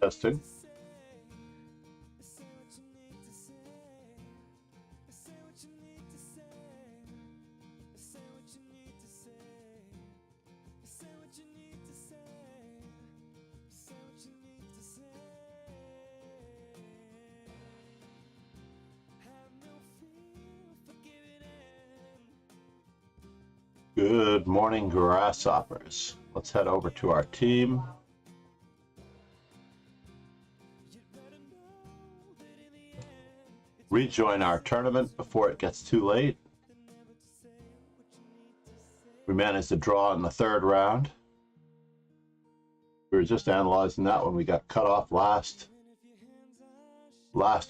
Testing. Good morning, grasshoppers. Let's head over to our team. Rejoin our tournament before it gets too late. We managed to draw in the third round. We were just analyzing that when we got cut off last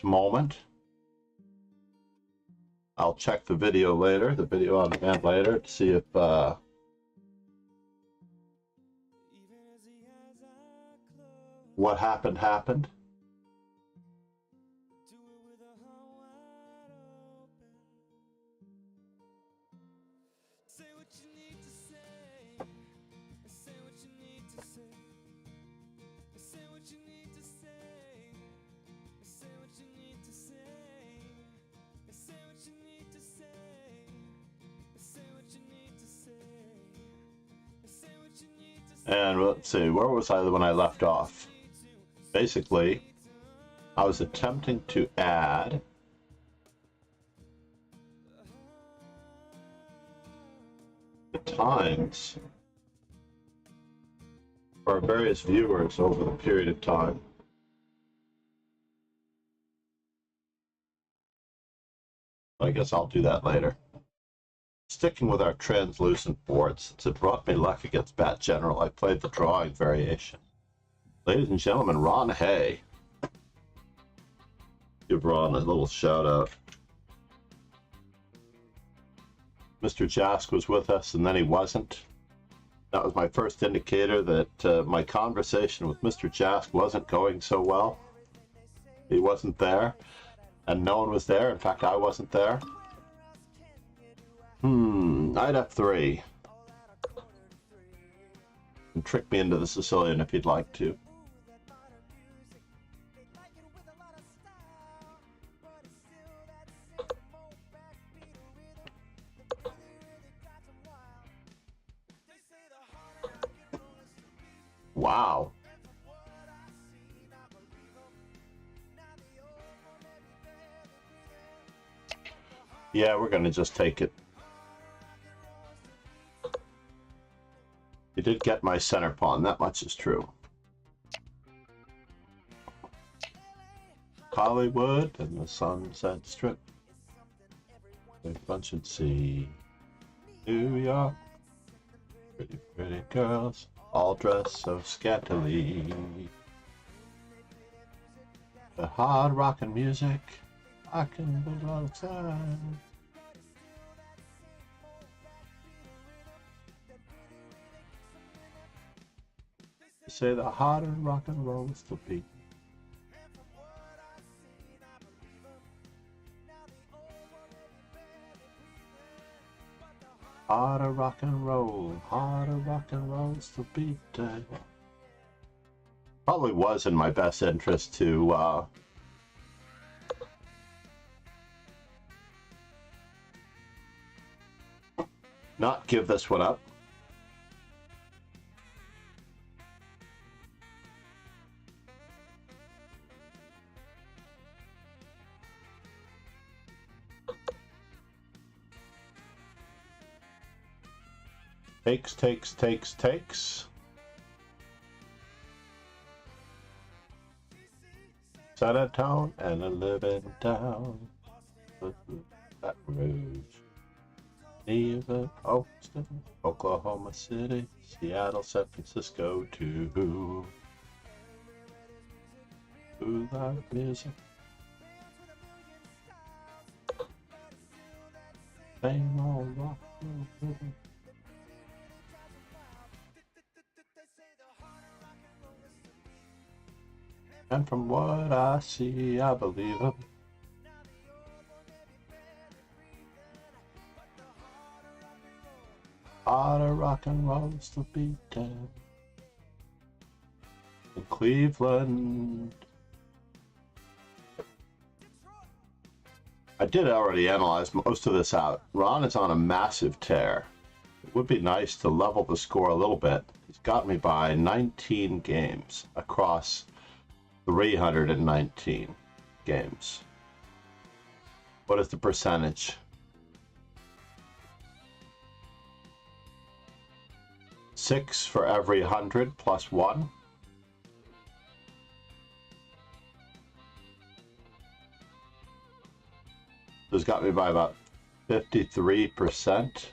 moment. I'll check the video later, the video on demand later, to see if what happened. And let's see, where was I when I left off? Basically, I was attempting to add the times for various viewers over the period of time. I guess I'll do that later. Sticking with our translucent board, since it brought me luck against Bat General, I played the drawing variation. Ladies and gentlemen, Ron Hay. Give Ron a little shout out. Mr. Jask was with us and then he wasn't. That was my first indicator that my conversation with Mr. Jask wasn't going so well. He wasn't there, and no one was there. In fact, I wasn't there. Knight f3. And trick me into the Sicilian if you'd like to. Wow. Yeah, we're going to just take it. You did get my center pawn, that much is true. Hollywood and the Sunset Strip. Everyone should see New York. Pretty, pretty girls, all dressed so scantily. The hard rockin' music, I can do all the time. They say the harder rock and roll is the beat. Harder rock and roll is the beat. Probably was in my best interest to not give this one up. Takes. Set a tone and a living down. That Rouge. Neva, Austin, Oklahoma City, Seattle, San Francisco, too. Who like music? Same old rock. And from what I see, I believe him. Harder rock and roll's the beat down. And Cleveland. I did already analyze most of this out. Ron is on a massive tear. It would be nice to level the score a little bit. He's got me by 19 games across 319 games. What is the percentage? 6 for every 100 plus 1. This got me by about 53%.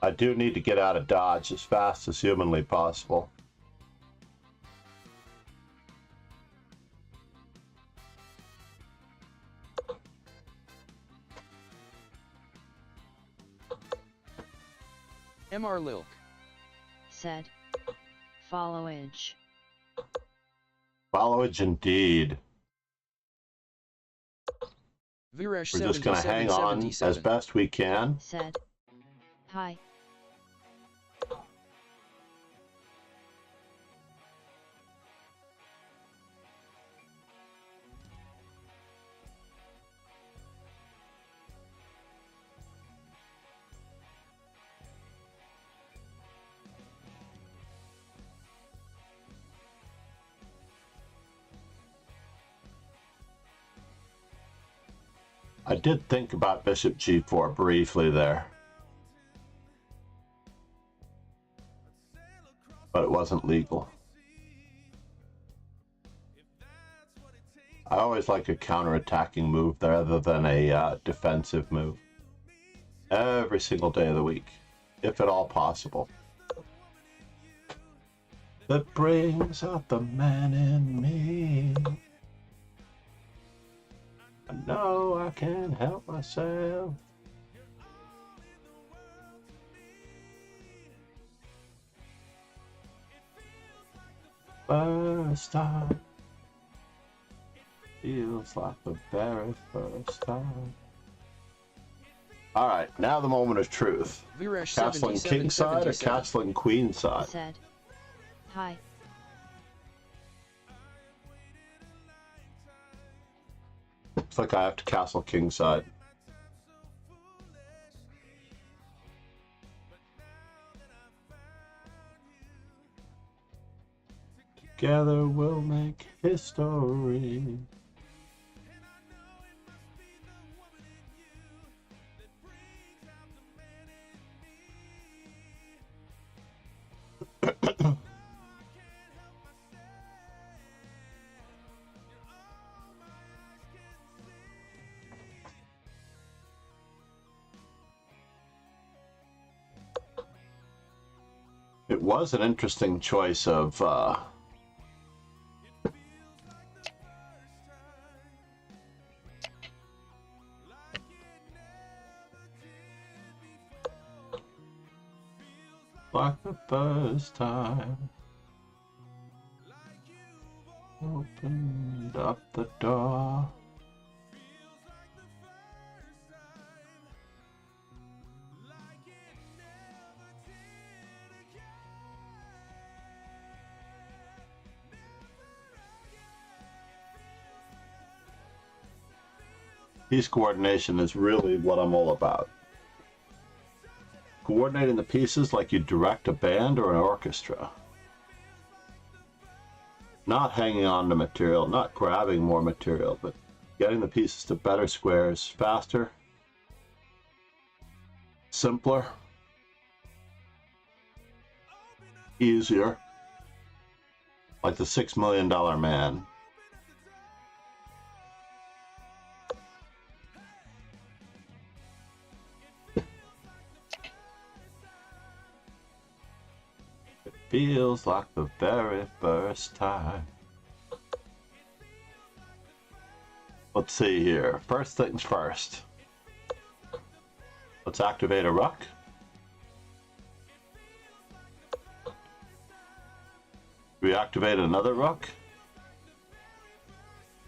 I do need to get out of Dodge as fast as humanly possible. Mr. Lilk said, followage. Followage indeed. Viresh We're just going to hang on as best we can. Said, hi. I did think about Bishop G4 briefly there, but it wasn't legal. I always like a counter-attacking move rather than a defensive move. Every single day of the week, if at all possible. That brings out the man in me. I know I can't help myself. First time feels like the very first time. All right, now the moment of truth. Castling king side or castling queen side? Said, hi. Looks like I have to castle king side. Together we'll make history. It was an interesting choice of like the first time opened up the door. Piece coordination is really what I'm all about. Coordinating the pieces like you direct a band or an orchestra. Not hanging on to material, not grabbing more material, but getting the pieces to better squares faster, simpler, easier. Like the $6 Million Man. Feels like the very first time. Let's see here. First things first. Let's activate a rook. Do we activate another rook?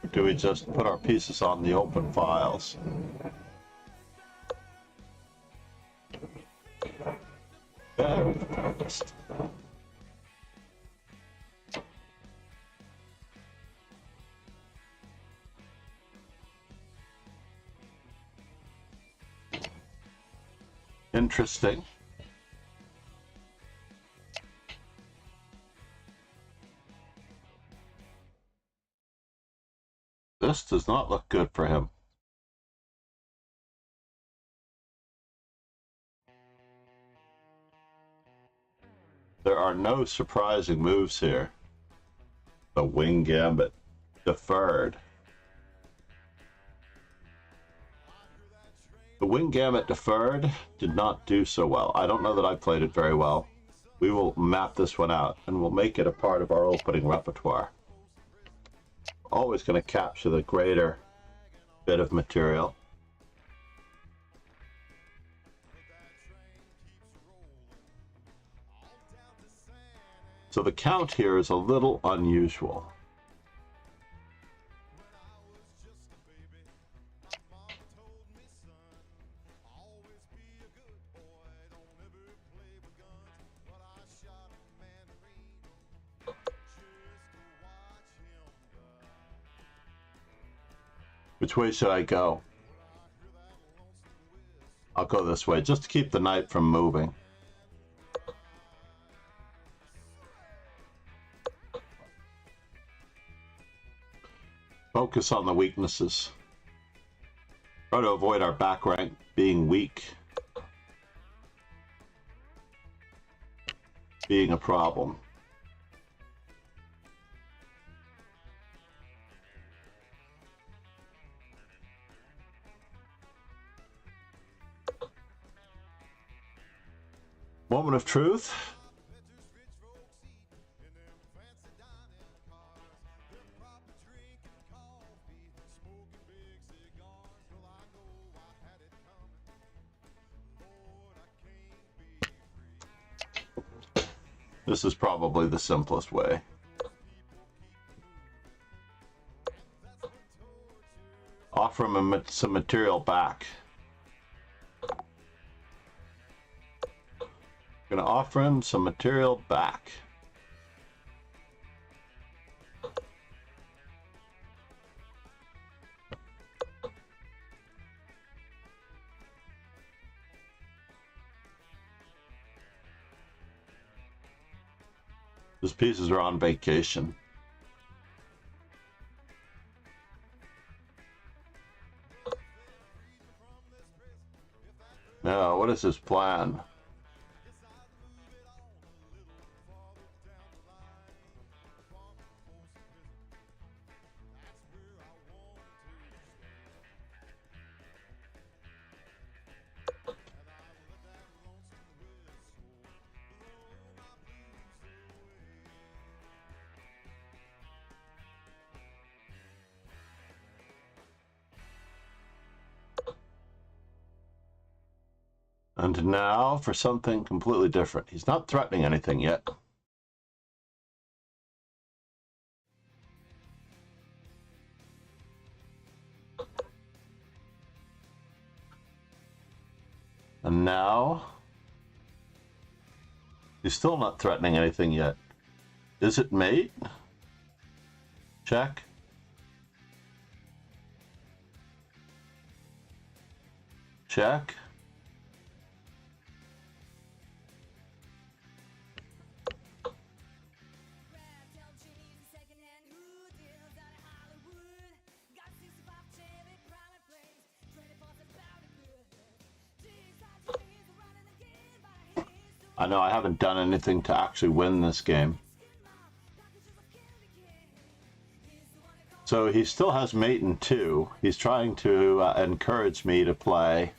Or do we just put our pieces on the open files? Very fast. Interesting. This does not look good for him. There are no surprising moves here. The wing gambit deferred. The wing gambit deferred did not do so well. I don't know that I played it very well. We will map this one out and we'll make it a part of our opening repertoire. Always going to capture the greater bit of material. So the count here is a little unusual. Which way should I go? I'll go this way, just to keep the knight from moving. Focus on the weaknesses. Try to avoid our back rank being weak. Being a problem. Moment of truth. This is probably the simplest way. Offer him some material back. Gonna offer him some material back. His pieces are on vacation. Now, what is his plan? And now for something completely different. He's not threatening anything yet. And now he's still not threatening anything yet. Is it mate? Check. Check. I know I haven't done anything to actually win this game. So he still has mate in 2. He's trying to encourage me to play.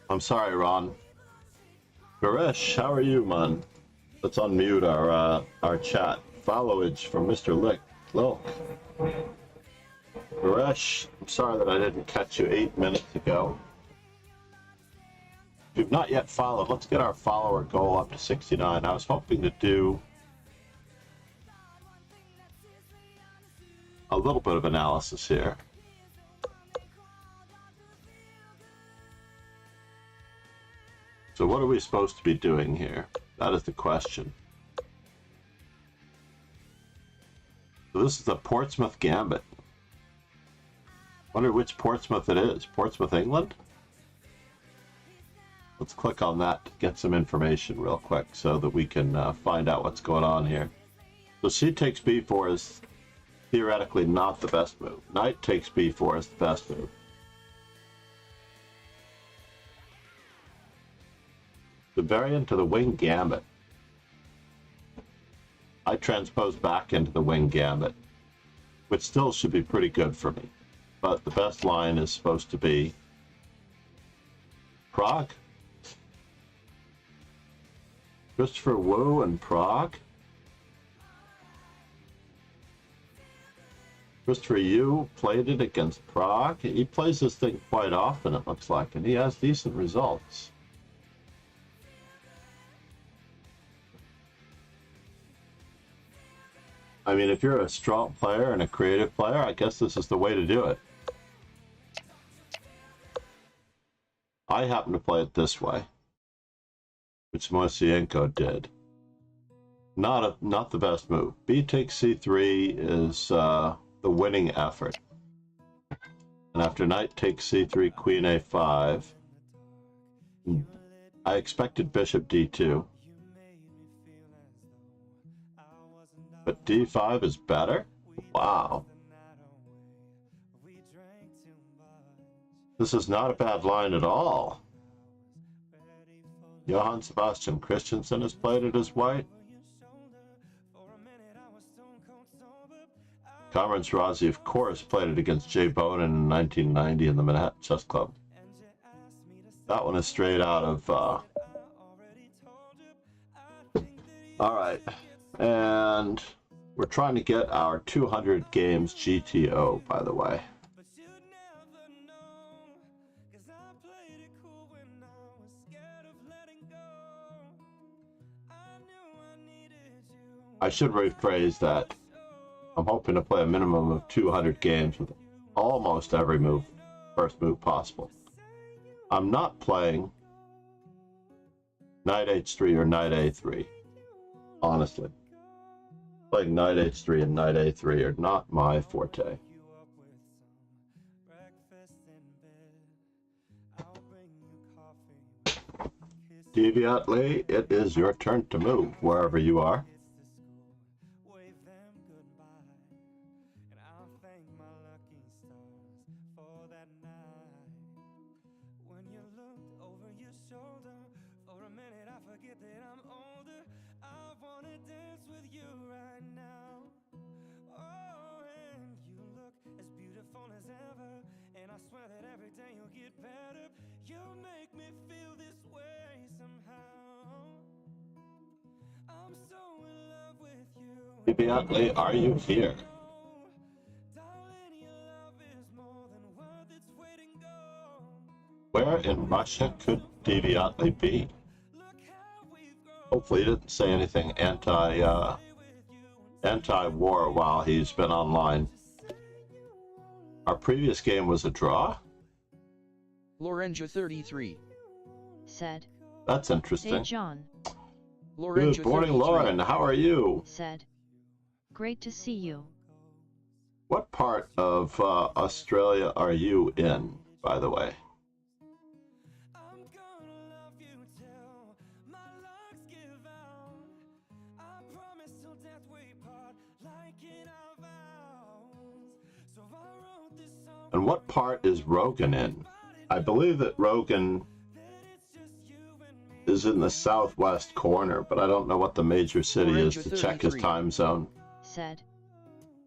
I'm sorry, Ron. Goresh, how are you, man? Let's unmute our chat. Followage from Mr. Lick. Look. Goresh, I'm sorry that I didn't catch you 8 minutes ago. If you've not yet followed, let's get our follower goal up to 69. I was hoping to do a little bit of analysis here. So what are we supposed to be doing here? That is the question. So this is the Portsmouth Gambit. Wonder which Portsmouth it is. Portsmouth, England? Let's click on that to get some information real quick so that we can find out what's going on here. So C takes B4 is theoretically not the best move. Knight takes B4 is the best move. The variant of the wing gambit. I transpose back into the wing gambit, which still should be pretty good for me. But the best line is supposed to be Prague. Christopher Wu and Prague. Christopher Yu played it against Prague. He plays this thing quite often, it looks like, and he has decent results. I mean, if you're a strong player and a creative player, I guess this is the way to do it. I happen to play it this way, which Mosienko did. Not the best move. B takes C3 is the winning effort. And after knight takes C3, queen A5. I expected bishop D2. But D5 is better? Wow. This is not a bad line at all. Johann Sebastian Christensen has played it as white. Cameron Shirazi, of course, played it against Jay Bonin in 1990 in the Manhattan Chess Club. That one is straight out of... Alright. And we're trying to get our 200 games GTO, by the way. I should rephrase that. I'm hoping to play a minimum of 200 games with almost every move, first move possible. I'm not playing knight h3 or knight a3, honestly. Playing knight h3 and knight a3 are not my forte. Deviantly, it is your turn to move wherever you are. Deviantly, are you here? Where in Russia could Deviantly be? Hopefully he didn't say anything anti-war while he's been online. Our previous game was a draw? Lorenzo 33 said. That's interesting. Hey John. Lorenzo Good morning, 33 Lauren. How are you? Said. Great to see you. What part of Australia are you in, by the way? And what part is Rogan in? I believe that Rogan is in the southwest corner, but I don't know what the major city is to check his time zone. Said.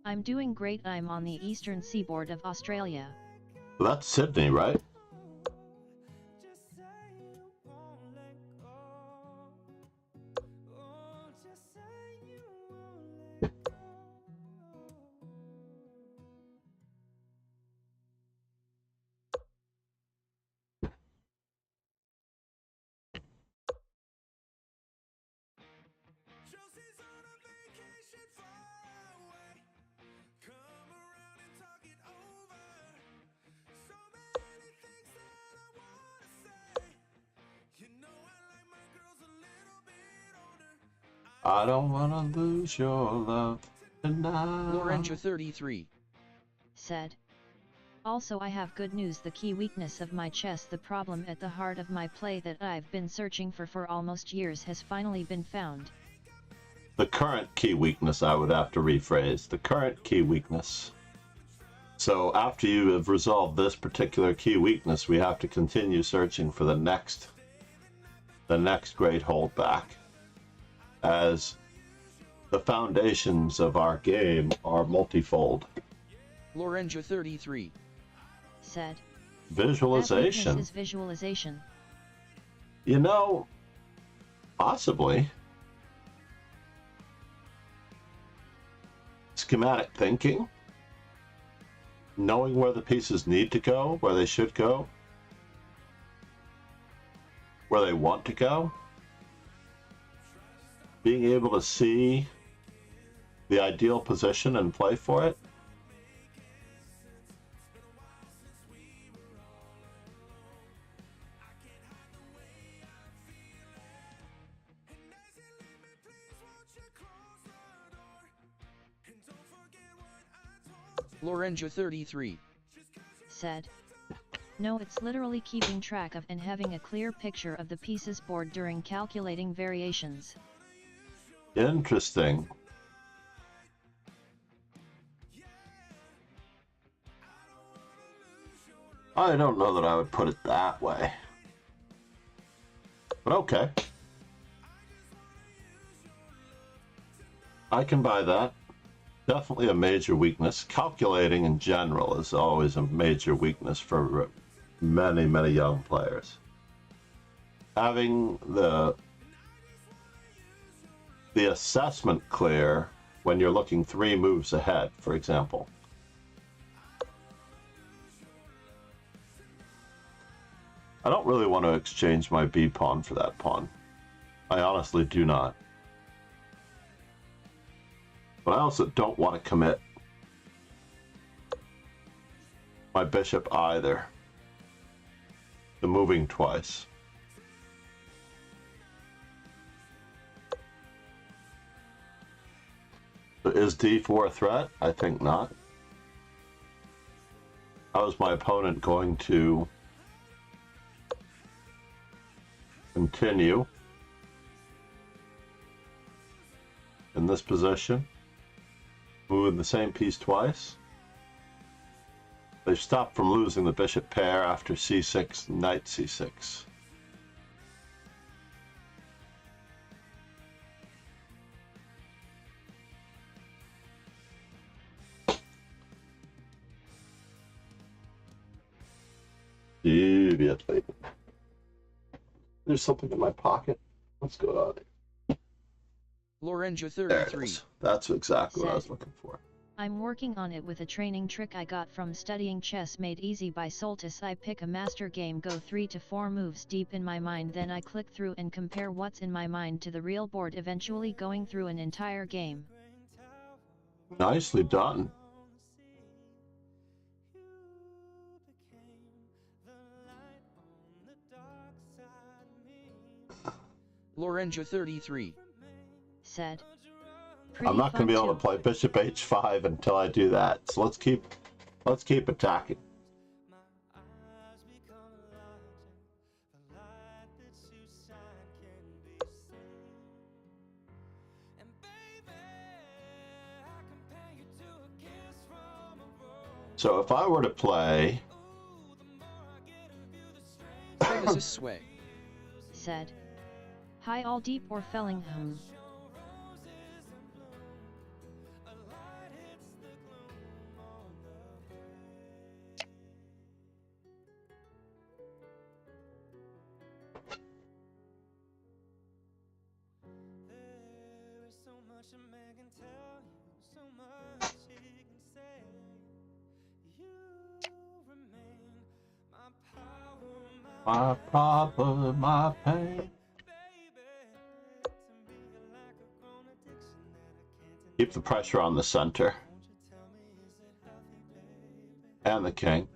I'm doing great. I'm on the eastern seaboard of Australia. Well, that's Sydney, right? I don't want to lose your love tonight. Lorenzo 33. Said. Also, I have good news. The key weakness of my chess, the problem at the heart of my play that I've been searching for almost years, has finally been found. The current key weakness, I would have to rephrase. The current key weakness. So after you have resolved this particular key weakness, we have to continue searching for the next great holdback, as the foundations of our game are multifold. Lorenzo 33. Said. Visualization. That weakness is visualization. You know, possibly. Schematic thinking. Knowing where the pieces need to go, where they should go, where they want to go. Being able to see the ideal position and play for it. Lorenzo 33. Said. No, it's literally keeping track of and having a clear picture of the pieces board during calculating variations. Interesting. I don't know that I would put it that way. But okay. I can buy that. Definitely a major weakness. Calculating in general is always a major weakness for many, many young players. Having the assessment clear when you're looking 3 moves ahead, for example. I don't really want to exchange my B pawn for that pawn. I honestly do not. But I also don't want to commit my bishop either. The moving twice. So is d4 a threat? I think not. How is my opponent going to continue in this position? Moving the same piece twice. They've stopped from losing the bishop pair after c6, knight c6. Deviously. There's something in my pocket. What's going on here? Lorenzo There it 33. is. That's exactly what I was looking for. I'm working on it with a training trick I got from studying Chess Made Easy by Soltis. I pick a master game, go 3 to 4 moves deep in my mind, then I click through and compare what's in my mind to the real board, eventually going through an entire game. Nicely done. Lorenzo 33. Said. I'm not going to be able to too. play bishop h5 until I do that. So let's keep attacking. So if I were to play Pegasus sway. Said. High all deep or felling home. my problem, my pain. Keep the pressure on the center and the king.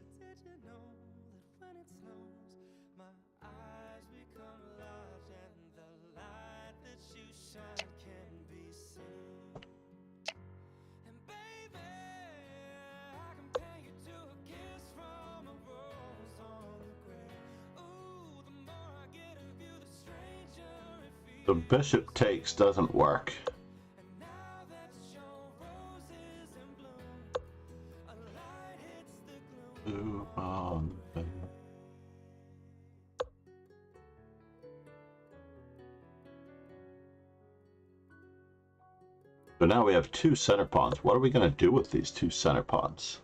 The bishop takes doesn't work. Blue on the... So now we have two center pawns. What are we going to do with these two center pawns?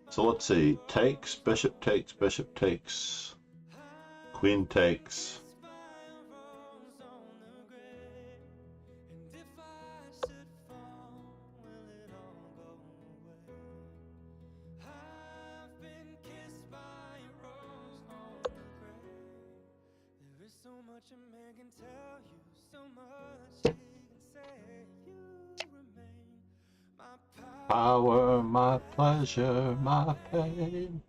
So let's see. Takes, bishop takes, queen takes. Power, my pleasure, my pain.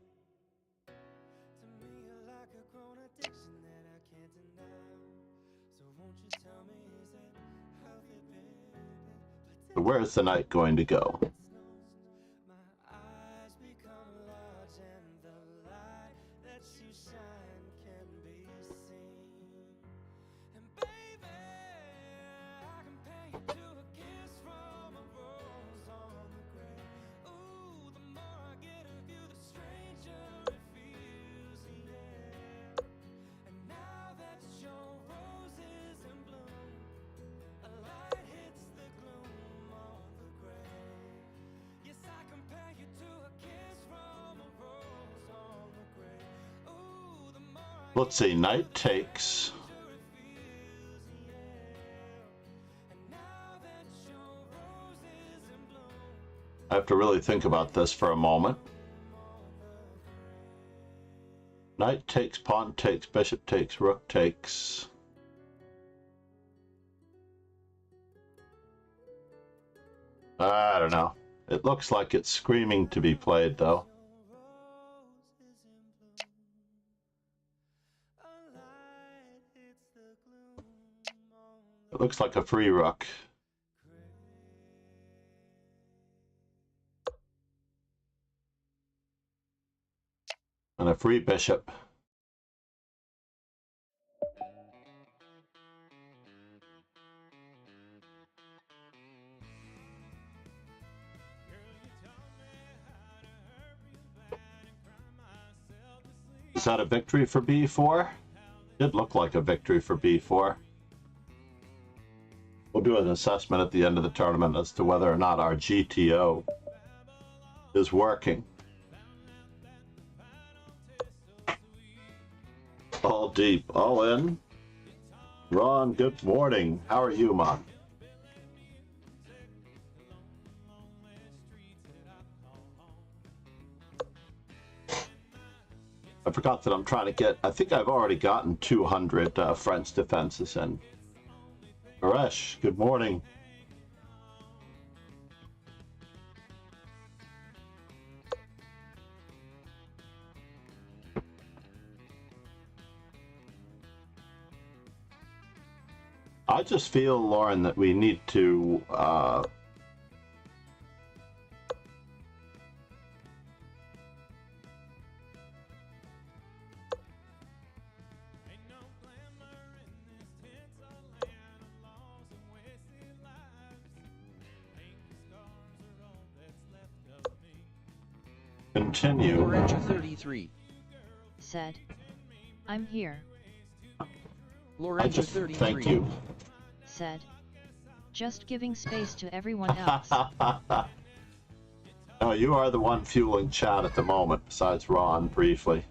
So where's the knight going to go? Let's see, knight takes. I have to really think about this for a moment. Knight takes, pawn takes, bishop takes, rook takes. I don't know. It looks like it's screaming to be played, though. It looks like a free rook. And a free bishop. Is that a victory for b4? It looked like a victory for b4. We'll do an assessment at the end of the tournament as to whether or not our GTO is working. All deep, all in. Ron, good morning. How are you, man? I forgot that I'm trying to get, I think I've already gotten 200 French defenses in. Paresh, good morning. I just feel, Lauren, that we need to continue. Lorenzo 33 said, I'm here. Lorenzo 33 thank you. Said, just giving space to everyone else. No, you are the one fueling chat at the moment, besides Ron, briefly.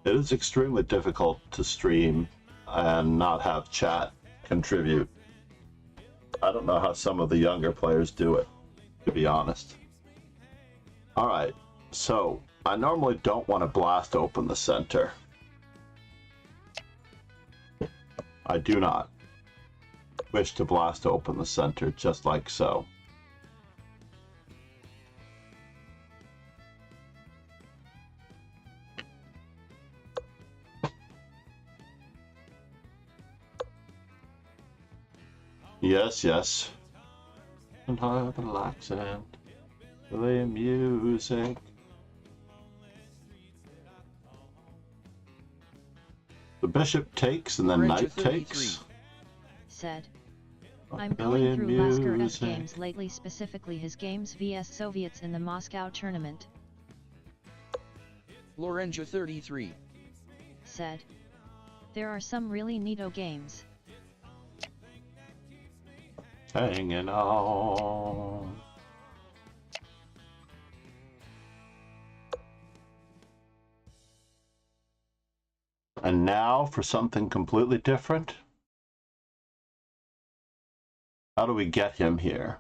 It is extremely difficult to stream and not have chat contribute. I don't know how some of the younger players do it, to be honest. All right, so I normally don't want to blast open the center. I do not wish to blast open the center just like so. Yes, yes. And have an accent. Play music. The bishop takes and then Lorenzo knight 33 takes. Said. I'm Play going through Laskarev's music. games lately, specifically his games vs Soviets in the Moscow tournament. Lorenzo 33 Said. There are some really neato games. Hanging on. And now for something completely different. How do we get him here?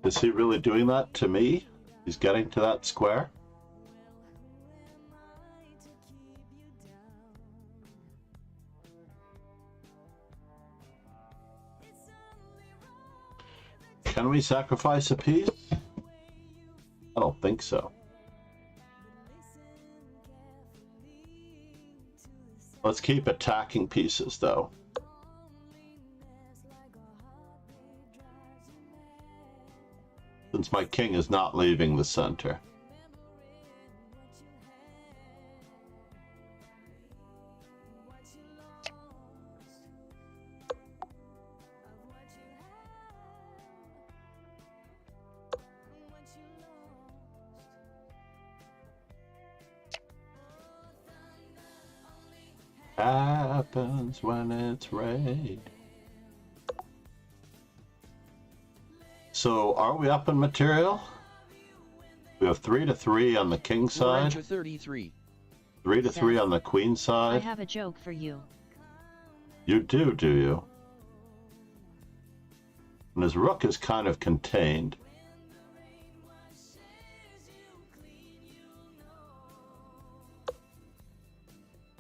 Is he really doing that to me? He's getting to that square? Can we sacrifice a piece? I don't think so. Let's keep attacking pieces, though. Since my king is not leaving the center. Happens when it's rain. So, are we up in material? We have 3 to 3 on the king side. Lorenzo 33 3 to 3 on the queen I side. have a joke for you. You do you? And his rook is kind of contained.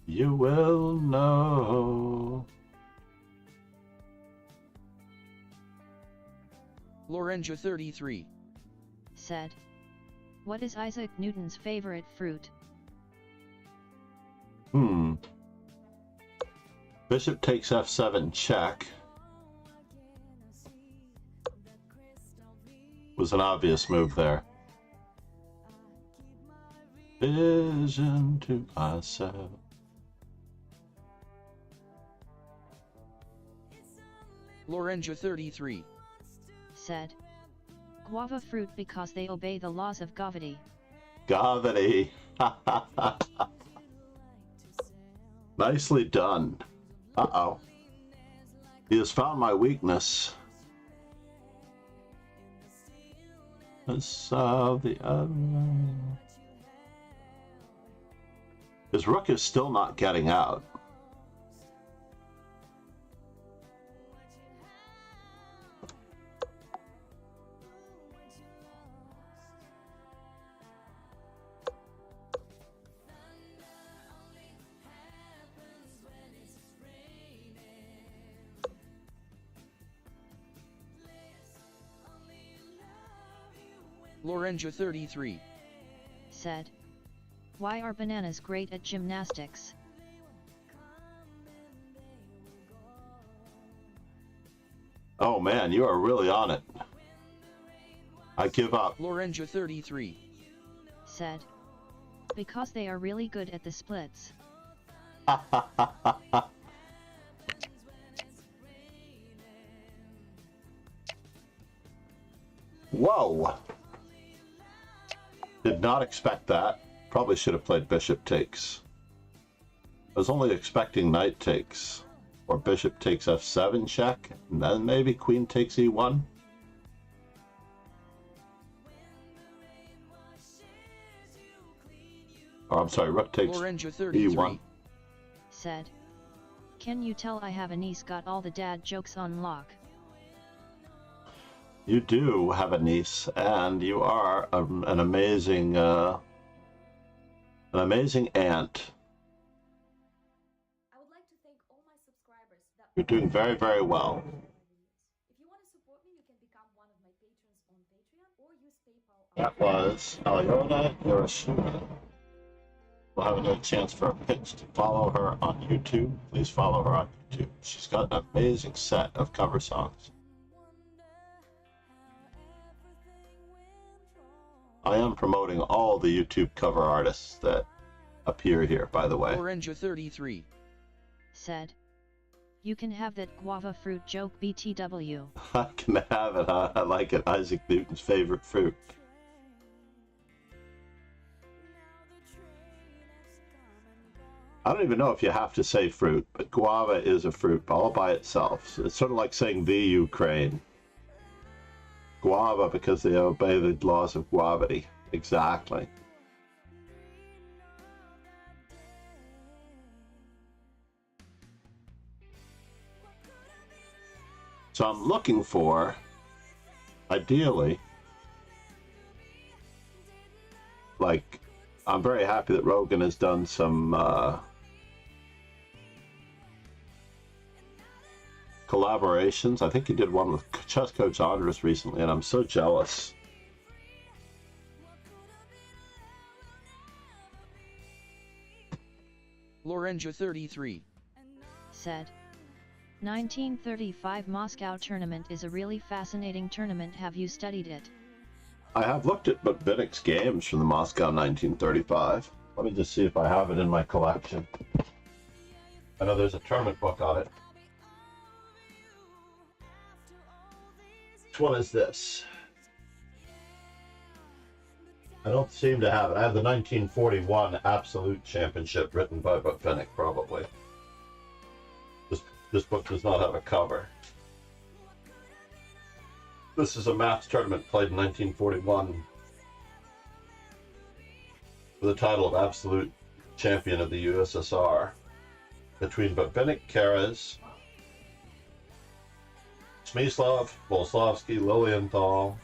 You will know. Lorenzo 33 Said. What is Isaac Newton's favorite fruit? Bishop takes f7 check. Was an obvious move there. Vision to myself. Lorenzo 33 Said. Guava fruit because they obey the laws of gravity. Gravity. Nicely done. Uh-oh. He has found my weakness. So the other. His rook is still not getting out. Lorenzo 33 Said. Why are bananas great at gymnastics? Oh man, you are really on it. I give up. Lorenzo 33 Said. Because they are really good at the splits. Whoa! Did not expect that. Probably should have played bishop takes. I was only expecting knight takes. Or bishop takes f7 check, and then maybe queen takes e1. Or I'm sorry, rook takes Lorenzo 33 e1. Said. Can you tell I have a niece got all the dad jokes on lock? You do have a niece, and you are an amazing aunt. I would like to thank all my subscribers that You're doing very, very well. If you want to support me, you can become one of my patrons on Patreon or use PayPal. That was Alyona Hiroshima. We'll have another chance for a pitch to follow her on YouTube. Please follow her on YouTube. She's got an amazing set of cover songs. I am promoting all the YouTube cover artists that appear here, by the way. Orange 33. Said. You can have that guava fruit joke BTW. I can have it, huh? I like it. Isaac Newton's favorite fruit. I don't even know if you have to say fruit, but guava is a fruit all by itself. It's sort of like saying the Ukraine. Guava because they obey the laws of gravity. Exactly. So I'm looking for, ideally, like, I'm very happy that Rogan has done some collaborations. I think he did one with chess coach Andres recently, and I'm so jealous. Lorenja 33. Said. 1935 Moscow tournament is a really fascinating tournament. Have you studied it? I have looked at Botvinnik's games from the Moscow 1935. Let me just see if I have it in my collection. I know there's a tournament book on it. Which one is this? I don't seem to have it. I have the 1941 Absolute Championship written by Botvinnik, probably. This book does not have a cover. This is a maths tournament played in 1941 with the title of Absolute Champion of the USSR between Botvinnik, Keres, Smyslov, Boleslavsky, Lilienthal,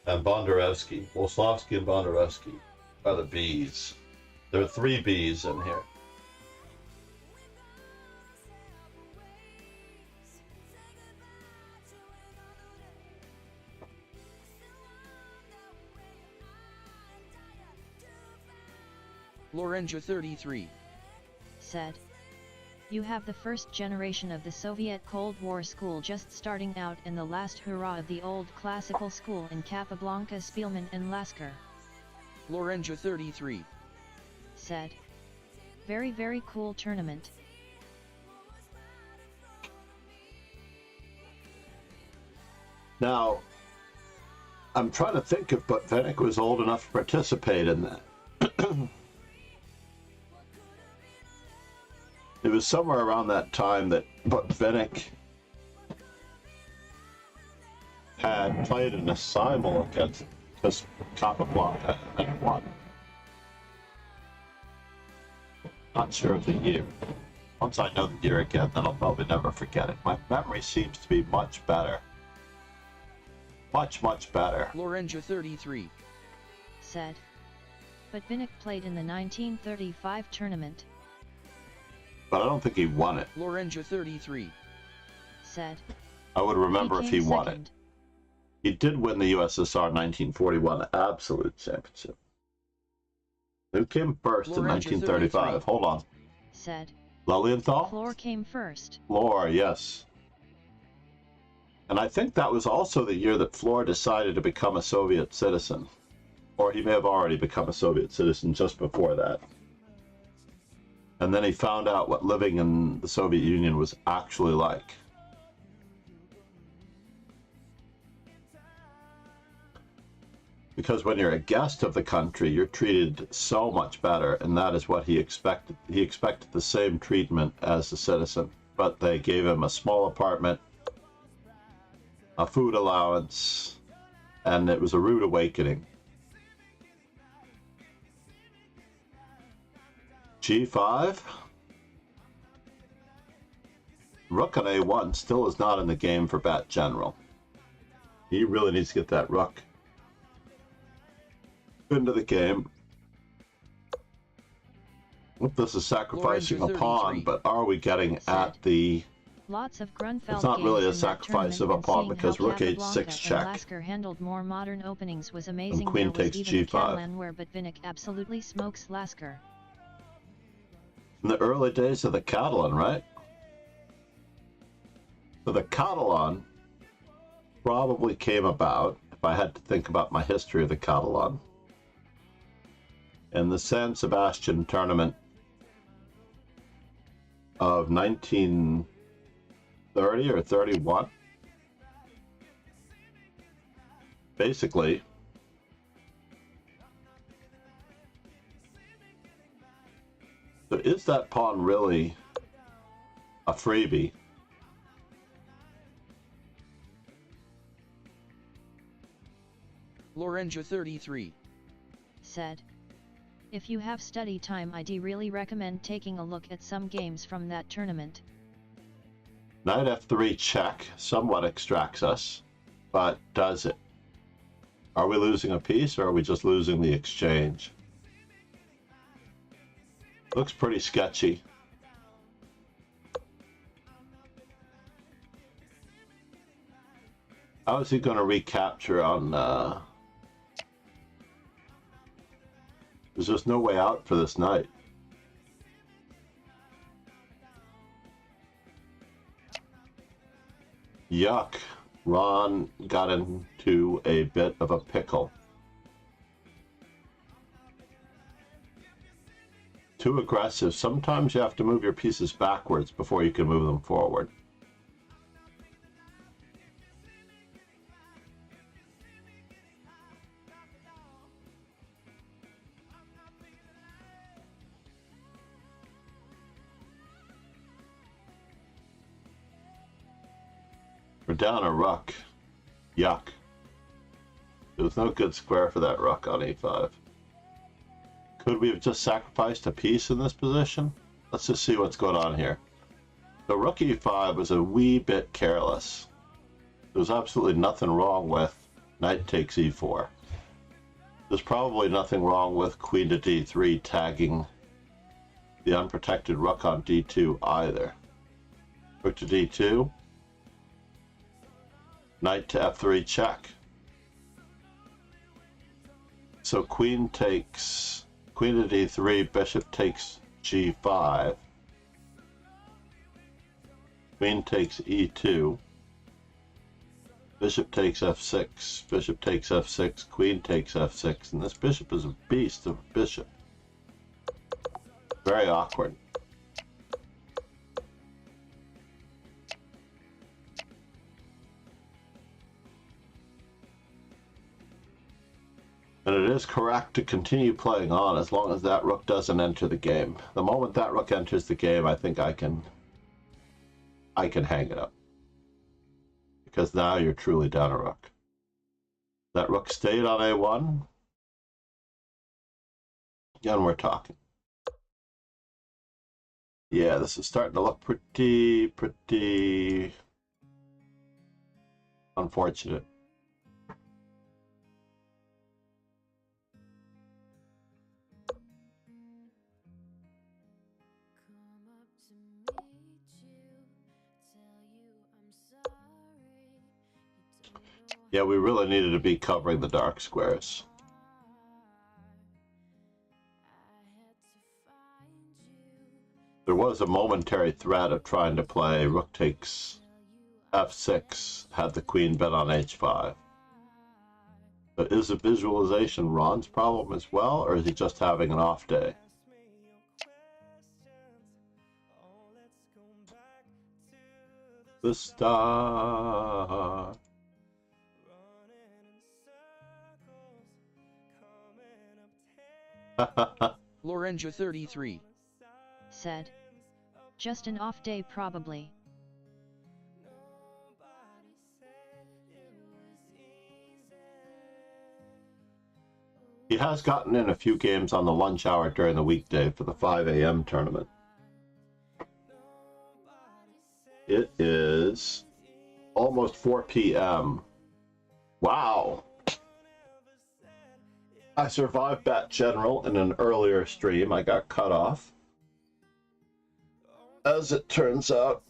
and Bondarevsky. Boleslavsky and Bondarevsky are the Bs. There are 3 Bs in here. Lorenja 33. Said. You have the first generation of the Soviet Cold War school just starting out and the last hurrah of the old classical school in Capablanca, Spielman and Lasker. Lorenja 33. Said. Very very cool tournament. Now, I'm trying to think if Botvinnik was old enough to participate in that. It was somewhere around that time that Botvinnik had played in a simul against Capablanca and won. Not sure of the year. Once I know the year again, then I'll probably never forget it. My memory seems to be much better. Much, much better. Lorenja 33. Said. Botvinnik played in the 1935 tournament. But I don't think he won it. Lorenja 33. Said. I would remember if he won second. it. He did win the USSR 1941 Absolute Championship. Who came first in Lorenzo 1935? 33. Hold on. Said. Lilienthal? Floor came first. Floor, yes. And I think that was also the year that Floor decided to become a Soviet citizen. Or he may have already become a Soviet citizen just before that. And then he found out what living in the Soviet Union was actually like. Because when you're a guest of the country, you're treated so much better, and that is what he expected. He expected the same treatment as a citizen, but they gave him a small apartment, a food allowance, and it was a rude awakening. G5. Rook on A1 still is not in the game for Bat General. He really needs to get that rook into the game. This is sacrificing a pawn, but are we getting at the Lots of Grunfeld It's not games really a in that sacrifice of tournament, a and pawn seeing because how rook h6 Capablanca check. and Lasker handled more modern openings was amazing. And queen There was takes even a g5. Catalan where Botvinnik absolutely smokes Lasker. In the early days of the Catalan, right? So the Catalan probably came about, if I had to think about my history of the Catalan, in the San Sebastian tournament of 1930 or 31. Basically, so is that pawn really a freebie? Lorenja 33. Said. If you have study time, I'd really recommend taking a look at some games from that tournament. Knight f3 check somewhat extracts us, but does it? Are we losing a piece or are we just losing the exchange? Looks pretty sketchy. How is he going to recapture on... There's just no way out for this knight. Yuck. Ron got into a bit of a pickle. Too aggressive. Sometimes you have to move your pieces backwards before you can move them forward. We're down a rook. Yuck. There was no good square for that rook on e5. Could we have just sacrificed a piece in this position? Let's just see what's going on here. The rook e5 was a wee bit careless. There's absolutely nothing wrong with knight takes e4. There's probably nothing wrong with queen to d3 tagging the unprotected rook on d2 either. Rook to d2. Knight to f3 check. So queen takes, queen to d3, bishop takes g5. Queen takes e2. Bishop takes f6, bishop takes f6, queen takes f6, and this bishop is a beast of a bishop. Very awkward. And it is correct to continue playing on as long as that rook doesn't enter the game. The moment that rook enters the game, I think I can hang it up. Because now you're truly down a rook. That rook stayed on a1. Again, we're talking. Yeah, this is starting to look pretty unfortunate. Yeah, we really needed to be covering the dark squares. There was a momentary threat of trying to play rook takes f6, had the queen been on h5. But is the visualization Ron's problem as well, or is he just having an off day? The star. Lorenja 33. Said. Just an off day probably. He has gotten in a few games on the lunch hour during the weekday for the 5 a.m. tournament. It is almost 4 p.m. Wow. I survived Bat General in an earlier stream. I got cut off. As it turns out,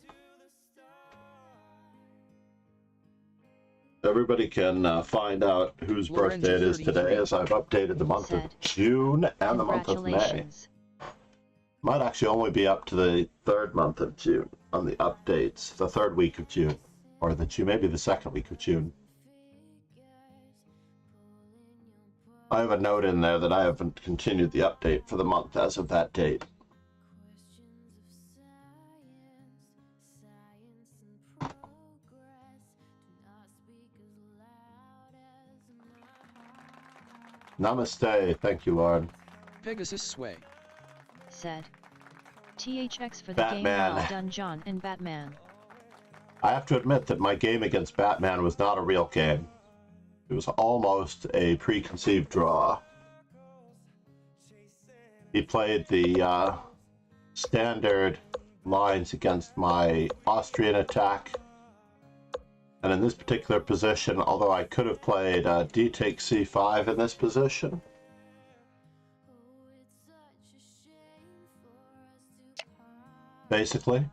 Everybody can find out whose birthday it is today, as I've updated the month of June and the month of May. Might actually only be up to the third month of June on the updates, the third week of June, or maybe the second week of June. I have a note in there that I haven't continued the update for the month as of that date. Namaste. Thank you, Lauren. Pegasus Sway said. THX for the Batman. game. Well done, John and Batman. I have to admit that my game against Batman was not a real game. It was almost a preconceived draw. He played the standard lines against my Austrian attack. And in this particular position, although I could have played d takes c5 in this position, basically,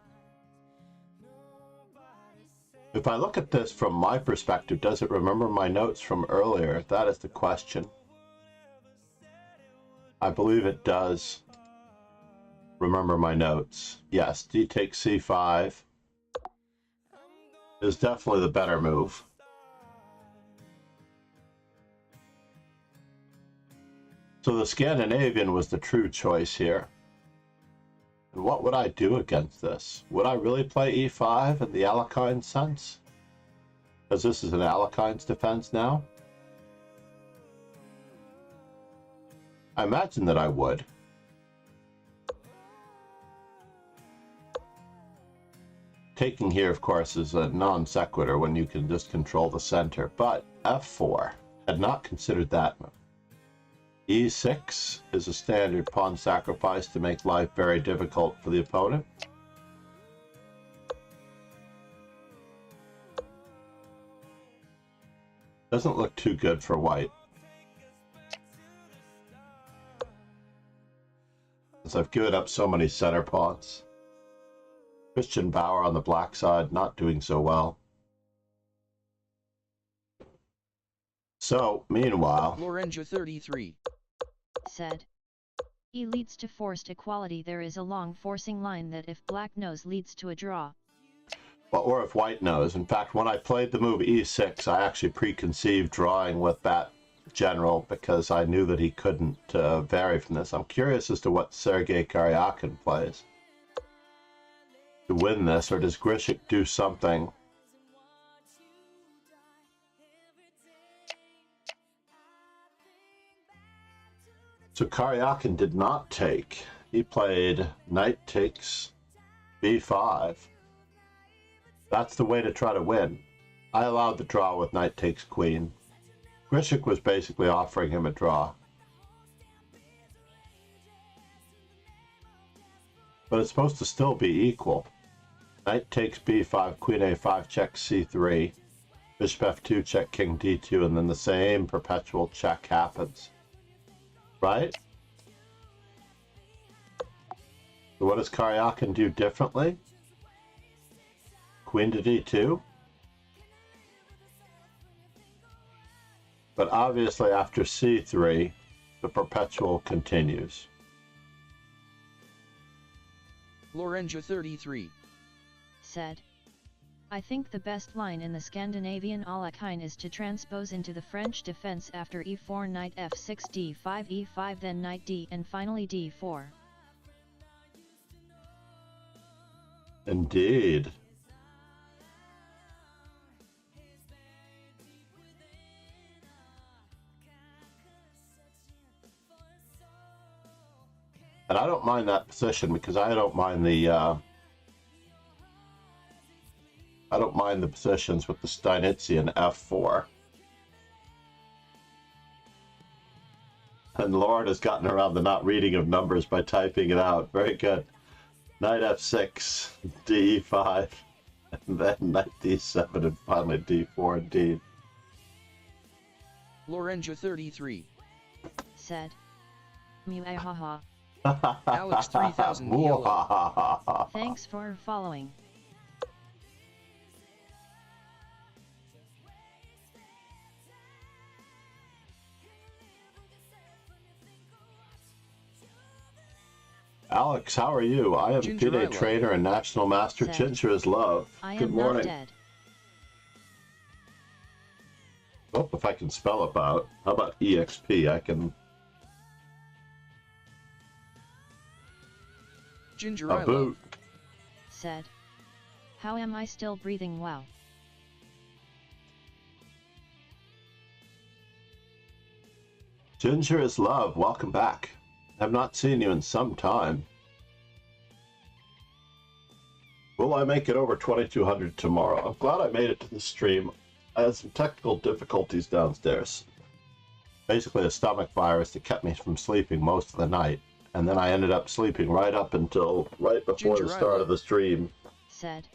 if I look at this from my perspective, does it remember my notes from earlier? That is the question. I believe it does remember my notes. Yes, d takes c5 is definitely the better move. So the Scandinavian was the true choice here. And what would I do against this? Would I really play e5 in the Alekhine sense? Because this is an Alekhine's defense now? I imagine that I would. Taking here, of course, is a non sequitur when you can just control the center, but f4 had not considered that move. e6 is a standard pawn sacrifice to make life very difficult for the opponent. Doesn't look too good for white, as I've given up so many center pawns. Christian Bauer on the black side, not doing so well. So, meanwhile, Lorenzo 33 said. E leads to forced equality. There is a long forcing line that if black knows leads to a draw. Well, or if white knows. In fact, when I played the move e6, I actually preconceived drawing with that general because I knew that he couldn't vary from this. I'm curious as to what Sergei Karyakin plays to win this, or does Grishik do something? So Karyakin did not take. He played knight takes b5. That's the way to try to win. I allowed the draw with knight takes queen. Grishik was basically offering him a draw. But it's supposed to still be equal. Knight takes b5, queen a5, check c3, bishop f2, check king d2, and then the same perpetual check happens. Right? So what does Karyakin do differently? Queen to d2? But obviously after c3, the perpetual continues. Lorenzo 33 said. I think the best line in the Scandinavian Alekhine is to transpose into the French defense after e4, knight f6, d5, e5, then knight d, and finally d4. Indeed. And I don't mind that position because I don't mind the positions with the Steinitzian f4. And Lord has gotten around the not reading of numbers by typing it out. Very good. Knight f6, d5, and then knight d7, and finally d4 indeed. Lorenzo 33 said. Muahaha. Alex 3000 yellow. Thanks for following. Alex, how are you? I am Ginger, I FIDE love. trainer and national master. Said, Ginger is love. I Good am morning. not dead. Oh, if I can spell about. How about EXP? I can. Ginger, A I love. boot. Said, how am I still breathing? Wow. Ginger is love. Welcome back. I've not seen you in some time. Will I make it over 2200 tomorrow? I'm glad I made it to the stream. I had some technical difficulties downstairs. Basically a stomach virus that kept me from sleeping most of the night. And then I ended up sleeping right up until right before Ginger, the I start love. of the stream. Said,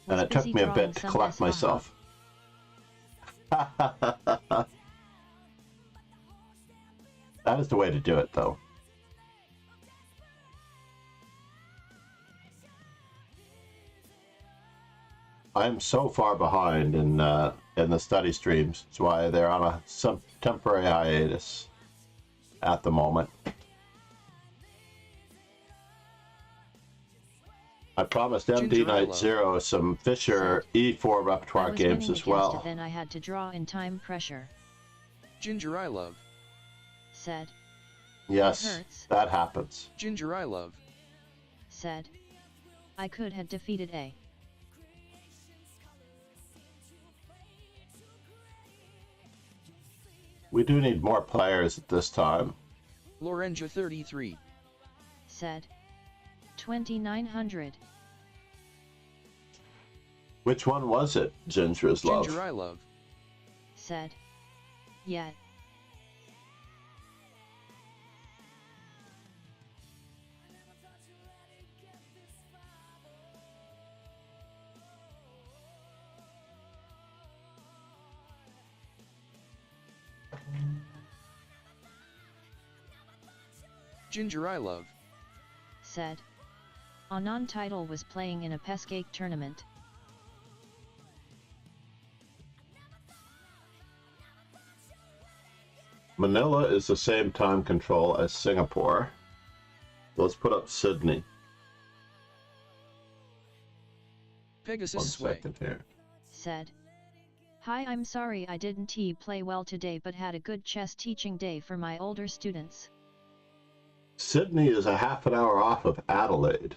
And was it took busy me a drawing bit to some collect haha. myself. That is the way to do it, though. I am so far behind in the study streams. That's why they're on some temporary hiatus at the moment. I promised Ginger, I love. MD90 some Fisher E4 I repertoire was games winning as against well. it, then I had to draw in time pressure. Ginger, I love. Said, Yes, hurts. that happens. Ginger, I love. said, I could have defeated A. We do need more players at this time. Lorenja 33. Said, 2900. Which one was it, Ginger's Love? Ginger, I love. Said, yet. Ginger, I love. Said, Anand title was playing in a Peskake tournament. Manila is the same time control as Singapore. Let's put up Sydney. Pegasus One Sway. second here. Said, hi, I'm sorry I didn't play well today but had a good chess teaching day for my older students. Sydney is a half an hour off of Adelaide.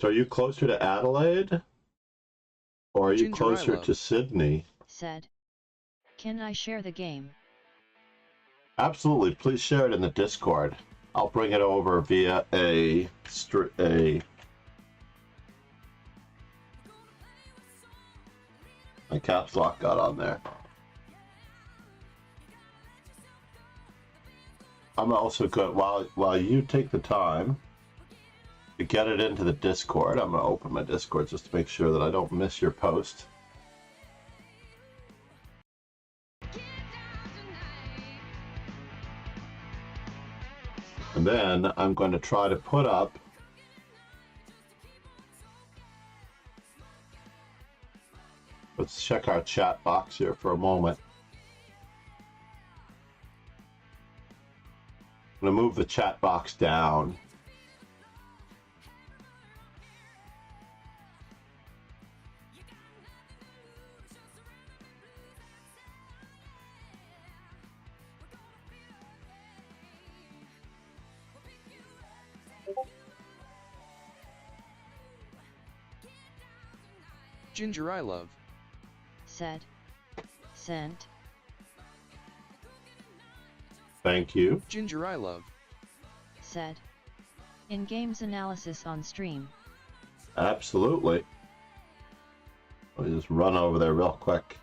So are you closer to Adelaide? Or are you Ginger, I closer love. to Sydney? Said, can I share the game? Absolutely, please share it in the Discord. I'll bring it over via my caps lock got on there. I'm also good while you take the time to get it into the Discord. I'm gonna open my Discord just to make sure that I don't miss your post. And then I'm going to try to put up let's check our chat box here for a moment. I'm going to move the chat box down. Ginger, I love. Said, sent. Thank you. Ginger, I love. Said, in games analysis on stream. Absolutely. Let me just run over there real quick.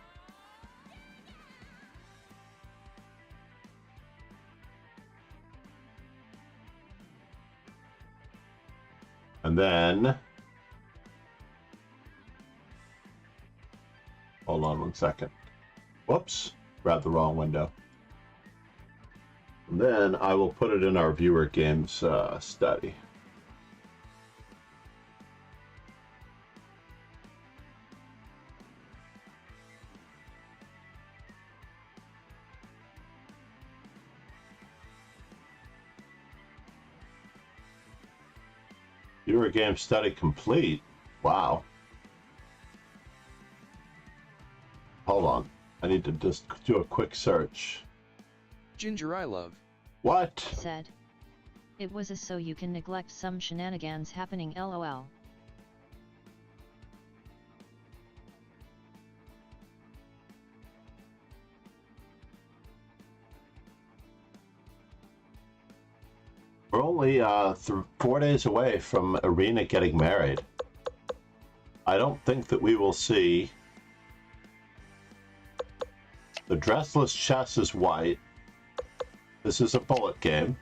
And then, hold on one second. Whoops, grabbed the wrong window. And then I will put it in our viewer games study. Eurogame study complete. Wow. Hold on. I need to just do a quick search. Ginger I love. What? Said. It was a so you can neglect some shenanigans happening lol. We're only 4 days away from Irina getting married. I don't think that we will see. The dressless chess is white. This is a bullet game.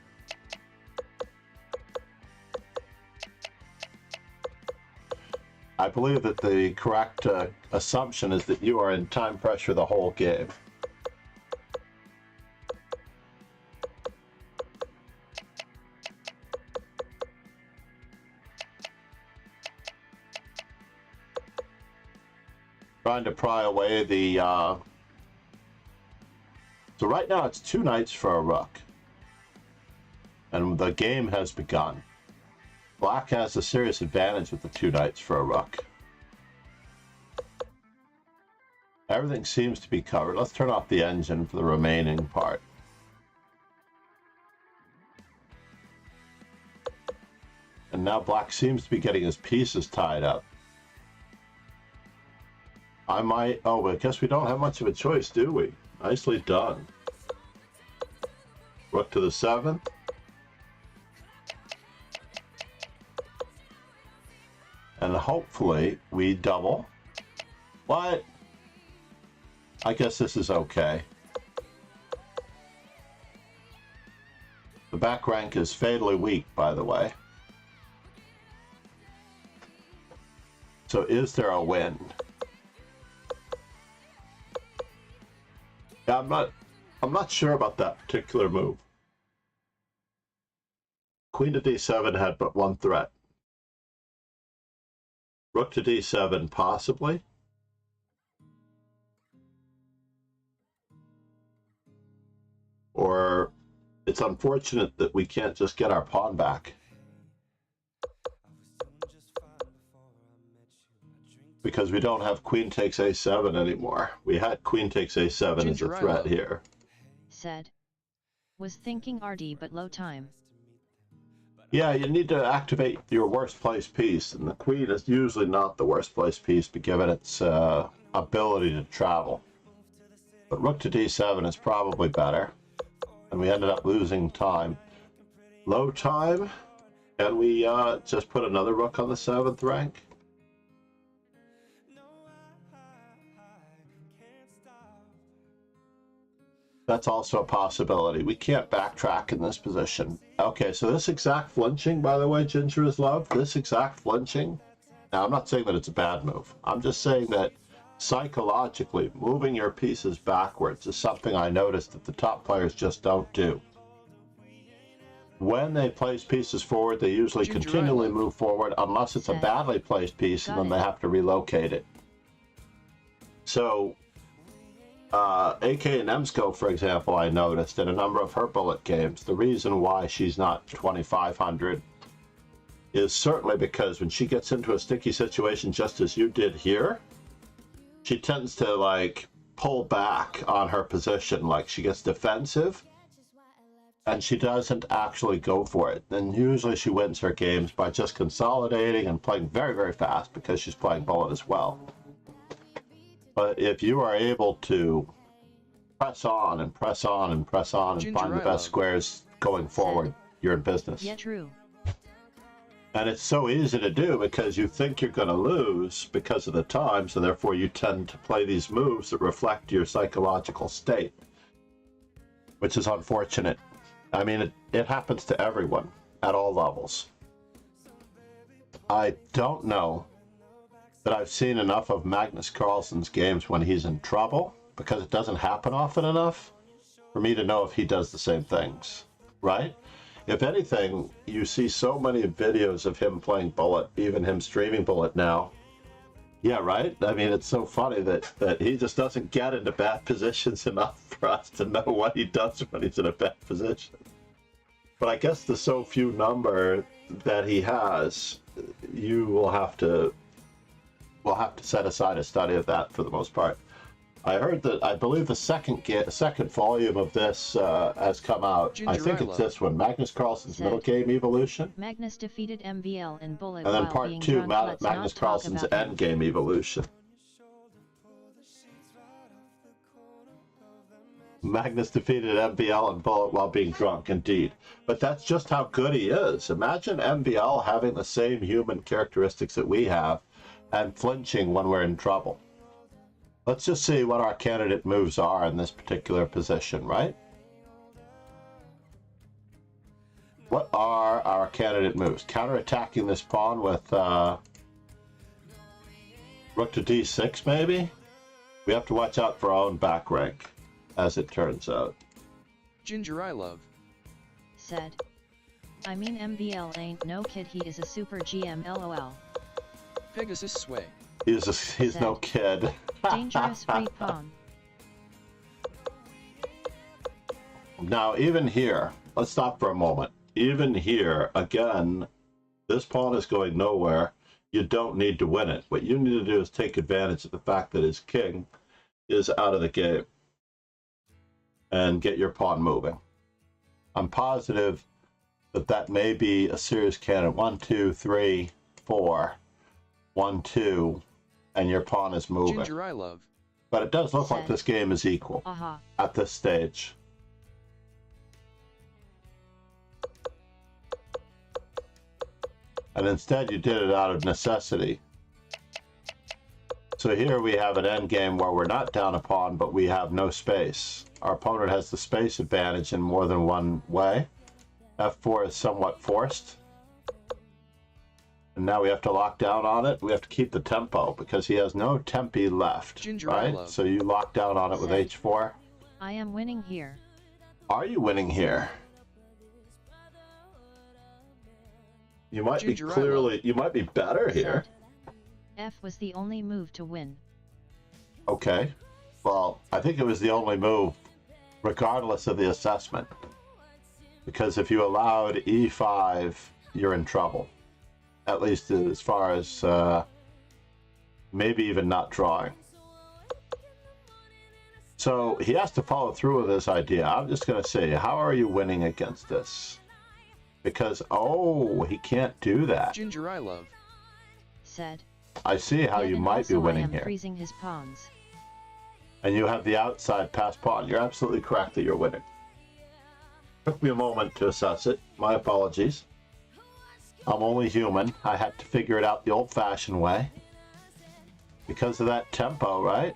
I believe that the correct assumption is that you are in time pressure the whole game. Trying to pry away the so right now it's 2 knights for a rook, and the game has begun. Black has a serious advantage with the 2 knights for a rook. Everything seems to be covered. Let's turn off the engine for the remaining part. And now black seems to be getting his pieces tied up. I might... Oh, but I guess we don't have much of a choice, do we? Nicely done. Rook to the 7th. And hopefully we double. What? I guess this is okay. The back rank is fatally weak, by the way. So is there a win? Yeah, I'm not sure about that particular move. Queen to d7 had but one threat. Rook to d7, possibly. Or it's unfortunate that we can't just get our pawn back. Because we don't have queen takes a7 anymore. We had queen takes a7 as a threat here. Said. Was thinking RD but low time. Yeah, you need to activate your worst placed piece, and the queen is usually not the worst placed piece, but given its ability to travel. But rook to d7 is probably better, and we ended up losing time. Low time, and we just put another rook on the 7th rank. That's also a possibility. We can't backtrack in this position. Okay, so this exact flinching, by the way, Ginger is love, this exact flinching, now I'm not saying that it's a bad move. I'm just saying that psychologically, moving your pieces backwards is something I noticed that the top players just don't do. When they place pieces forward, they usually continually move forward unless it's a badly placed piece, and then they have to relocate it. So, AK and Emsko, for example, I noticed in a number of her bullet games, the reason why she's not 2,500 is certainly because when she gets into a sticky situation, just as you did here, she tends to, like, pull back on her position, like she gets defensive, and she doesn't actually go for it. And usually she wins her games by just consolidating and playing very, very fast because she's playing bullet as well. But if you are able to press on and press on and press on and find the best squares going forward, you're in business. Yeah, true. And it's so easy to do because you think you're going to lose because of the time, so therefore you tend to play these moves that reflect your psychological state, which is unfortunate. I mean, it happens to everyone at all levels. I don't know that I've seen enough of Magnus Carlsen's games when he's in trouble, because it doesn't happen often enough for me to know if he does the same things, right? If anything, you see so many videos of him playing bullet, even him streaming bullet now. Yeah, right? I mean, it's so funny that he just doesn't get into bad positions enough for us to know what he does when he's in a bad position. But I guess the so few number that he has, you will have to, we'll have to set aside a study of that for the most part. I heard that, I believe the second volume of this has come out. I think it's this one, Magnus Carlsen's Middle Game Evolution. Magnus defeated MVL and Bullet And then while part being 2, drunk. Let's Magnus not talk Carlsen's about him. Endgame Evolution. Magnus defeated MVL and Bullet while being drunk, indeed. But that's just how good he is. Imagine MVL having the same human characteristics that we have and flinching when we're in trouble. Let's just see what our candidate moves are in this particular position, right? What are our candidate moves? Counterattacking this pawn with rook to d6, maybe? We have to watch out for our own back rank, as it turns out. Ginger I love. Said. I mean MVL ain't no kid, he is a super GM LOL. Pegasus sway. He's no kid. Dangerous free pawn. Now, even here, let's stop for a moment. Even here, again, this pawn is going nowhere. You don't need to win it. What you need to do is take advantage of the fact that his king is out of the game and get your pawn moving. I'm positive that that may be a serious candidate. 1, 2, 3, 4. 1, 2, and your pawn is moving. Ginger I love. But it does look like this game is equal at this stage. And instead you did it out of necessity. So here we have an endgame where we're not down a pawn, but we have no space. Our opponent has the space advantage in more than one way. F4 is somewhat forced. And now we have to lock down on it. We have to keep the tempo because he has no tempi left, right? So you lock down on it with H4. I am winning here. Are you winning here? You might be clearly, you might be better here. F was the only move to win. Okay. Well, I think it was the only move, regardless of the assessment. Because if you allowed E5, you're in trouble. At least as far as maybe even not drawing. So he has to follow through with this idea. I'm just going to say, how are you winning against this? Because, oh, he can't do that. Ginger I love. Said. I see how you might be winning here. Freezing his pawns. And you have the outside pass pawn. You're absolutely correct that you're winning. Took me a moment to assess it. My apologies. I'm only human. I had to figure it out the old-fashioned way. Because of that tempo, right?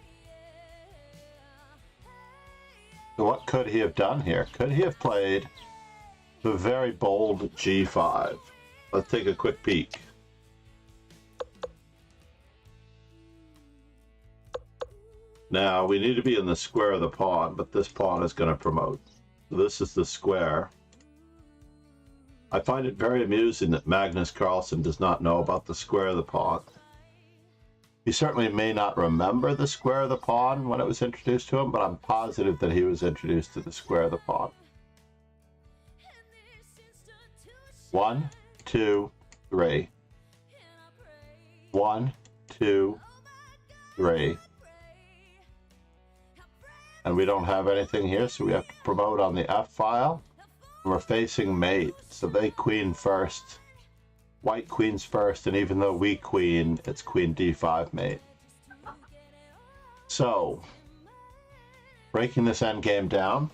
So what could he have done here? Could he have played the very bold G5? Let's take a quick peek. Now, we need to be in the square of the pawn, but this pawn is going to promote. So this is the square. I find it very amusing that Magnus Carlsen does not know about the square of the pawn. He certainly may not remember the square of the pawn when it was introduced to him, but I'm positive that he was introduced to the square of the pawn. 1, 2, 3. 1, 2, 3. And we don't have anything here, so we have to promote on the F file. We're facing mate, so they queen first. White queens first, and even though we queen, it's queen d5 mate. So, breaking this endgame down,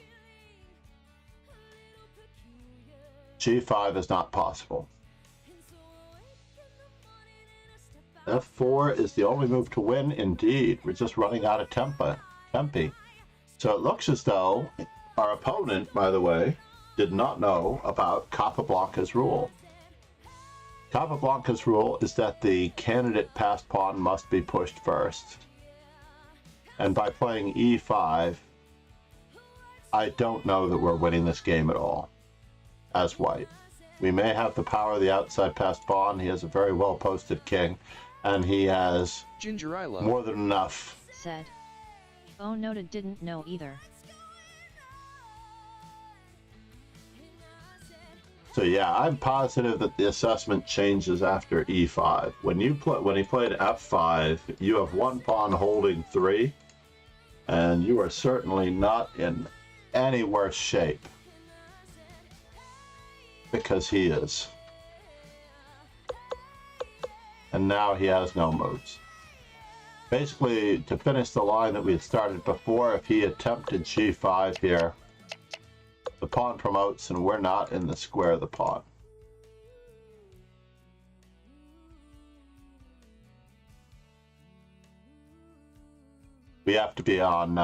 g5 is not possible. f4 is the only move to win, indeed. We're just running out of tempi. So it looks as though our opponent, by the way, did not know about Capablanca's rule. Capablanca's rule is that the candidate passed pawn must be pushed first. And by playing e5, I don't know that we're winning this game at all, as white. We may have the power of the outside passed pawn. He has a very well-posted king, and he has Ginger I love. More than enough. Said. Oh, noted didn't know either. So yeah, I'm positive that the assessment changes after e5. When he played f5, you have one pawn holding 3, and you are certainly not in any worse shape because he is. And now he has no moves. Basically, to finish the line that we had started before, if he attempted g5 here, the pawn promotes and we're not in the square of the pawn. We have to be on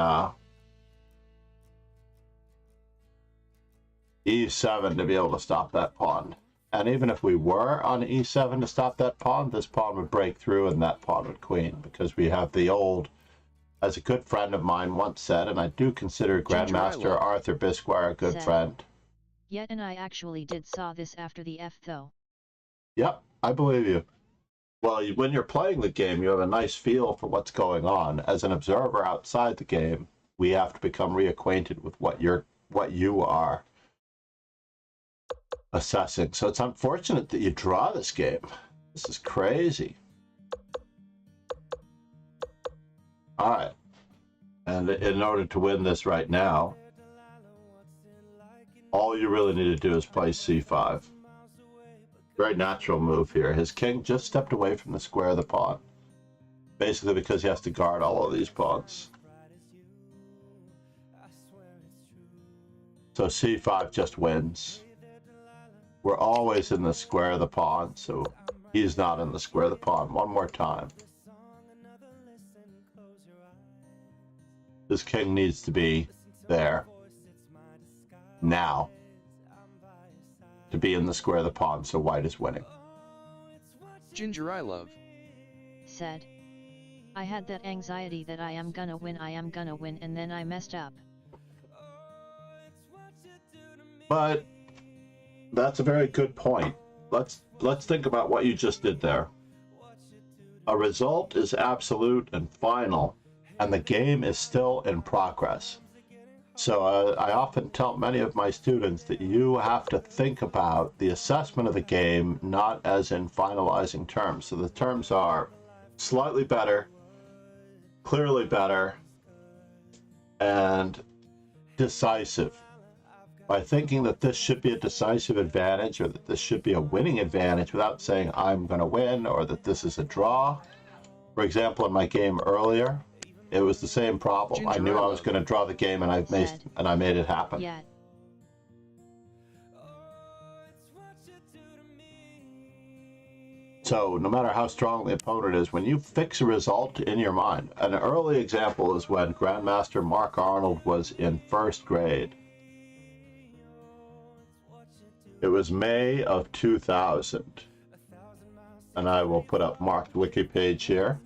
e7 to be able to stop that pawn. And even if we were on e7 to stop that pawn, this pawn would break through and that pawn would queen, because we have the old, as a good friend of mine once said, and I do consider Grandmaster Arthur Bisquire a good friend. Yet and I actually did saw this after the F though. Yep, I believe you. Well, when you're playing the game, you have a nice feel for what's going on. As an observer outside the game, we have to become reacquainted with what you are assessing. So it's unfortunate that you draw this game. This is crazy. All right. And in order to win this right now, all you really need to do is play c5. Very natural move here. His king just stepped away from the square of the pawn, basically because he has to guard all of these pawns. So c5 just wins. We're always in the square of the pawn, so he's not in the square of the pawn. One more time. This king needs to be there now to be in the square of the pawn, so white is winning. Ginger I love said, I had that anxiety that I am gonna win, and then I messed up. But that's a very good point. Let's think about what you just did there. A result is absolute and final, and the game is still in progress. So I often tell many of my students that you have to think about the assessment of the game not as in finalizing terms. So the terms are slightly better, clearly better, and decisive. By thinking that this should be a decisive advantage or that this should be a winning advantage without saying I'm going to win or that this is a draw. For example, in my game earlier, it was the same problem. I knew I was going to draw the game and I made it happen. Yeah. So no matter how strong the opponent is, when you fix a result in your mind, an early example is when Grandmaster Mark Arnold was in first grade. It was May of 2000. And I will put up Mark's wiki page here.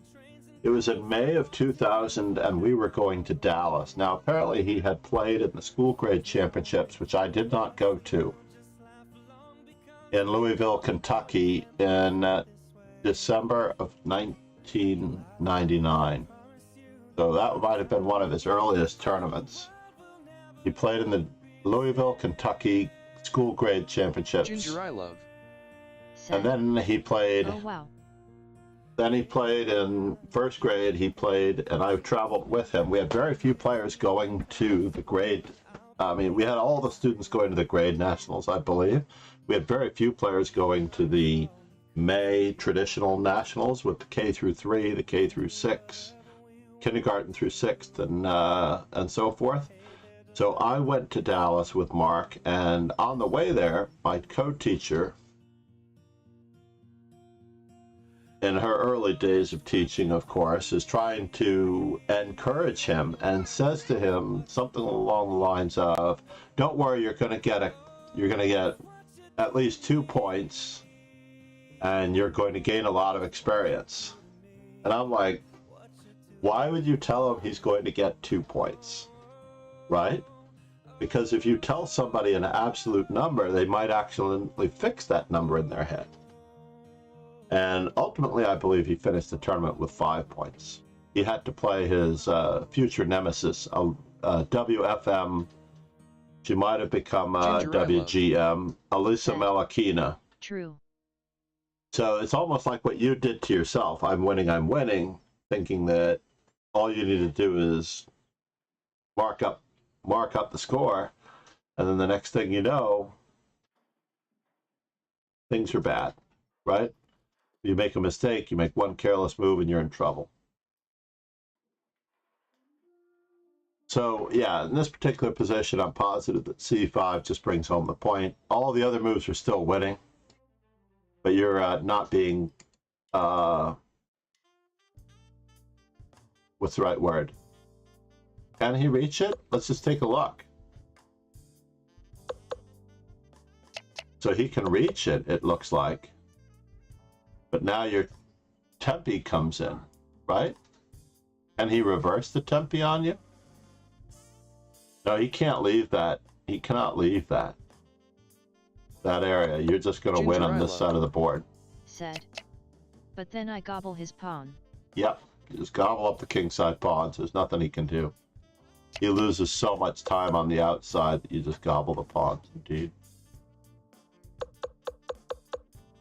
It was in May of 2000 and we were going to Dallas. Now apparently he had played in the school grade championships, which I did not go to, in Louisville, Kentucky in December of 1999. So that might have been one of his earliest tournaments. He played in the Louisville, Kentucky school grade championships. Ginger I love. And then he played. Oh wow. Then he played in first grade. He played, and I traveled with him. We had very few players going to the grade. I mean, we had all the students going to the grade nationals, I believe. We had very few players going to the May traditional nationals with the K through 3, the K through 6, kindergarten through 6th, and so forth. So I went to Dallas with Mark, and on the way there, my co-teacher, in her early days of teaching, of course, is trying to encourage him and says to him something along the lines of, "Don't worry, you're going to get at least 2 points, and you're going to gain a lot of experience." And I'm like, why would you tell him he's going to get 2 points? Right? Because if you tell somebody an absolute number, they might accidentally fix that number in their head. And ultimately, I believe he finished the tournament with 5 points. He had to play his future nemesis, a WFM She might have become Ginger, I love. WGM, Alisa Yeah. Melakina. True. So it's almost like what you did to yourself. I'm winning, thinking that all you need to do is mark up the score, and then the next thing you know, things are bad, right? You make a mistake, you make one careless move, and you're in trouble. So yeah, in this particular position, I'm positive that c5 just brings home the point. All the other moves are still winning, but you're not being, what's the right word? Can he reach it? Let's just take a look. So he can reach it, it looks like. But now your tempi comes in, right? Can he reverse the tempi on you? No, he can't leave that. He cannot leave that area. You're just going to win on this side of the board. Said. But then I gobble his pawn. Yep. You just gobble up the kingside pawns. There's nothing he can do. He loses so much time on the outside that you just gobble the pawns, indeed.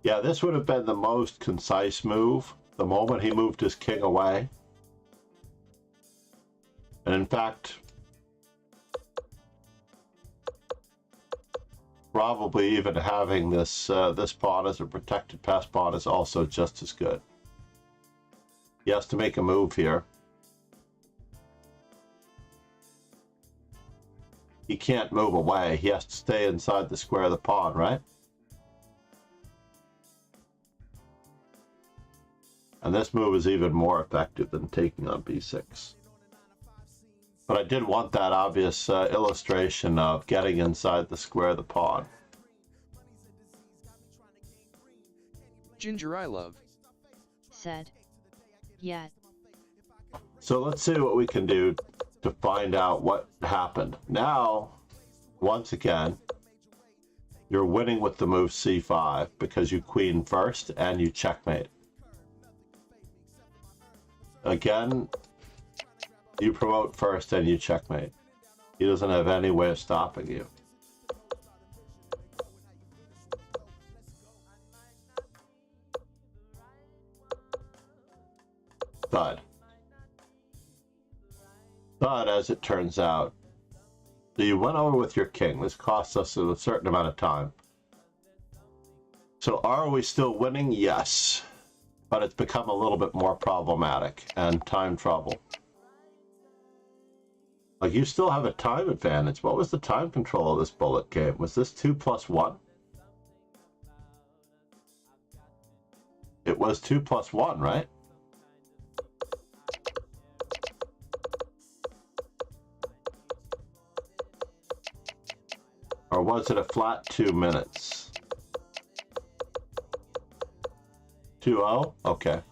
Yeah, this would have been the most concise move the moment he moved his king away. And in fact, probably even having this this pawn as a protected pass pawn is also just as good. He has to make a move here. He can't move away. He has to stay inside the square of the pawn, right? And this move is even more effective than taking on b6. But I did want that obvious illustration of getting inside the square of the pawn. Ginger, I love. Said. Yeah. So let's see what we can do to find out what happened. Now, once again, you're winning with the move c5 because you queen first and you checkmate. Again, you promote first and you checkmate. He doesn't have any way of stopping you. Thud. Thud, as it turns out. So you went over with your king. This costs us a certain amount of time. So are we still winning? Yes. But it's become a little bit more problematic and time trouble. Like, you still have a time advantage. What was the time control of this bullet game? Was this 2+1? It was 2+1, right? Or was it a flat 2 minutes? 2-0? Okay.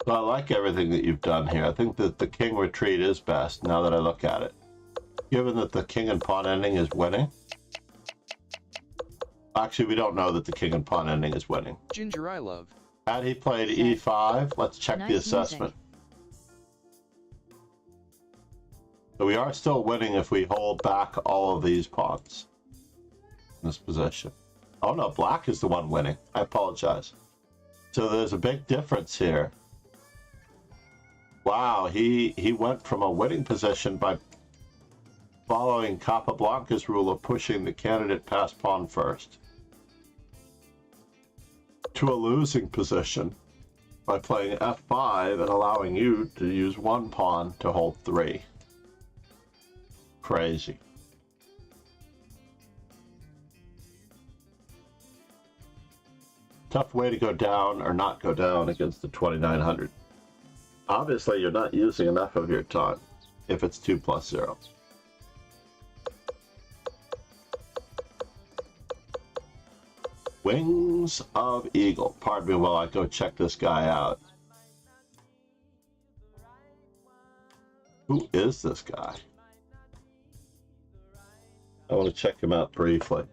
So I like everything that you've done here. I think that the king retreat is best now that I look at it. Given that the king and pawn ending is winning. Actually, we don't know that the king and pawn ending is winning. Ginger, I love. Had he played e5, let's check the assessment. So we are still winning if we hold back all of these pawns in this position. Oh no, black is the one winning. I apologize. So there's a big difference here. Wow, he went from a winning position by following Capablanca's rule of pushing the candidate past pawn first to a losing position by playing f5 and allowing you to use one pawn to hold 3. Crazy. Tough way to go down or not go down against the 2900. Obviously, you're not using enough of your time if it's 2+0. Wings of Eagle. Pardon me while I go check this guy out. Who is this guy? I want to check him out briefly.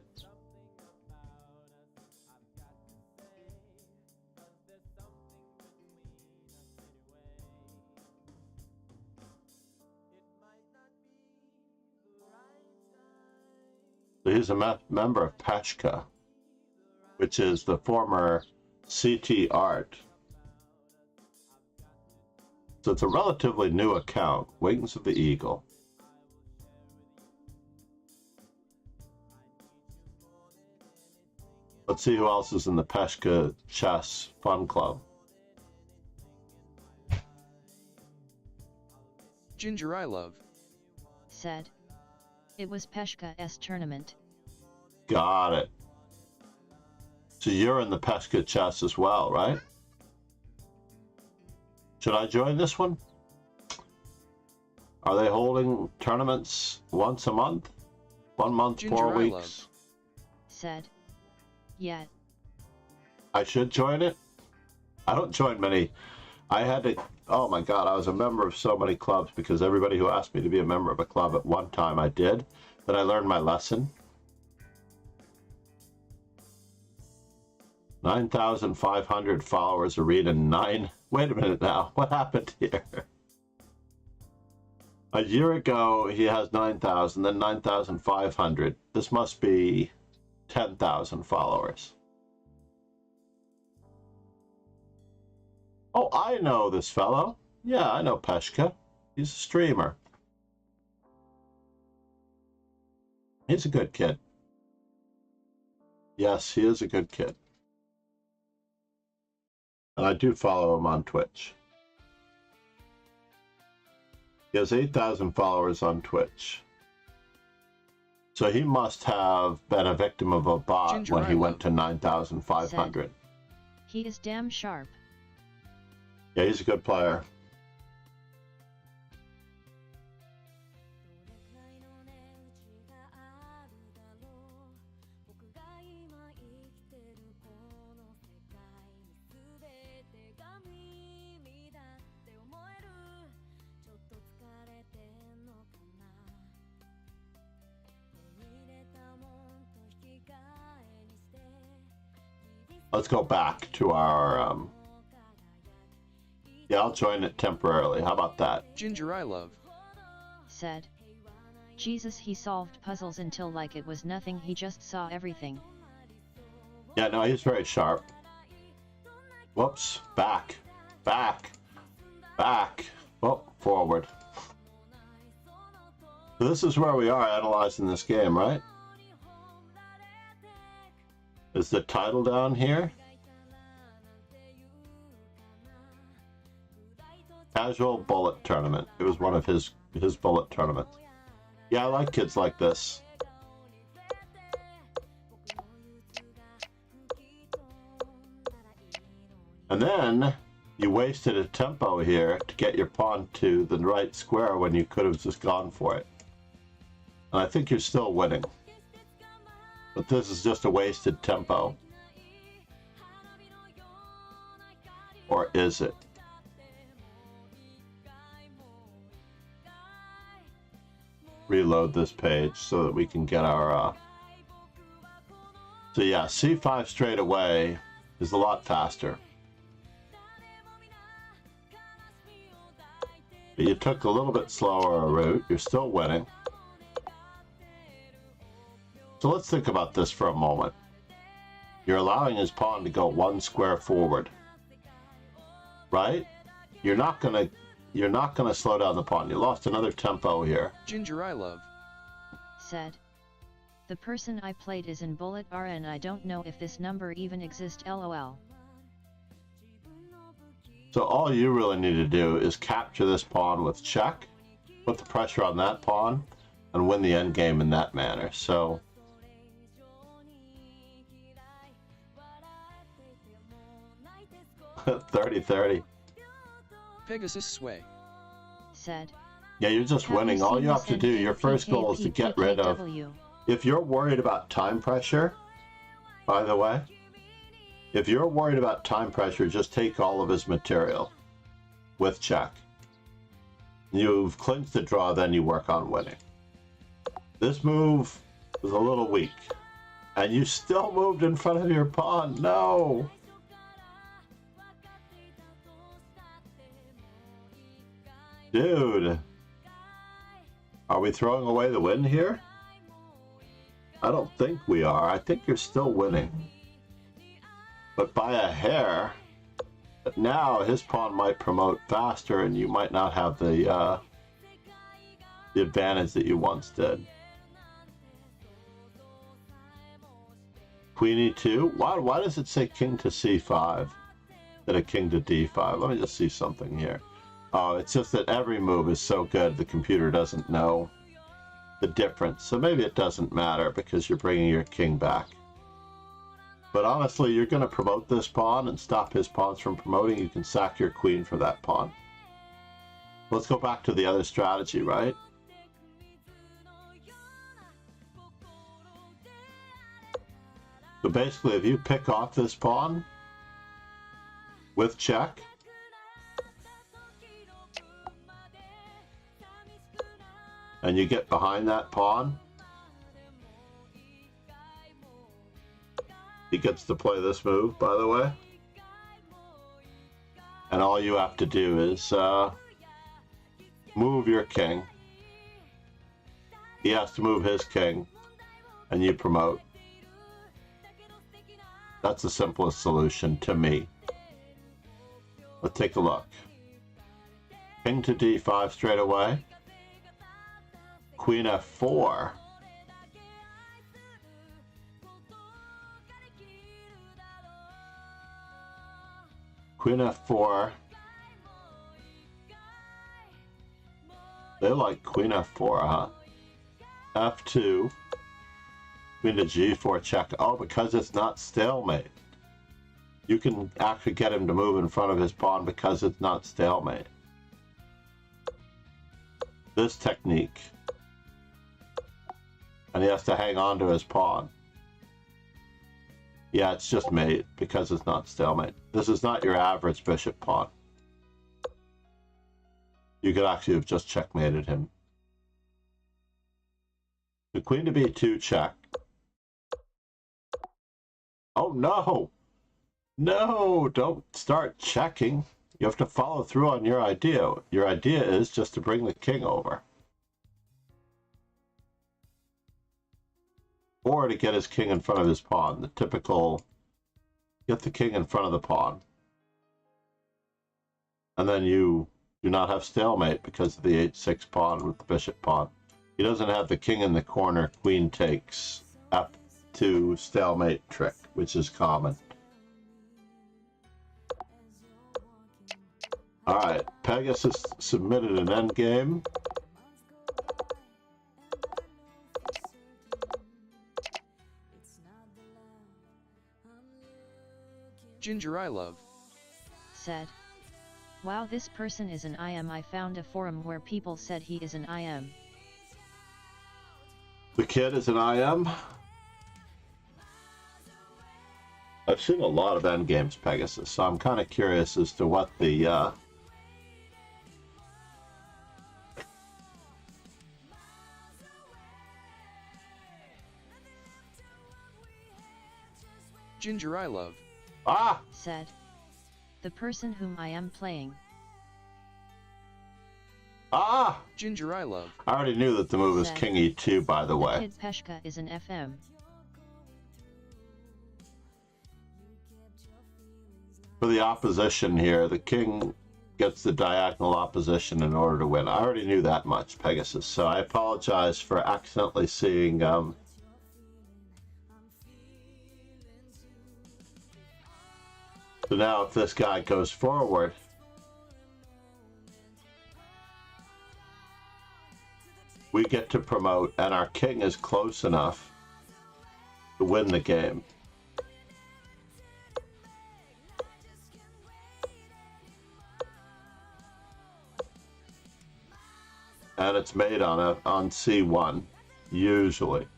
So he's a member of Peshka, which is the former CT Art. So it's a relatively new account. Wings of the Eagle. Let's see who else is in the Peshka Chess Fun Club. Ginger I love. Said. It was Peshka's tournament. Got it. So you're in the Peshka Chess as well, right? Should I join this one? Are they holding tournaments once a month? 1 month, Ginger 4 I weeks? love. Said. Yet. I should join it? I don't join many. I had to, oh my God, I was a member of so many clubs because everybody who asked me to be a member of a club at one time, I did. Then I learned my lesson. 9,500 followers, Arena 9. Wait a minute now, what happened here? A year ago, he has 9,000, then 9,500. This must be 10,000 followers. Oh, I know this fellow. Yeah, I know Peshka. He's a streamer. He's a good kid. Yes, he is a good kid. And I do follow him on Twitch. He has 8,000 followers on Twitch. So he must have been a victim of a bot Ginger when he I went love. to 9,500. He is damn sharp. Yeah, he's a good player. Let's go back to our, yeah, I'll join it temporarily. How about that? Ginger I love. Said. Jesus, he solved puzzles until like it was nothing, he just saw everything. Yeah, no, he's very sharp. Whoops, back, back, back, oh, forward. So this is where we are analyzing this game, right? Is the title down here? Casual bullet tournament. It was one of his bullet tournaments. Yeah, I like kids like this. And then you wasted a tempo here to get your pawn to the right square when you could have just gone for it. And I think you're still winning. But this is just a wasted tempo. Or is it? Reload this page so that we can get our... So yeah, c5 straight away is a lot faster. But you took a little bit slower a route. You're still winning. So let's think about this for a moment. You're allowing his pawn to go one square forward, right? You're not gonna slow down the pawn. You lost another tempo here. Ginger I love. Said. The person I played is in bullet R and I don't know if this number even exists, lol. So all you really need to do is capture this pawn with check, put the pressure on that pawn, and win the endgame in that manner. So 30-30. Pegasus sway. Said. Yeah, you're just winning. All you have to do, your first goal is to get rid of... If you're worried about time pressure, by the way, if you're worried about time pressure, just take all of his material with check. You've clinched the draw, then you work on winning. This move was a little weak. And you still moved in front of your pawn. No! Dude. Are we throwing away the win here? I don't think we are. I think you're still winning. But by a hair. But now his pawn might promote faster and you might not have the advantage that you once did. Queen e2. Why does it say king to c5 instead of king to d5? Let me just see something here. Oh, it's just that every move is so good the computer doesn't know the difference. So maybe it doesn't matter because you're bringing your king back. But honestly, you're going to promote this pawn and stop his pawns from promoting. You can sack your queen for that pawn. Let's go back to the other strategy, right? So basically, if you pick off this pawn with check, and you get behind that pawn, he gets to play this move, by the way. And all you have to do is move your king. He has to move his king, and you promote. That's the simplest solution to me. Let's take a look. King to d5 straight away. Queen f4. Queen f4. They like queen f4, huh? f2. Queen to g4 check. Oh, because it's not stalemate. You can actually get him to move in front of his pawn because it's not stalemate. This technique. And he has to hang on to his pawn. Yeah, it's just mate because it's not stalemate. This is not your average bishop pawn. You could actually have just checkmated him. The queen to b2 check. Oh no! No, don't start checking. You have to follow through on your idea. Your idea is just to bring the king over. Or to get his king in front of his pawn. The typical, get the king in front of the pawn. And then you do not have stalemate because of the h6 pawn with the bishop pawn. He doesn't have the king in the corner, queen takes f2 stalemate trick, which is common. Alright, Pegasus submitted an endgame. Ginger I love. Said. Wow, this person is an IM. I found a forum where people said he is an IM. The kid is an IM. I've seen a lot of endgames, Pegasus, so I'm kind of curious as to what the Ginger I love. Ah! Said. The person whom I am playing. Ah! Ginger I love. I already knew that the move is Said. king e2, by the The way. kid Peshka is an FM. For the opposition here, the king gets the diagonal opposition in order to win. I already knew that much, Pegasus, so I apologize for accidentally seeing So now if this guy goes forward, we get to promote, and our king is close enough to win the game. And it's made on c1, usually.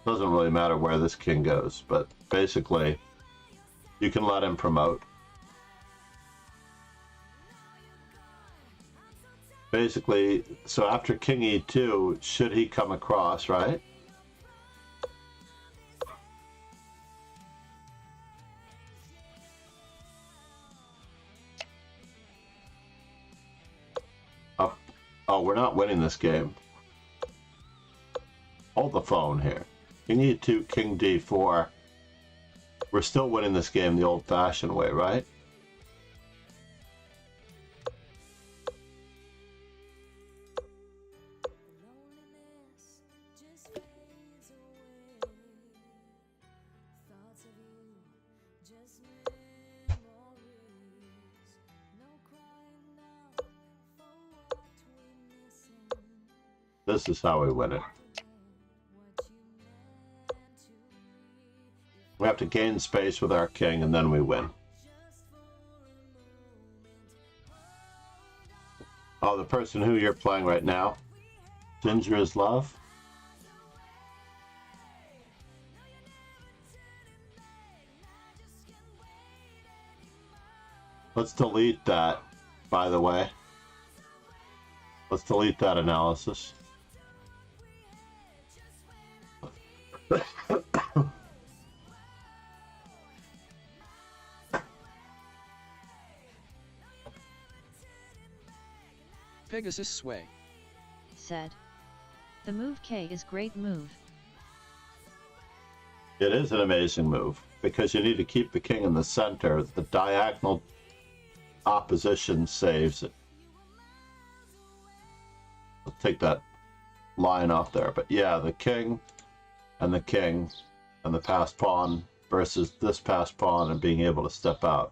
Doesn't really matter where this king goes, but basically you can let him promote. Basically, so after king e2, should he come across, right? Oh, we're not winning this game. Hold the phone here. King E2, King D4. We're still winning this game the old-fashioned way, right? This is how we win it. We have to gain space with our king, and then we win. Oh, the person who you're playing right now, Ginger is Love. Let's delete that, by the way. Let's delete that analysis. Pegasus sway. Said. The move K is great move. It is an amazing move, because you need to keep the king in the center. The diagonal opposition saves it. Let's take that line off there. But yeah, the king and the passed pawn versus this passed pawn and being able to step out.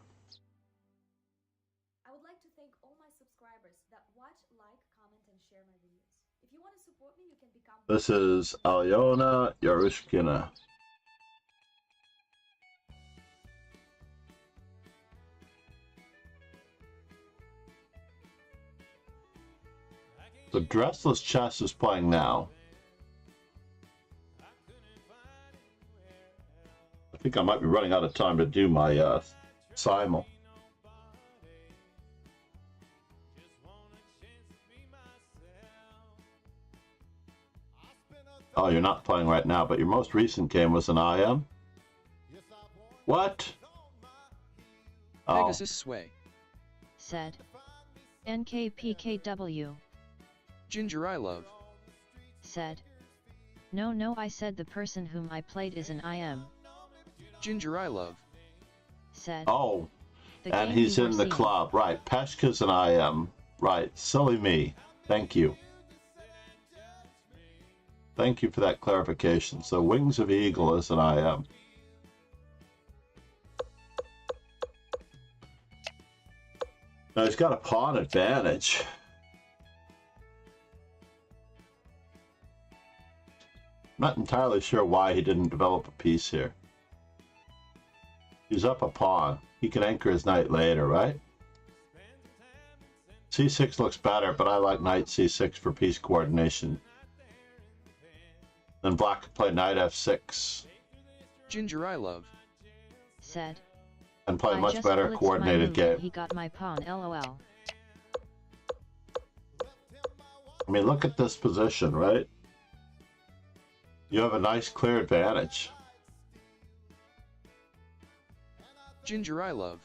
I would like to thank all my subscribers that watch, like, comment, and share my videos. If you want to support me, you can become... This is Alyona Yarushkina. The Dressless Chess is playing now. I think I might be running out of time to do my simul. Oh, you're not playing right now, but your most recent game was an IM? What? Oh. Pegasus sway. Said. NKPKW. Ginger I love. Said. No, I said the person whom I played is an IM. Ginger I love. Said. Oh, The and game he's you in were the seeing. club. Right, Peshka's an IM. Right, silly me. Thank you. Thank you for that clarification. So Wings of Eagle is an IM. Now he's got a pawn advantage. I'm not entirely sure why he didn't develop a piece here. He's up a pawn. He can anchor his knight later, right? C6 looks better, but I like knight C6 for piece coordination. Then black could play knight F6. Ginger I love. Said. And play a I much just better blitzed my coordinated move game. and he got my pawn, LOL. I mean, look at this position, right? You have a nice clear advantage. Ginger I love.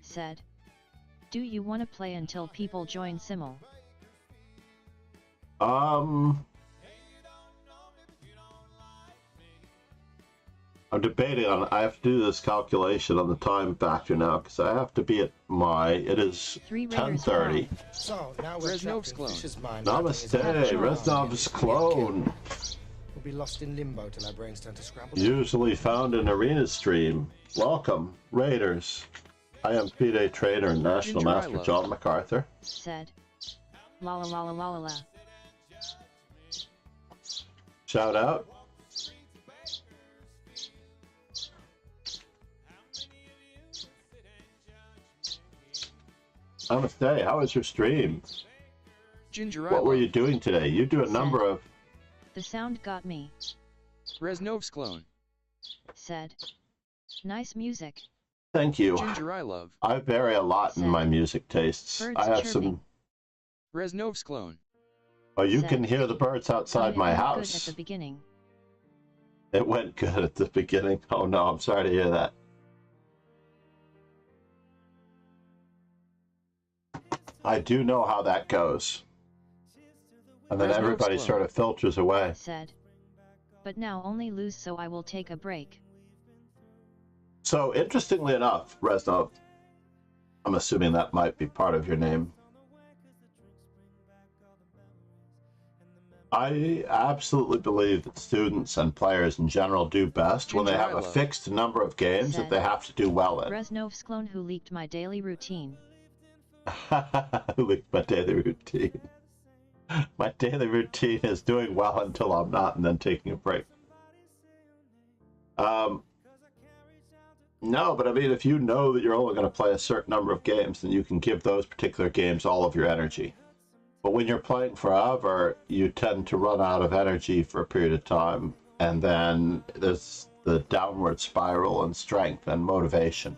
Said. Do you want to play until people join Simul? I'm debating on, I have to do this calculation on the time factor now, because I have to be at it is 3 Raiders 10:30. So now we're Reznov's trapped in clone. Fisher's mind. Namaste, Nothing is Reznov's clone. We'll be lost in limbo till our brains turn to scramble. Usually found in Arena Stream. Welcome, Raiders. I am FIDE trainer and National Ginger I Master love. John MacArthur. Said. La la la la la la la. Shout out. Namaste, how was your stream? Ginger I What were love. you doing today? You do a number of... The sound got me. Reznov's clone. Said. Nice music. Thank you. Ginger I love. I vary a lot in my music tastes. Birds I have chirping. some... Reznov's clone. Oh, you Said. can hear the birds outside It my went good house. at the beginning. It went good at the beginning. Oh no, I'm sorry to hear that. I do know how that goes. And then everybody sort of filters away. Said. But now only lose, so I will take a break. So interestingly enough, Reznov, I'm assuming that might be part of your name. I absolutely believe that students and players in general do best when they have a fixed number of games that they have to do well in. Reznov's clone who leaked my daily routine. Who leaked my daily routine? My daily routine is doing well until I'm not, and then taking a break. No, but I mean, if you know that you're only going to play a certain number of games, then you can give those particular games all of your energy. But when you're playing forever, you tend to run out of energy for a period of time, and then there's the downward spiral in strength and motivation.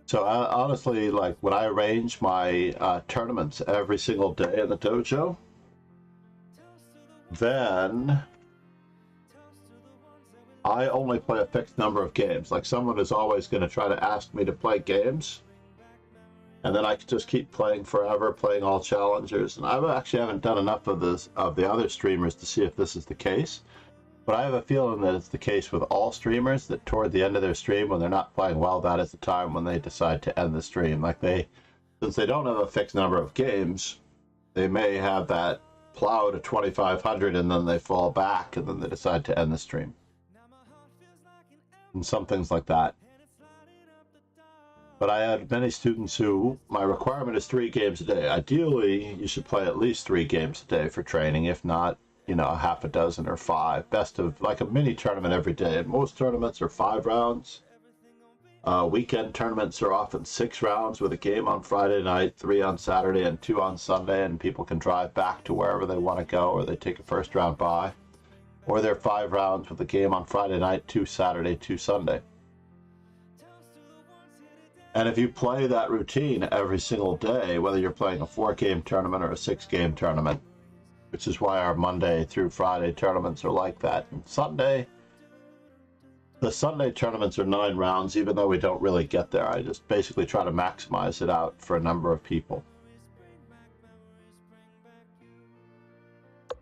So honestly, like when I arrange my tournaments every single day in the dojo, then I only play a fixed number of games. Like someone is always going to try to ask me to play games, and then I could just keep playing forever, playing all challengers. And I actually haven't done enough of the other streamers to see if this is the case. But I have a feeling that it's the case with all streamers, that toward the end of their stream, when they're not playing well, that is the time when they decide to end the stream. Like since they don't have a fixed number of games, they may have that plow to 2,500 and then they fall back and then they decide to end the stream. And some things like that. But I had many students who, my requirement is 3 games a day. Ideally, you should play at least 3 games a day for training. If not, you know, a half a dozen or 5. Best of like a mini tournament every day. And most tournaments are 5 rounds. Weekend tournaments are often 6 rounds with a game on Friday night, 3 on Saturday, and 2 on Sunday. And people can drive back to wherever they want to go, or they take a first round bye. Or they're 5 rounds with a game on Friday night, 2 Saturday, 2 Sunday. And if you play that routine every single day, whether you're playing a 4-game tournament or a 6-game tournament, which is why our Monday through Friday tournaments are like that. And the Sunday tournaments are 9 rounds, even though we don't really get there. I just basically try to maximize it out for a number of people.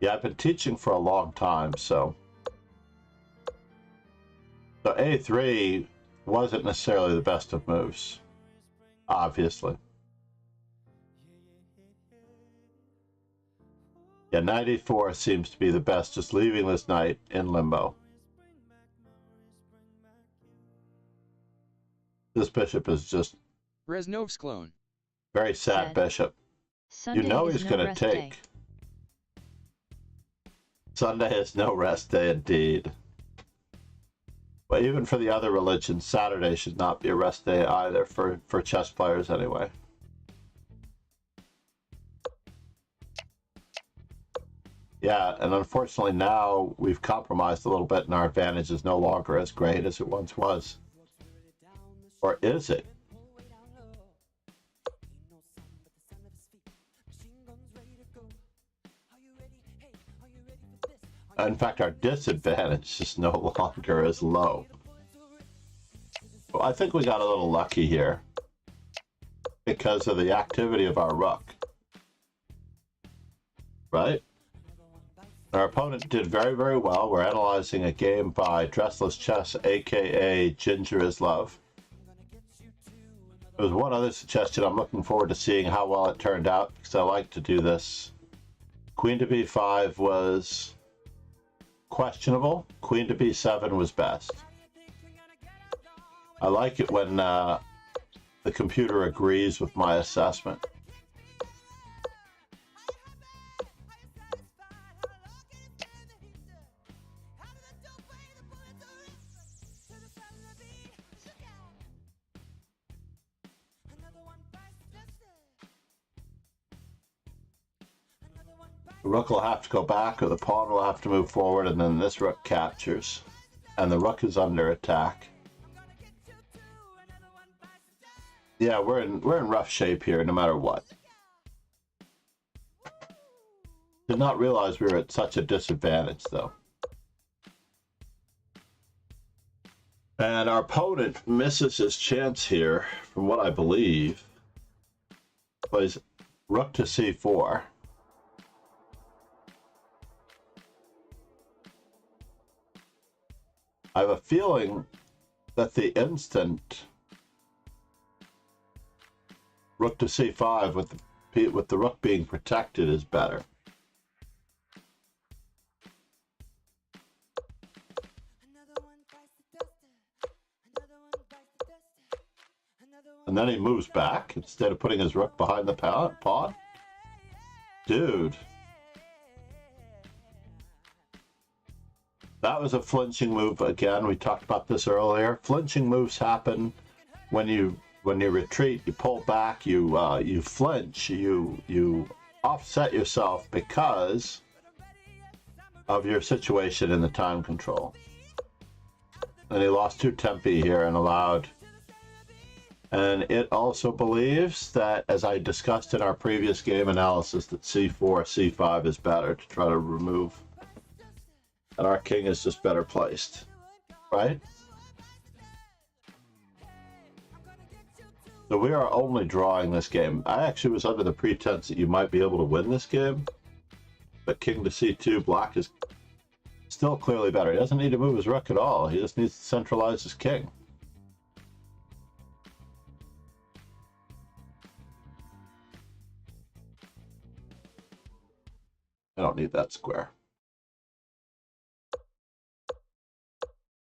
Yeah, I've been teaching for a long time, so A3 wasn't necessarily the best of moves, obviously. Yeah, 94 seems to be the best, just leaving this knight in limbo. This bishop is just Reznov's clone. very sad bishop. Sunday you know he's going to take. Day. Sunday is no rest day indeed. But even for the other religions, Saturday should not be a rest day either, for chess players anyway. Yeah, and unfortunately now we've compromised a little bit and our advantage is no longer as great as it once was. Or is it? In fact, our disadvantage is no longer as low. Well, I think we got a little lucky here because of the activity of our rook. Right? Our opponent did very, very well. We're analyzing a game by Dressless Chess, aka Ginger is Love. There was one other suggestion. I'm looking forward to seeing how well it turned out because I like to do this. Queen to b5 was questionable. Queen to b7 was best. I like it when the computer agrees with my assessment. The rook will have to go back, or the pawn will have to move forward, and then this rook captures. And the rook is under attack. Yeah, we're in rough shape here, no matter what. Did not realize we were at such a disadvantage, though. And our opponent misses his chance here, from what I believe. Plays rook to c4. I have a feeling that the instant rook to c5 with the rook being protected is better. And then he moves back instead of putting his rook behind the pawn. Dude. That was a flinching move again. We talked about this earlier. Flinching moves happen when you retreat, you pull back, you flinch, you offset yourself because of your situation in the time control. And he lost 2 tempi here and allowed. And it also believes that, as I discussed in our previous game analysis, that c4, c5 is better to try to remove. And our king is just better placed, right? So we are only drawing this game. I actually was under the pretense that you might be able to win this game. But king to c2, black is still clearly better. He doesn't need to move his rook at all. He just needs to centralize his king. I don't need that square.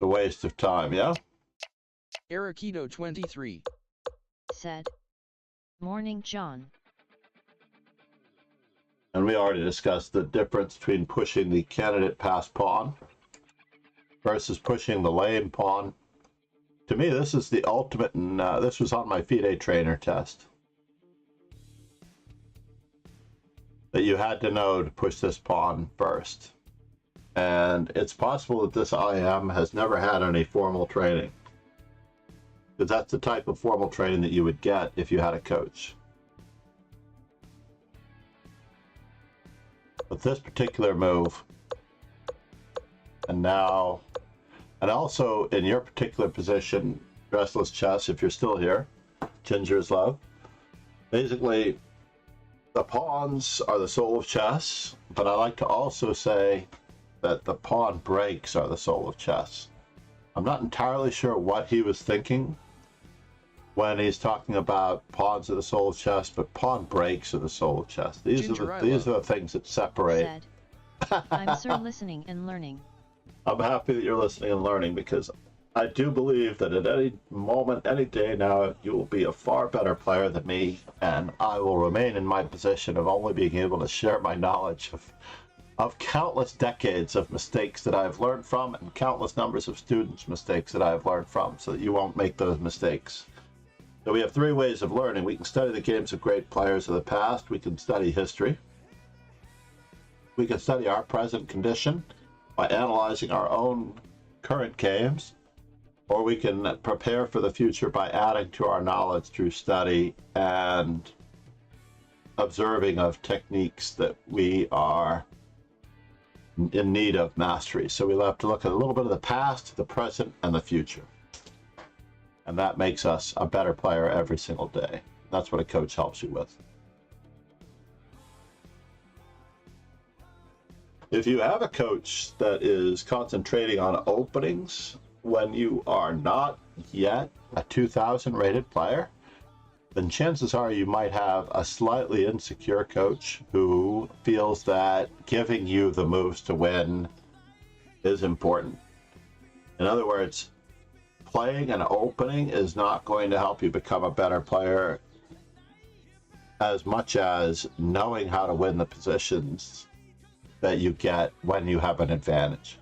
A waste of time, yeah? Arakido 23 said. Morning, John. And we already discussed the difference between pushing the candidate pass pawn versus pushing the lame pawn. To me, this is the ultimate, and this was on my FIDE trainer test. That you had to know to push this pawn first. And it's possible that this IM has never had any formal training. Because that's the type of formal training that you would get if you had a coach. But this particular move, and now, and also in your particular position, Restless Chess, if you're still here, Ginger's Love, basically the pawns are the soul of chess, but I like to also say that the pawn breaks are the soul of chess. I'm not entirely sure what he was thinking when he's talking about pawns are the soul of chess, but pawn breaks are the soul of chess. These are the things that separate. Said. I'm sir listening and learning. I'm happy that you're listening and learning, because I do believe that at any moment, any day now, you will be a far better player than me, and I will remain in my position of only being able to share my knowledge of countless decades of mistakes that I've learned from, and countless numbers of students' mistakes that I've learned from, so that you won't make those mistakes. So we have 3 ways of learning. We can study the games of great players of the past. We can study history. We can study our present condition by analyzing our own current games. Or we can prepare for the future by adding to our knowledge through study and observing of techniques that we are in need of mastery. So we'll have to look at a little bit of the past, the present, and the future. And that makes us a better player every single day. That's what a coach helps you with. If you have a coach that is concentrating on openings when you are not yet a 2000 rated player, then chances are you might have a slightly insecure coach who feels that giving you the moves to win is important. In other words, playing an opening is not going to help you become a better player as much as knowing how to win the positions that you get when you have an advantage.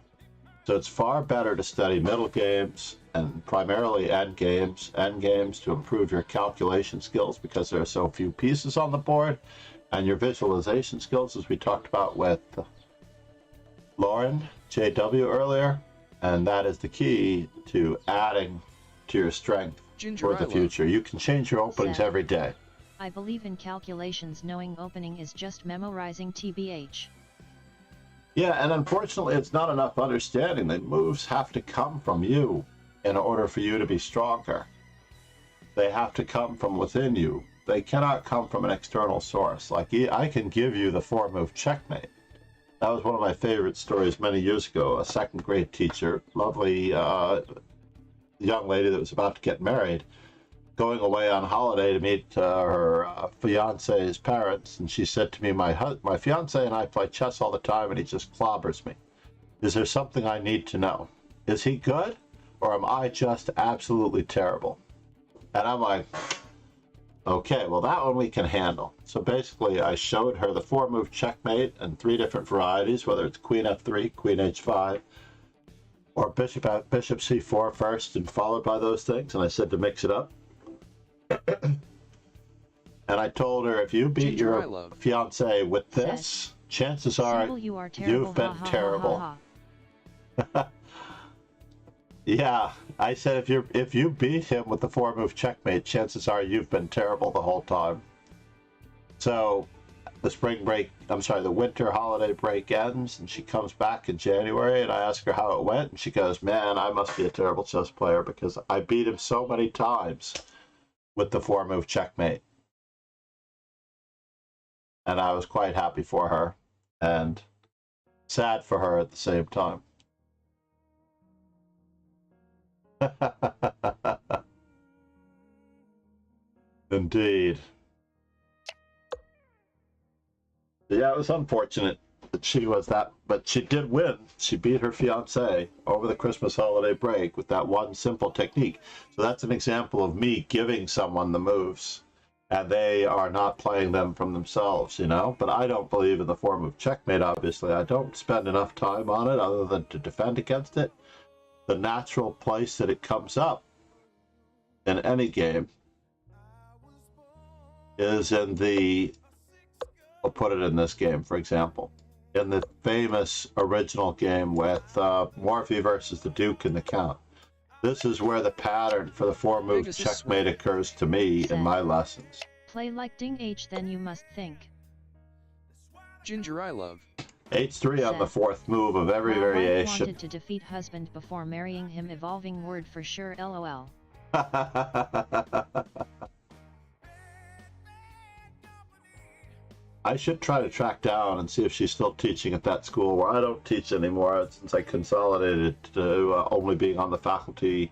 So it's far better to study middle games and primarily end games to improve your calculation skills, because there are so few pieces on the board, and your visualization skills, as we talked about with Lauren JW earlier, and that is the key to adding to your strength for the future. You can change your openings every day. I believe in calculations. Knowing opening is just memorizing TBH. Yeah, and unfortunately, it's not enough understanding. The moves have to come from you in order for you to be stronger. They have to come from within you. they cannot come from an external source. Like, I can give you the 4-move checkmate. That was one of my favorite stories many years ago. A second grade teacher, lovely young lady that was about to get married, going away on holiday to meet her fiance's parents, and she said to me, my fiance and I play chess all the time, and he just clobbers me. Is there something I need to know? Is he good, or am I just absolutely terrible? And I'm like, okay, well, that one we can handle. So basically, I showed her the 4-move checkmate and 3 different varieties, whether it's queen f3, queen h5, or bishop c4 first and followed by those things, and I said to mix it up. And I told her, if you beat your fiance with this, chances are you've been terrible. Yeah, I said, if you beat him with the 4-move checkmate, chances are you've been terrible the whole time. So the winter holiday break ends, and she comes back in January, and I ask her how it went, and she goes, man, I must be a terrible chess player because I beat him so many times with the 4-move checkmate. And I was quite happy for her and sad for her at the same time. Indeed. Yeah, it was unfortunate that she was that, but she did win. She beat her fiance over the Christmas holiday break with that one simple technique. So that's an example of me giving someone the moves, and they are not playing them from themselves, you know? But I don't believe in the 4-move checkmate, obviously. I don't spend enough time on it other than to defend against it. The natural place that it comes up in any game is in the, I'll put it in this game, for example, in the famous original game with Morphy versus the Duke and the Count. This is where the pattern for the 4-move checkmate occurs to me in my lessons. Play like ding H, then you must think. Ginger I love. H3 on the 4th move of every variation. Wanted to defeat husband before marrying him, evolving word for sure, lol. I should try to track down and see if she's still teaching at that school where I don't teach anymore since I consolidated to only being on the faculty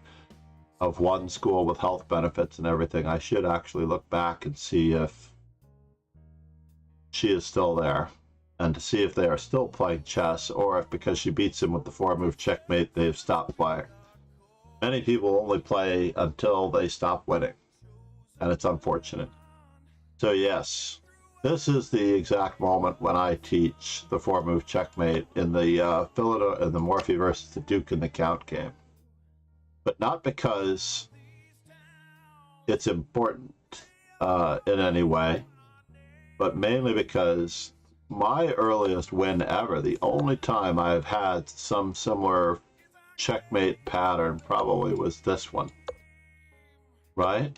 of one school with health benefits and everything. I should actually look back and see if she is still there, and to see if they are still playing chess, or if because she beats him with the 4-move checkmate, they've stopped playing. Many people only play until they stop winning, and it's unfortunate. So yes, this is the exact moment when I teach the 4-move checkmate in the Morphy versus the Duke and the Count game. But not because it's important in any way, but mainly because my earliest win ever, the only time I've had some similar checkmate pattern, probably was this one, right?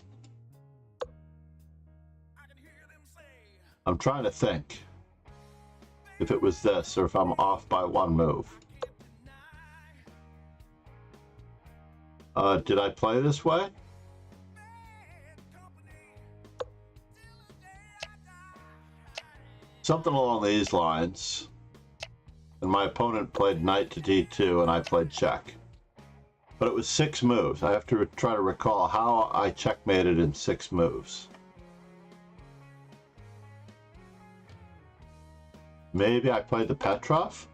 I'm trying to think if it was this or if I'm off by one move. Did I play this way? Something along these lines. And my opponent played knight to d2 and I played check. But it was 6 moves. I have to try to recall how I checkmated in 6 moves. Maybe I played the Petrov?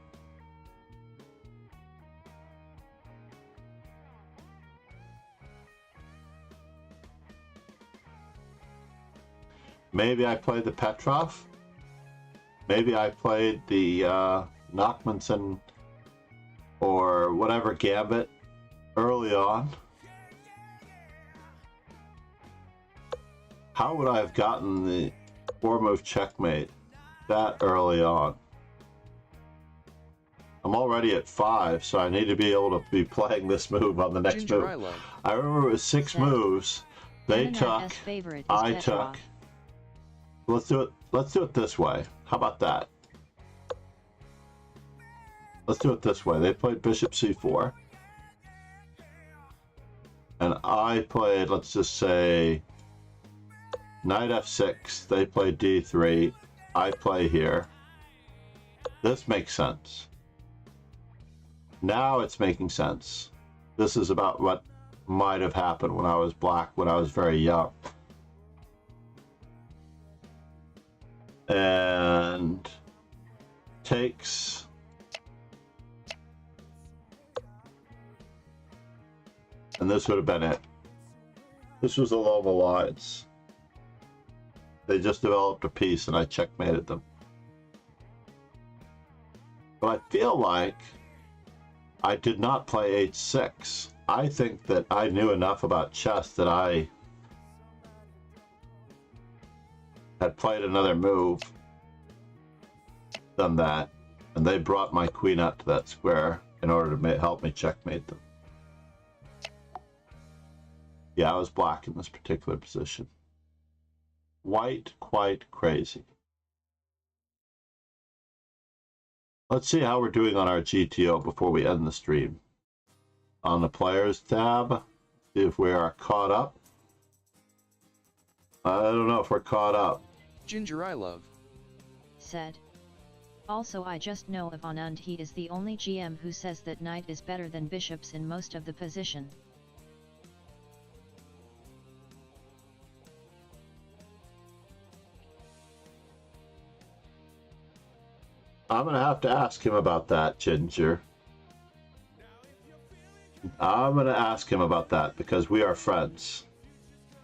Maybe I played the Petrov? Maybe I played the Nachmanson or whatever gambit early on. How would I have gotten the 4-move checkmate that early on? I'm already at 5, so I need to be able to be playing this move on the next move. I remember it was 6 moves. They took, I took. Let's do it. Let's do it this way. How about that? Let's do it this way. They played bishop c4. And I played, let's just say, Knight f6, they play d3, I play here. This makes sense. Now it's making sense. This is about what might have happened when I was black, when I was very young. And takes. And this would have been it. This was along the lines. They just developed a piece and I checkmated them. But I feel like I did not play h6. I think that I knew enough about chess that I had played another move than that, and they brought my queen up to that square in order to help me checkmate them. Yeah, I was black in this particular position. White, quite crazy. Let's see how we're doing on our GTO before we end the stream. On the Players tab, see if we are caught up. I don't know if we're caught up. Ginger I love. Said. Also, I just know of Anand, he is the only GM who says that knight is better than bishops in most of the position. I'm going to have to ask him about that, Ginger. I'm going to ask him about that because we are friends.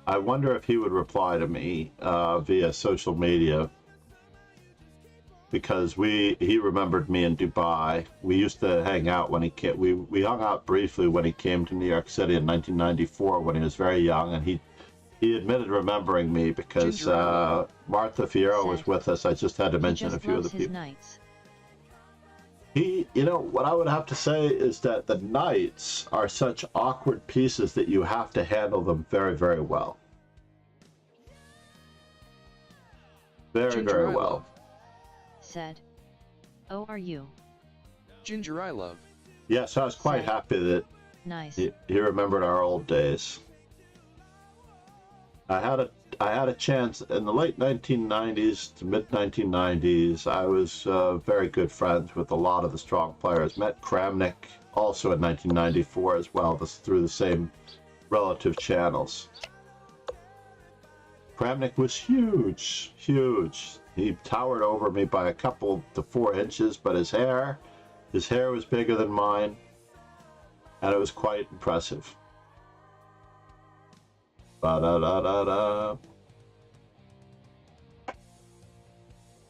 I wonder if he would reply to me via social media, because he remembered me in Dubai. We used to hang out when he came. We hung out briefly when he came to New York City in 1994 when he was very young, and he admitted remembering me because Martha Fierro was with us. I just had to mention a few of the people. Knights. You know, what I would have to say is that the knights are such awkward pieces that you have to handle them very, very well. Very, very well. Said. Oh, are you? Ginger I love. Yes, I was quite happy that nice. he remembered our old days. I had a chance in the late 1990s to mid 1990s. I was very good friends with a lot of the strong players. Met Kramnik also in 1994 as well, through the same relative channels. Kramnik was huge, huge. He towered over me by a couple to 4 inches, but his hair was bigger than mine, and it was quite impressive. Ba-da-da-da-da.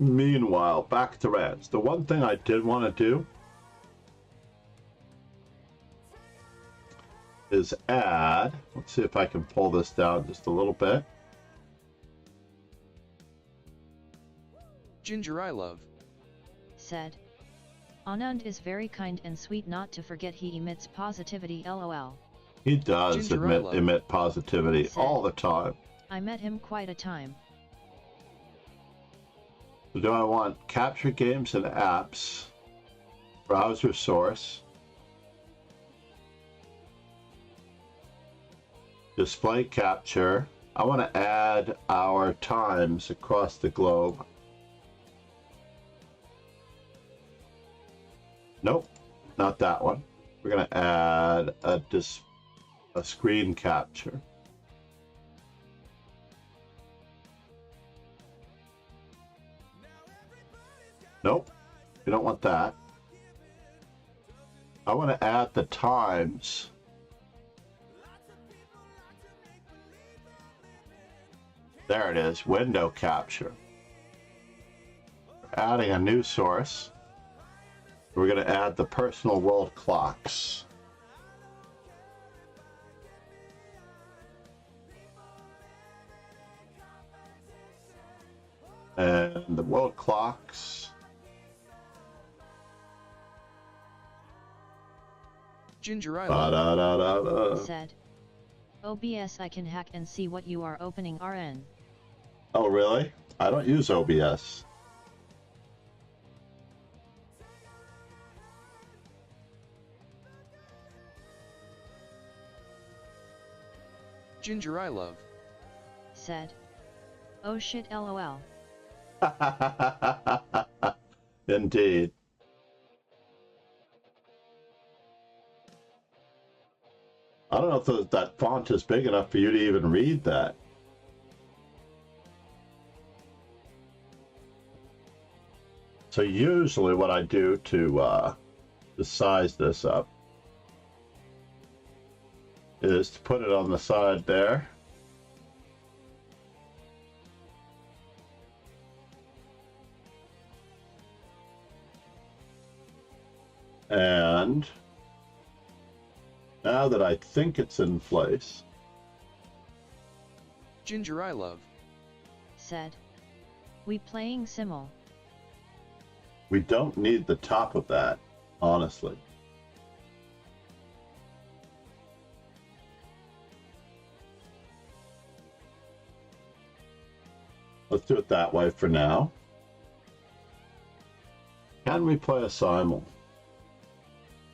Meanwhile, back to Rans. The one thing I did want to do is add, let's see if I can pull this down just a little bit. Ginger I love. Said. Anand is very kind and sweet, not to forget he emits positivity, lol. He does emit positivity all the time. I met him quite a time. Do I want capture games and apps, browser source, display capture? I want to add our times across the globe. Nope, not that one. We're going to add a screen capture. Nope, we don't want that. I want to add the times. There it is, window capture. We're adding a new source. We're going to add the personal world clocks. And the world clocks. Ginger I love. Said. OBS, I can hack and see what you are opening RN. Oh, really? I don't use OBS. Ginger I love. Said. Oh shit lol. Indeed. I don't know if that font is big enough for you to even read that. So usually what I do to size this up is to put it on the side there. And now that I think it's in place. Ginger I love. Said. We playing Simul. We don't need the top of that, honestly. Let's do it that way for now. Can we play a simul?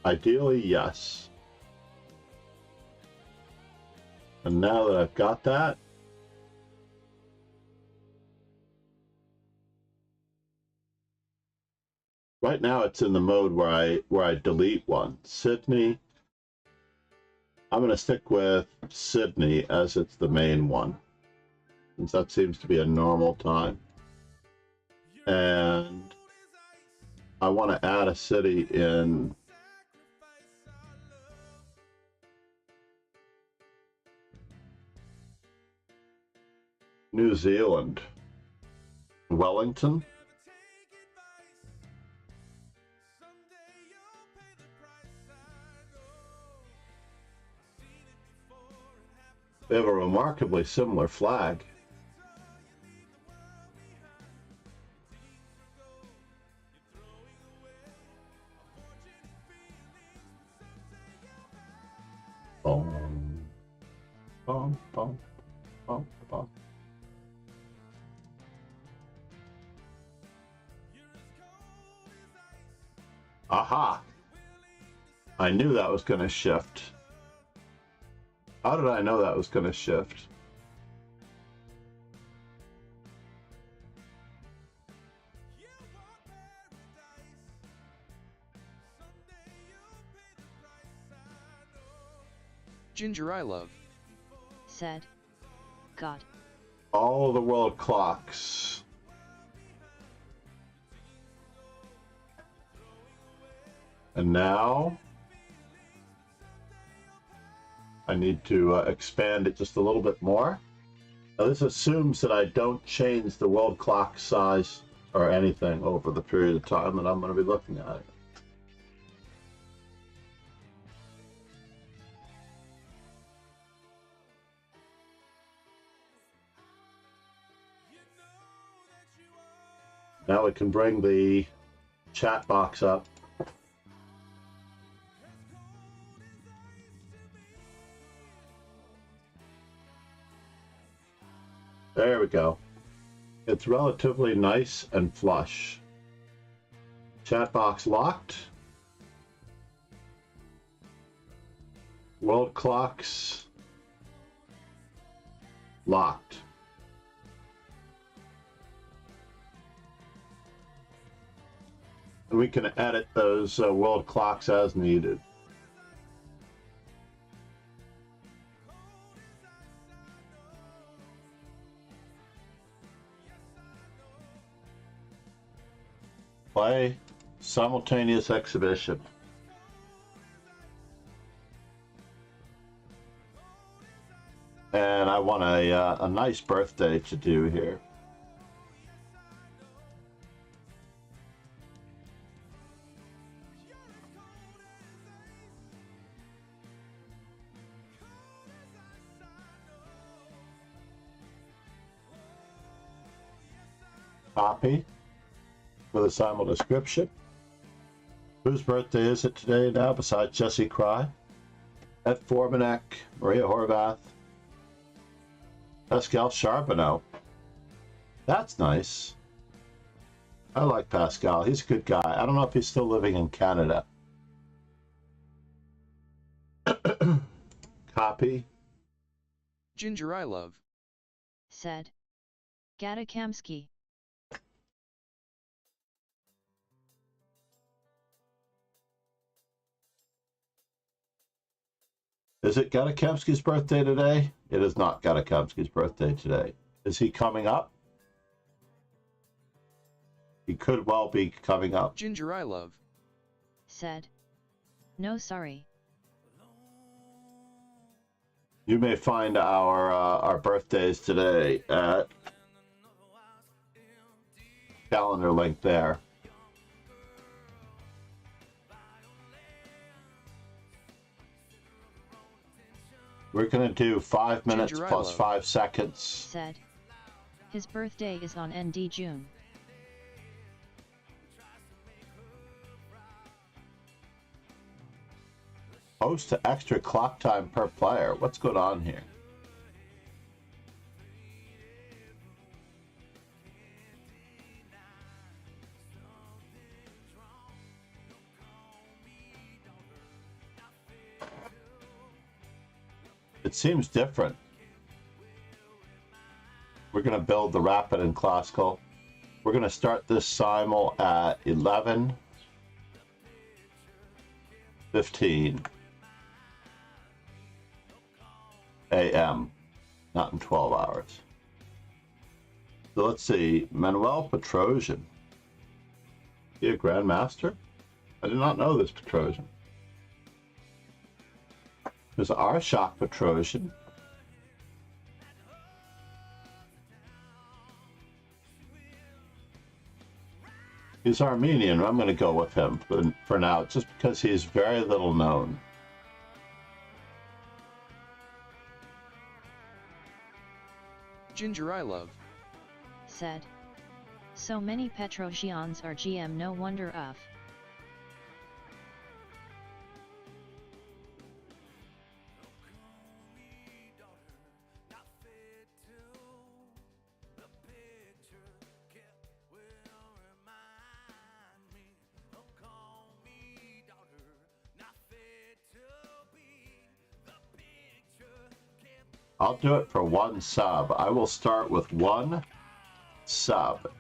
Ideally, yes. And now that I've got that, right now it's in the mode where I delete one. Sydney. I'm going to stick with Sydney as it's the main one, since that seems to be a normal time. And I want to add a city in New Zealand. Wellington. They have a remarkably similar flag. Boom, boom, boom, boom, boom. Aha! I knew that was going to shift. How did I know that was going to shift? Ginger I love. Said. God. All the world clocks. And now I need to expand it just a little bit more. Now this assumes that I don't change the world clock size or anything over the period of time that I'm going to be looking at it. Now we can bring the chat box up. There we go. It's relatively nice and flush. Chat box locked. World clocks locked. And we can edit those world clocks as needed. Play simultaneous exhibition. And I want a nice birthday to do here. Copy with a simul description. Whose birthday is it today now besides Jesse Kraai? Ed Formanek, Maria Horvath, Pascal Charbonneau. That's nice. I like Pascal. He's a good guy. I don't know if he's still living in Canada. Copy. Ginger I love. Said. Gadakamsky. Is it Gadakamsky's birthday today? It is not Gadakamsky's birthday today. Is he coming up? He could well be coming up. Ginger I love. Said. No sorry. You may find our birthdays today at calendar link there. We're going to do 5 minutes Ginger I plus love. 5 seconds. Said. His birthday is on ND June. Host to extra clock time per player. What's going on here? It seems different. We're going to build the rapid and classical. We're going to start this simul at 11:15 a.m., not in 12 hours. So let's see, Manuel Petrosian. Is he a grandmaster? I did not know this Petrosian. There's Arshak Petrosian. He's Armenian. I'm going to go with him for now, just because he's very little known. Ginger I love. Said. So many Petrosians are GM, no wonder of. I'll do it for 1 sub. I will start with 1 sub.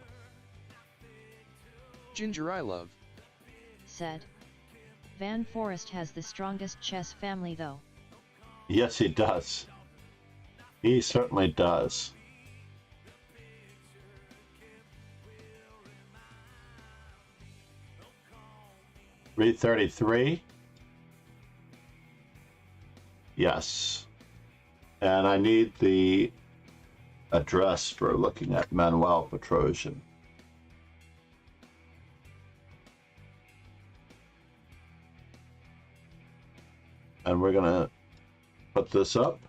Ginger I love. Said. Van Forest has the strongest chess family though. Yes, he does. He certainly does. Read 33. Yes. And I need the address for looking at Manuel Petrosian. And we're going to put this up.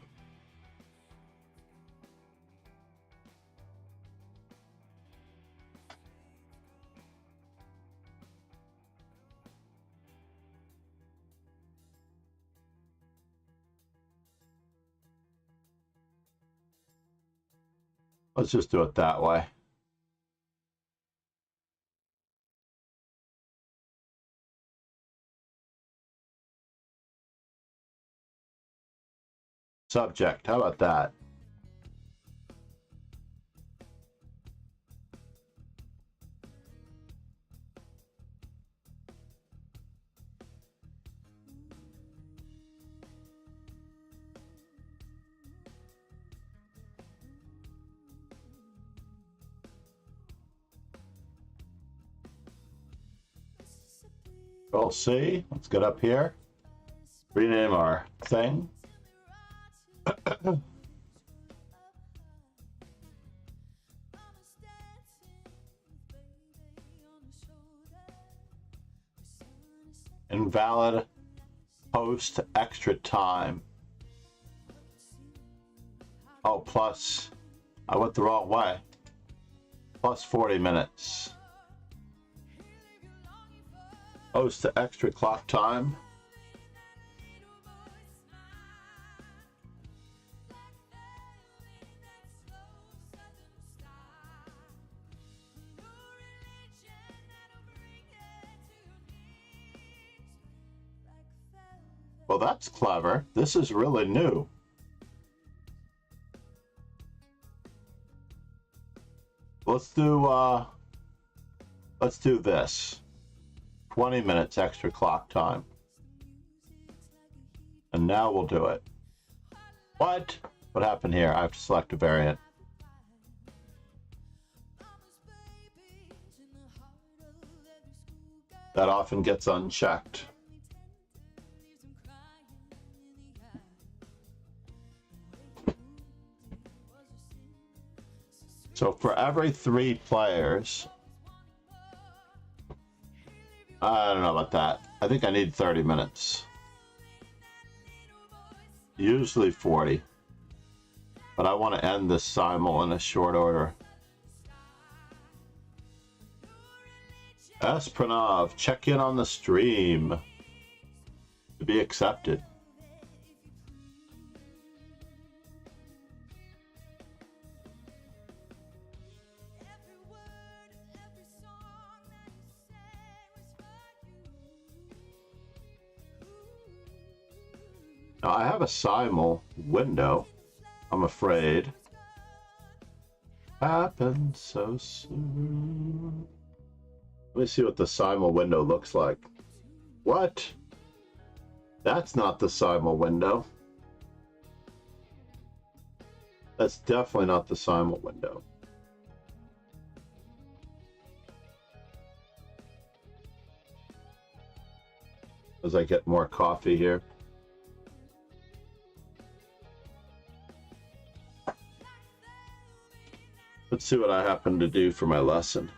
Let's just do it that way. Subject, how about that? Control C, let's get up here. Rename our thing. Invalid post extra time. Oh, plus, I went the wrong way. Plus 40 minutes. Post to extra clock time. Well, that's clever. This is really new. let's do this. 20 minutes extra clock time. And now we'll do it. What? What happened here? I have to select a variant. That often gets unchecked. So for every 3 players, I don't know about that. I think I need 30 minutes. Usually 40. But I want to end this simul in a short order. S. Pranav, check in on the stream to be accepted. Now I have a simul window, I'm afraid. Happened so soon. Let me see what the simul window looks like. What? That's not the simul window. That's definitely not the simul window. As I get more coffee here. Let's see what I happen to do for my lesson.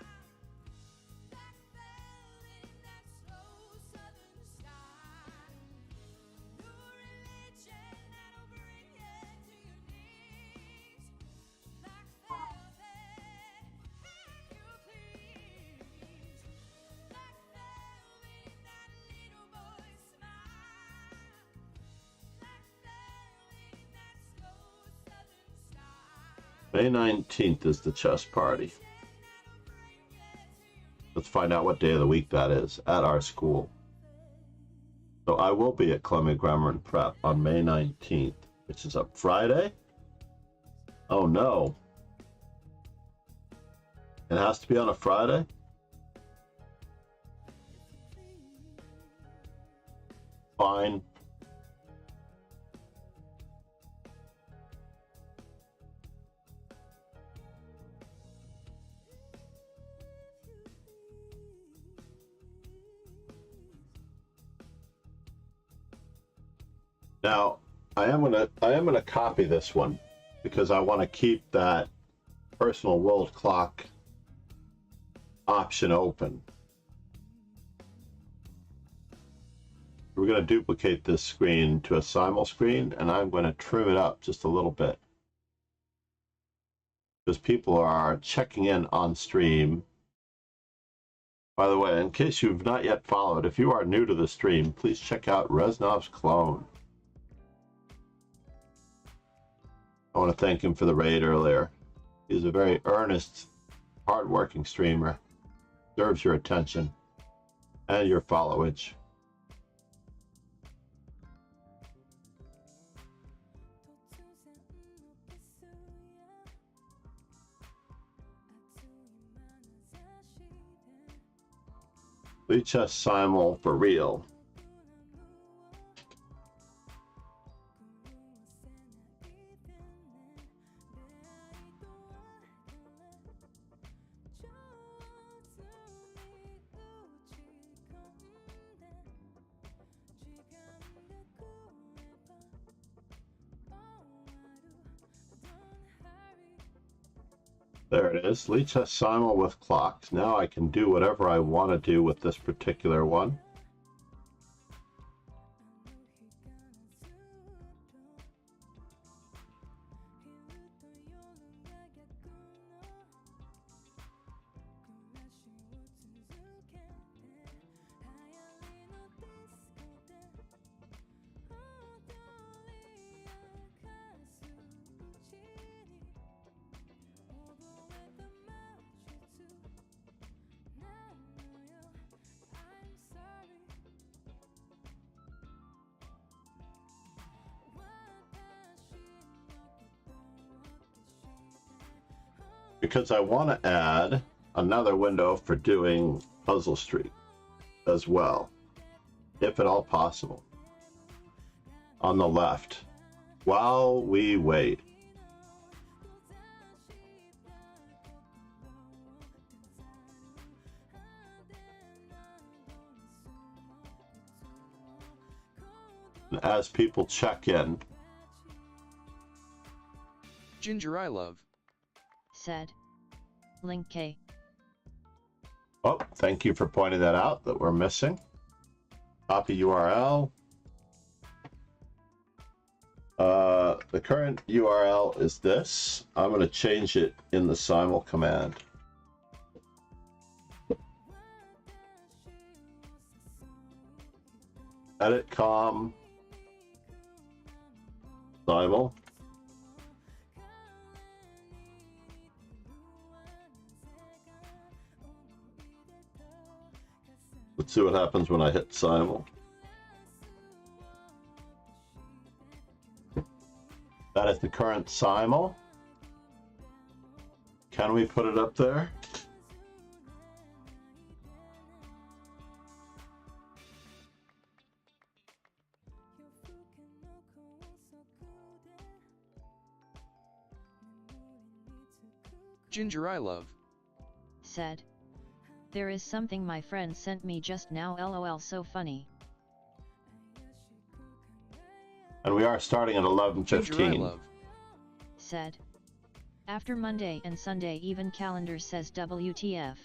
May 19th is the chess party. Let's find out what day of the week that is at our school. So I will be at Columbia Grammar and Prep on May 19th, which is a Friday. Oh no. It has to be on a Friday? Fine. Now, I am gonna copy this one because I want to keep that personal world clock option open. We're going to duplicate this screen to a simul screen, and I'm going to trim it up just a little bit because people are checking in on stream. By the way, in case you've not yet followed, if you are new to the stream, please check out Reznov's Clone. I want to thank him for the raid earlier. He's a very earnest, hard-working streamer. Deserves your attention and your followage. Lichess simul for real. There it is, Lichess simul with clocks. Now I can do whatever I want to do with this particular one. because I want to add another window for doing Puzzle Street as well, if at all possible, on the left, while we wait. As people check in. Ginger I love. Said. Link K. Oh, thank you for pointing that out, that we're missing. Copy URL. The current URL is this. I'm going to change it in the simul command. Edit com simul. Let's see what happens when I hit simul. That is the current simul. Can we put it up there? Ginger I love. Said. There is something my friend sent me just now, lol, so funny. And we are starting at Ginger I 11:15. love. Said. After Monday and Sunday even calendar says WTF.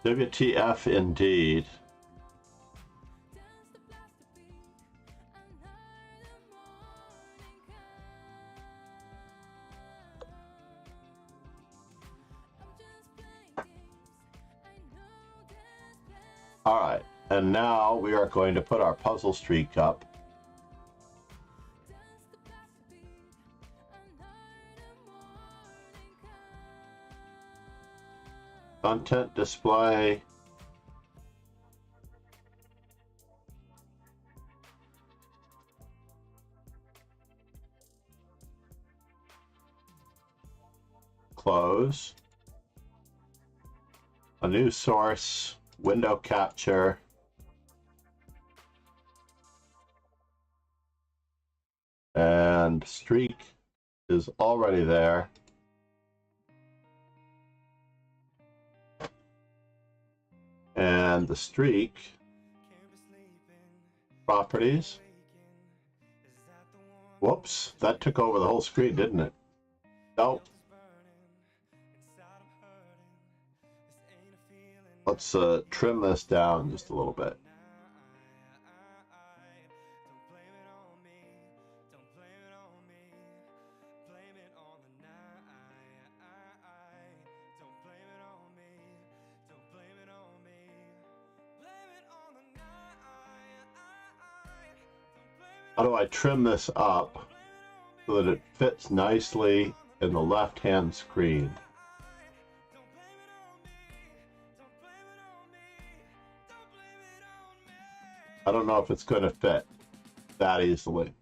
WTF indeed. All right, and now we are going to put our puzzle streak up. Content display. Close. A new source, window capture. And streak is already there. And the streak properties. Whoops, that took over the whole screen, didn't it? Nope. Let's trim this down just a little bit. How do I trim this up so that it fits nicely in the left-hand screen? I don't know if it's going to fit that easily.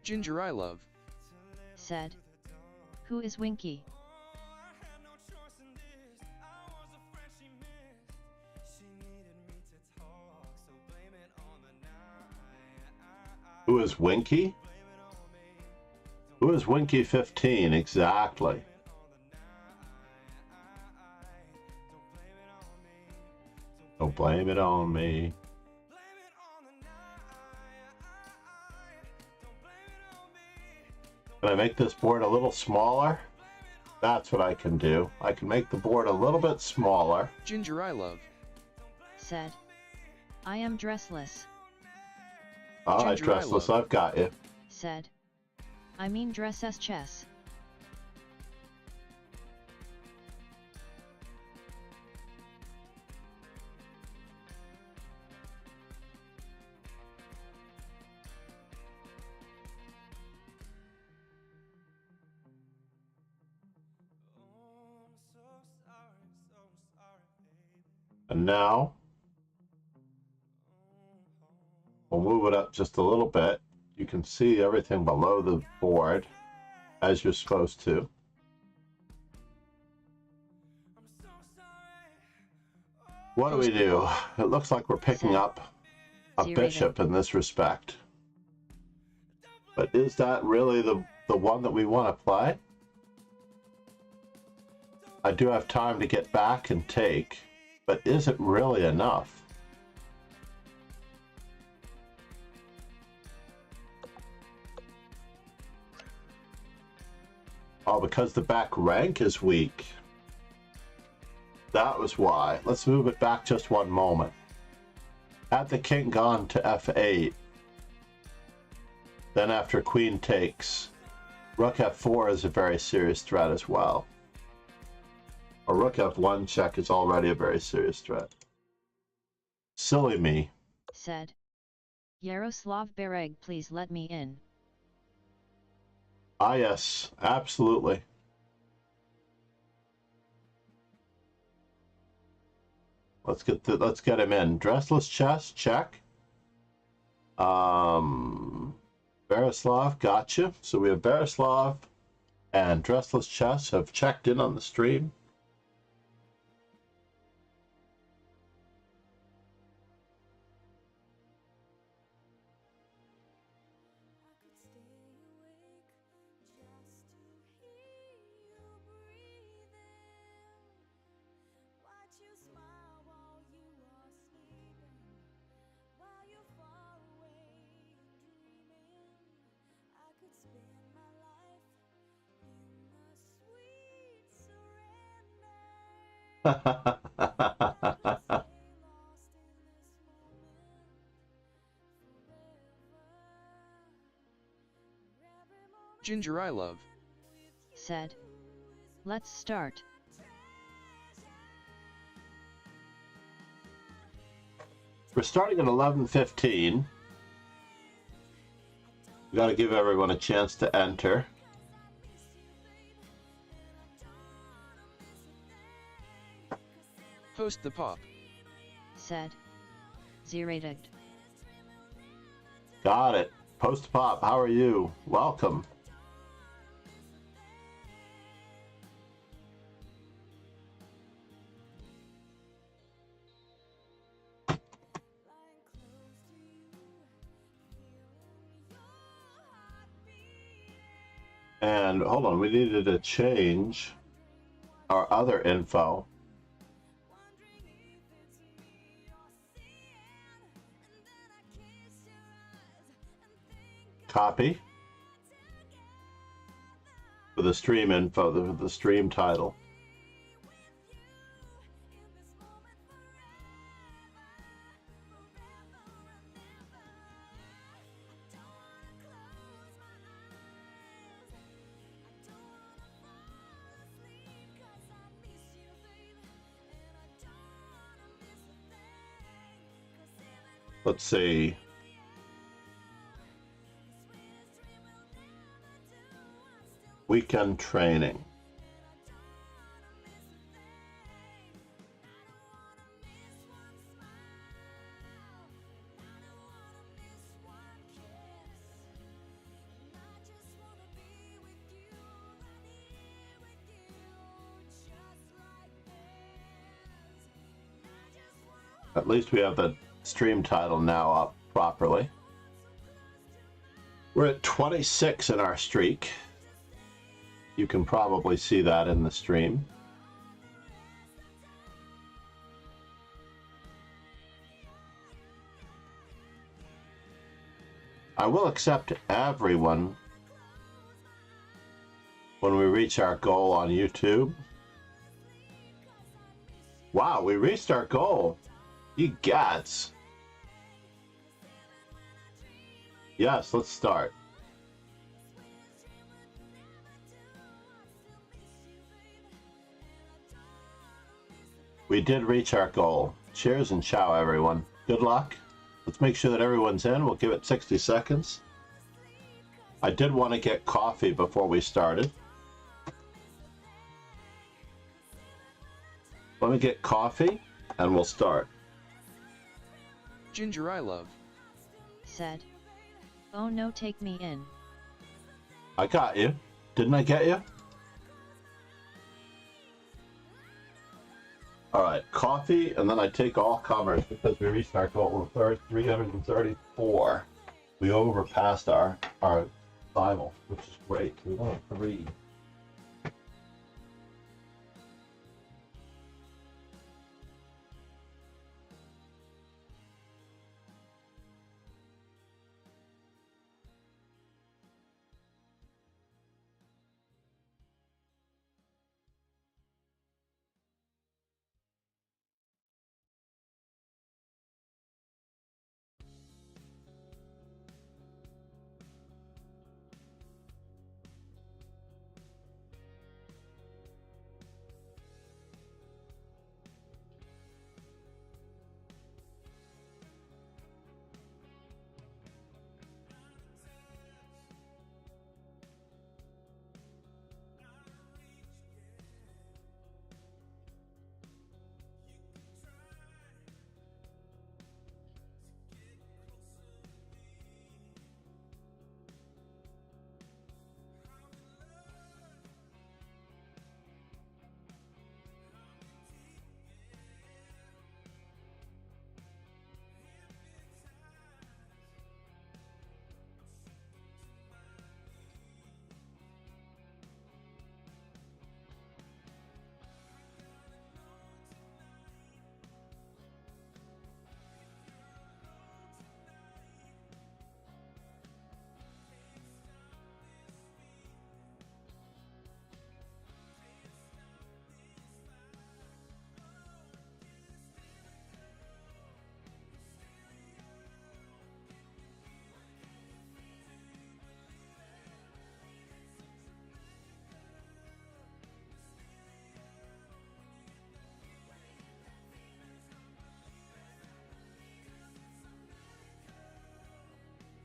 Ginger I love. Said. Who is Winky? Who is Winky? Who is Winky 15 exactly? Don't blame it on me. Can I make this board a little smaller? That's what I can do. I can make the board a little bit smaller. Ginger I love. Said. I am dressless. All right, Ginger, I Dressless, love. I've got you. Said. I mean dress as chess. And now, we'll move it up just a little bit. You can see everything below the board, as you're supposed to. What do we do? It looks like we're picking up a bishop in this respect. But is that really the one that we want to play? I do have time to get back and take, but is it really enough? Oh, because the back rank is weak. That was why. Let's move it back just one moment. Had the king gone to f8, then after queen takes, rook f4 is a very serious threat as well. A rook f1 check is already a very serious threat. Silly me. Said. Yaroslav Bereg, please let me in. Ah, yes, absolutely. Let's get him in. Dressless chess, check. Berislav, gotcha. So we have Berislav and Dressless chess have checked in on the stream. Ginger, I love. Said. Let's start. We're starting at 11:15. We got to give everyone a chance to enter. Post the pop. Said. Zerated. Got it. Post pop, how are you? Welcome. And hold on, we needed to change our other info. Copy for the stream info, the stream title. Let's see. Weekend training. At least we have the stream title now up properly. We're at 26 in our streak. You can probably see that in the stream. I will accept everyone when we reach our goal on YouTube. Wow, we reached our goal. You gods. Yes, let's start. We did reach our goal. Cheers and ciao, everyone. Good luck. Let's make sure that everyone's in. We'll give it 60 seconds. I did want to get coffee before we started. Let me get coffee and we'll start. Ginger I love. Said. Oh no, take me in. I got you. Didn't I get you? All right, coffee, and then I take all comers because we reached our goal of 334. We overpassed our final, which is great. We want 3.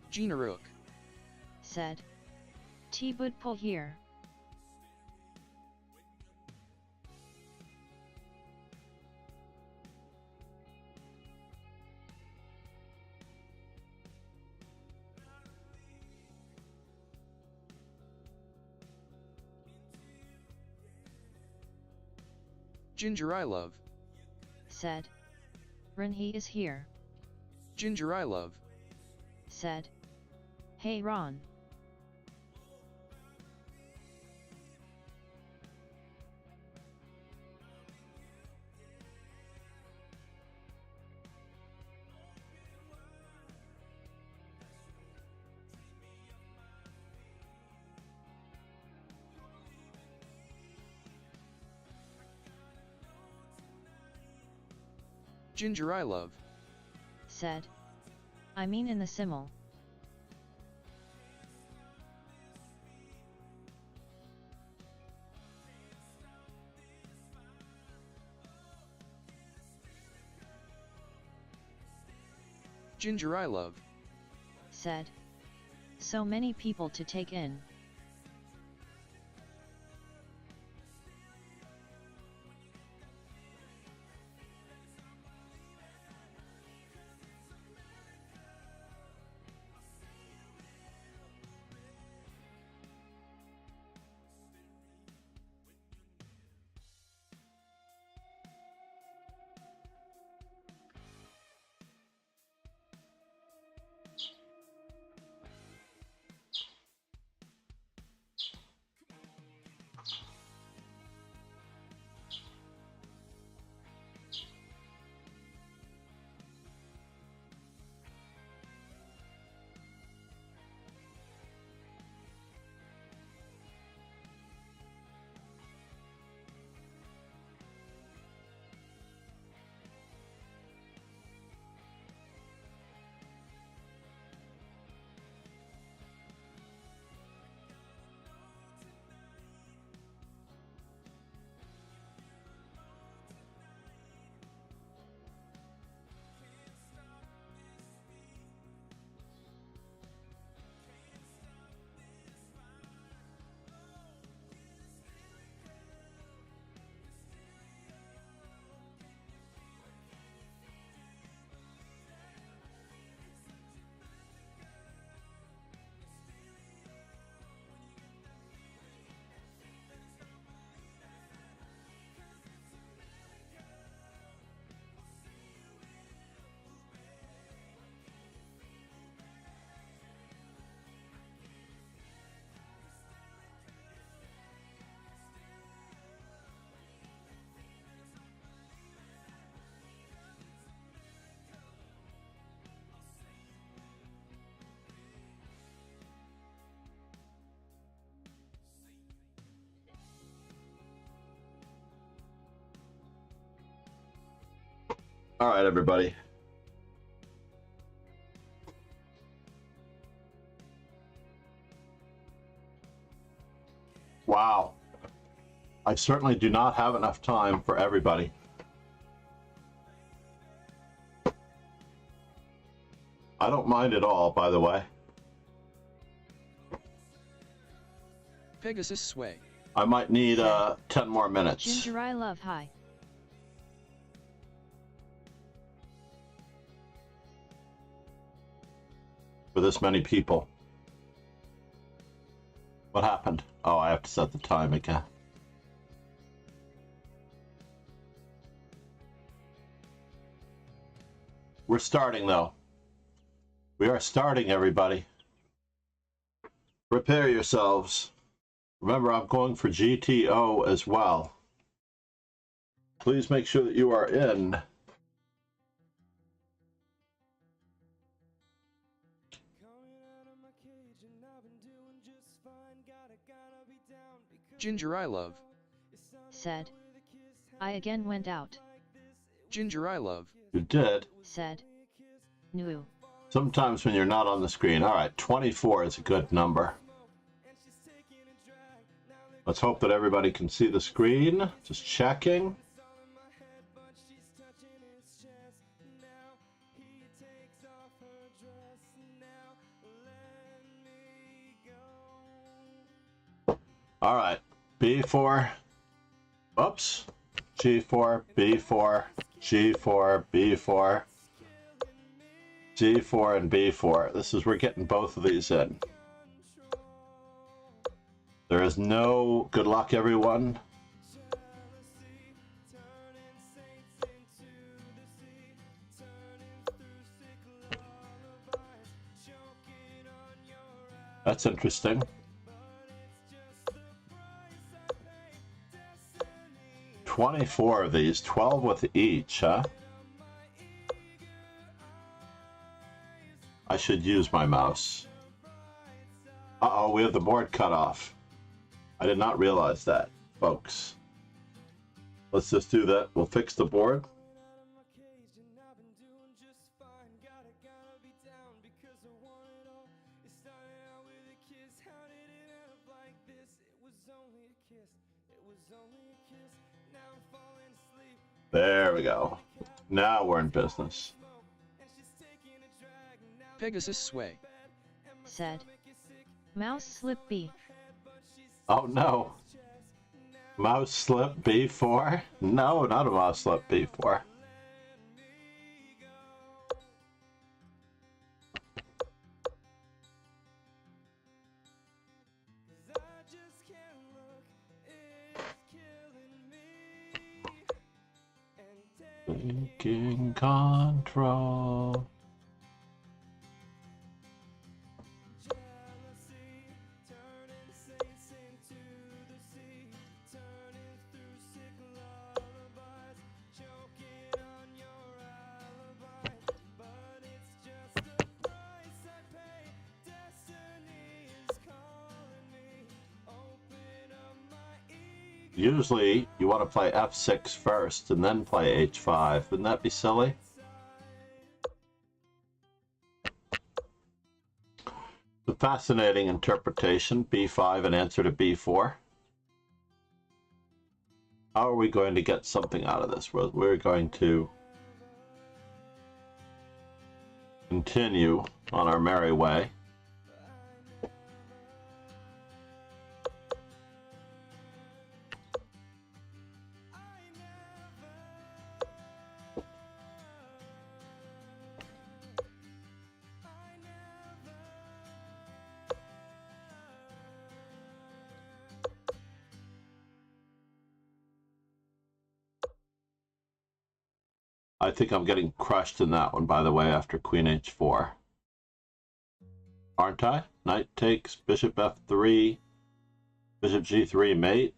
Gina Rook. Said. T-Bud pull here. Ginger I love. Said. Ren he is here. Ginger I love. Said. Hey Ron. Ginger I love. Said. I mean in the simul. Ginger I love. Said. So many people to take in. All right, everybody. Wow. I certainly do not have enough time for everybody. I don't mind at all, by the way. Pegasus sway. I might need 10 more minutes. Ginger I love hi. For this many people. What happened? Oh, I have to set the time again. We're starting, though. We are starting, everybody. Prepare yourselves. Remember, I'm going for GTO as well. Please make sure that you are in. Ginger I love. Said. I again went out. Ginger I love. You did. Said. No. Sometimes when you're not on the screen. All right, 24 is a good number. Let's hope that everybody can see the screen. Just checking. All right, B4. Oops. G4, B4, G4, B4. G4 and B4. This is, we're getting both of these in. There is no good luck, everyone. That's interesting. "24 of these, 12 with each, huh? I should use my mouse. Uh-oh, we have the board cut off. I did not realize that, folks. Let's just do that. We'll fix the board. There we go. Now we're in business. Pegasus sway. Said. Mouse slip B. Oh no. Mouse slip B4? No, not a mouse slip B4. Taking control. Usually, you want to play F6 first and then play H5. Wouldn't that be silly? The fascinating interpretation, B5 in answer to B4. How are we going to get something out of this? We're going to continue on our merry way. I think I'm getting crushed in that one, by the way, after Queen H4. Aren't I? Knight takes, Bishop F3, Bishop G3 mate.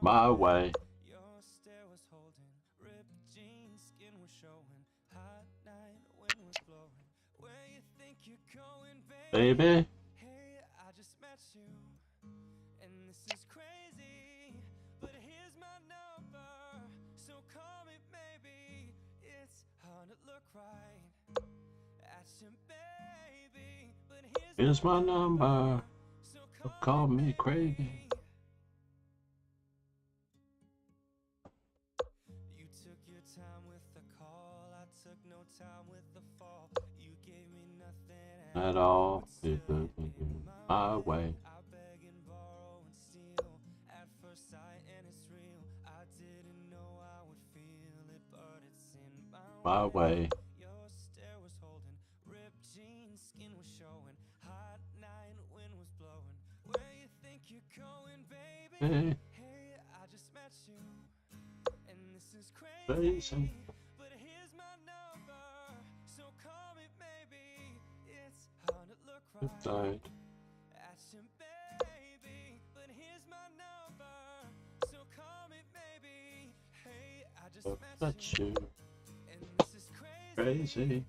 My way. Baby. Here's my number. Call me crazy. At all, my way. My way. Hey. Crazy. Died. That's you. Crazy.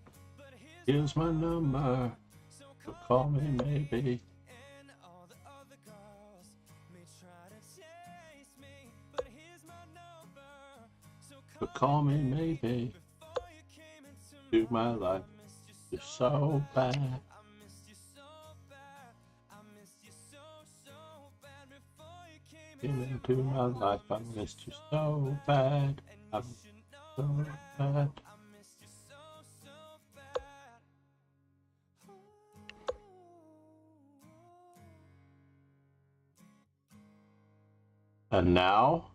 Here's my number. So call me maybe. But call me maybe. Do my life. You're so bad. Came into my life, I missed you so bad. I'm so bad. And now,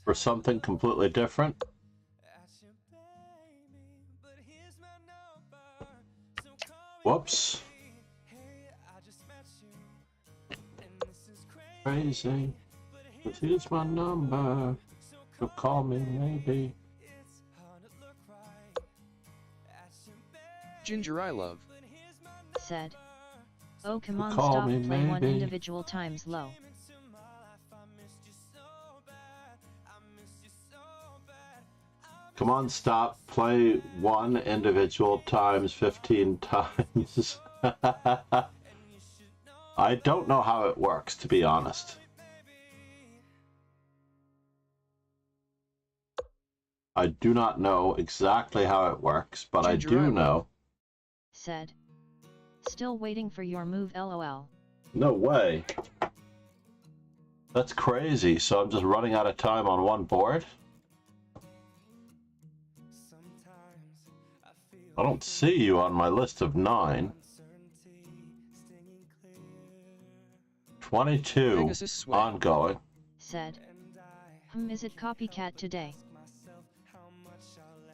for something completely different. Whoops. Crazy. But here's my number. So call me maybe. Ginger I love. Said. Oh come on, Call stop, me play one maybe. individual times low. Come on, stop. Play one individual times 15 times. I don't know how it works, to be honest. I do not know exactly how it works, but I do know. Said. Still waiting for your move, lol. No way. That's crazy. So I'm just running out of time on one board? I don't see you on my list of 9. 22 ongoing. Said. Is it copycat today?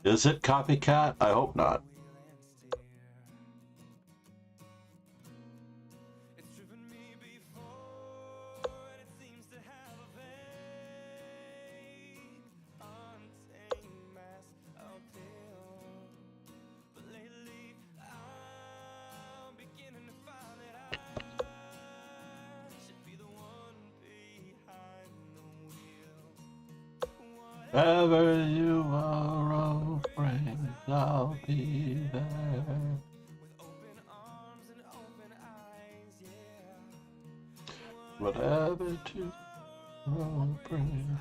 Is it copycat? I hope not. Wherever you are, old friend, I'll be there. Whatever to bring.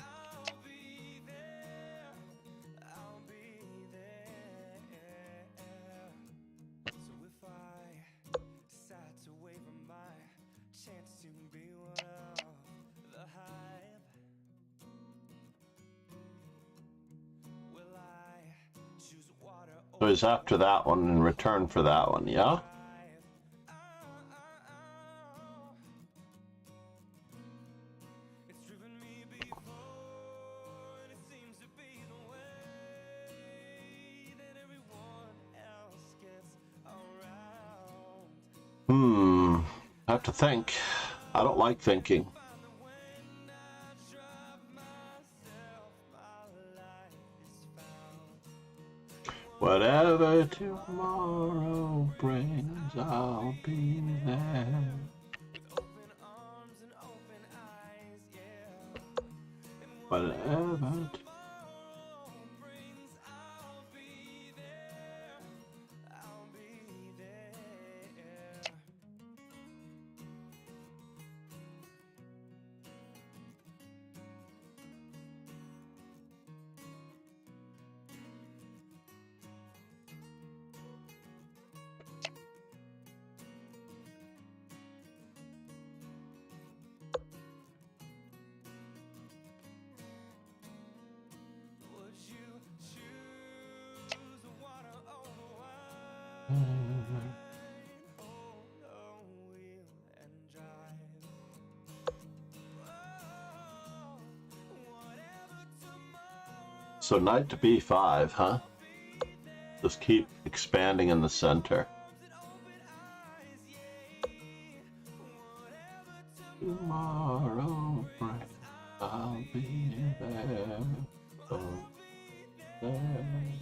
So he's after that one in return for that one, yeah? I have to think. I don't like thinking. Whatever tomorrow brings, I'll be there. Whatever. So knight to b5, huh? Just keep expanding in the center. Tomorrow, I'll be there. Oh, there.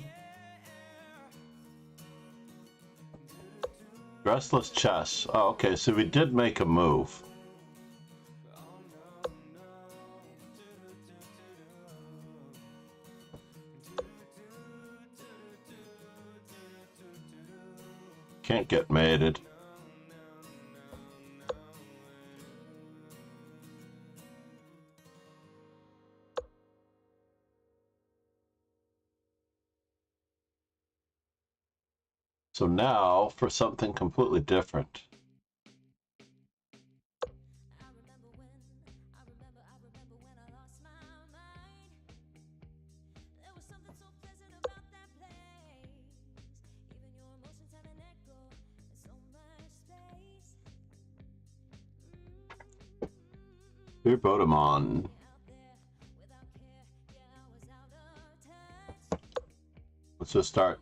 Restless chess. Oh, okay, so we did make a move. Can't get mated. So now for something completely different. Here, Bodemon. Let's just start.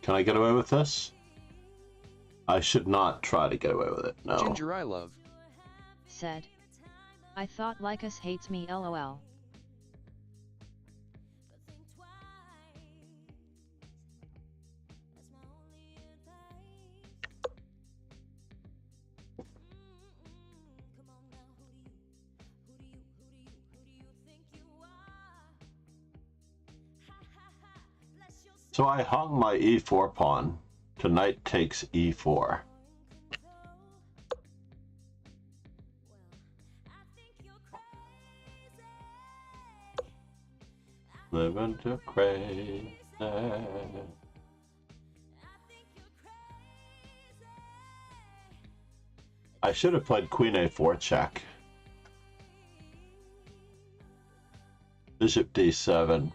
Can I get away with this? I should not try to get away with it, no. Ginger I love. Said. I thought Lycus hates me lol. So I hung my e4 pawn to knight takes e4. Living to crazy. I should have played queen a4 check. Bishop d7.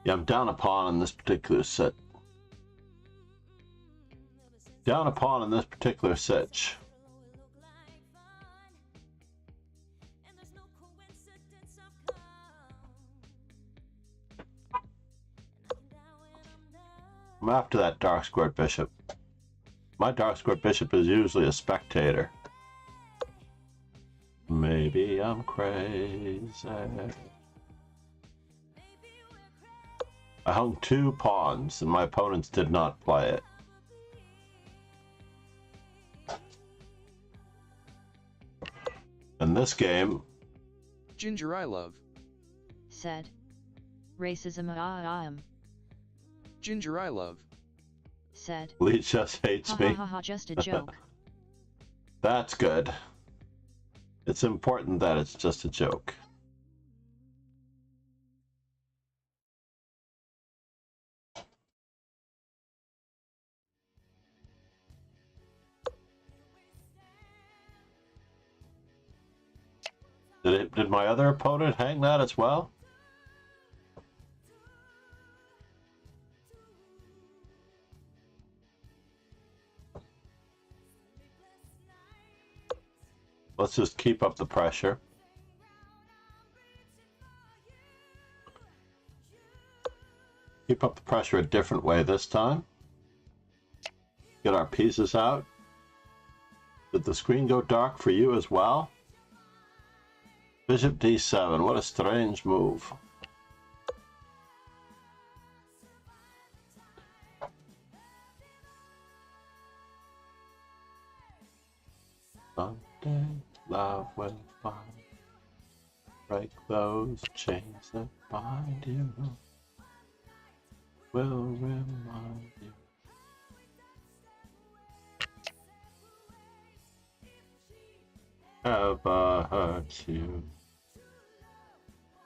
Yeah, I'm down a pawn in this particular set. Down a pawn in this particular sitch. I'm after that dark squared bishop. My dark squared bishop is usually a spectator. Maybe I'm crazy. I hung 2 pawns and my opponents did not play it. In this game, Ginger I love. Said. Racism Ginger I love. Said. Lee just hates me. Just a joke. That's good. It's important that it's just a joke. Did my other opponent hang that as well? Let's just keep up the pressure. Keep up the pressure a different way this time. Get our pieces out. Did the screen go dark for you as well? Bishop d7, what a strange move. Someday love will find, break those chains that bind you, will remind you. Ever hurt you,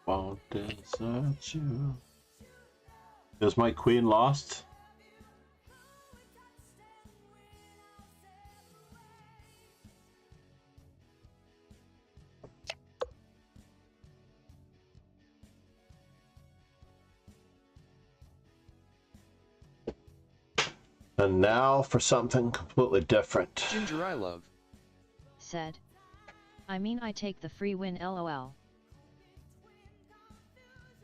won't desert you. Is my queen lost? And now for something completely different. Ginger I love. Said. I mean I take the free win lol.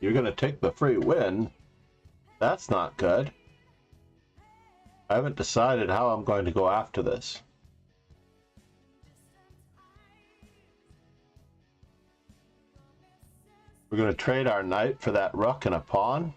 You're gonna take the free win? That's not good. I haven't decided how I'm going to go after this. We're gonna trade our knight for that rook and a pawn.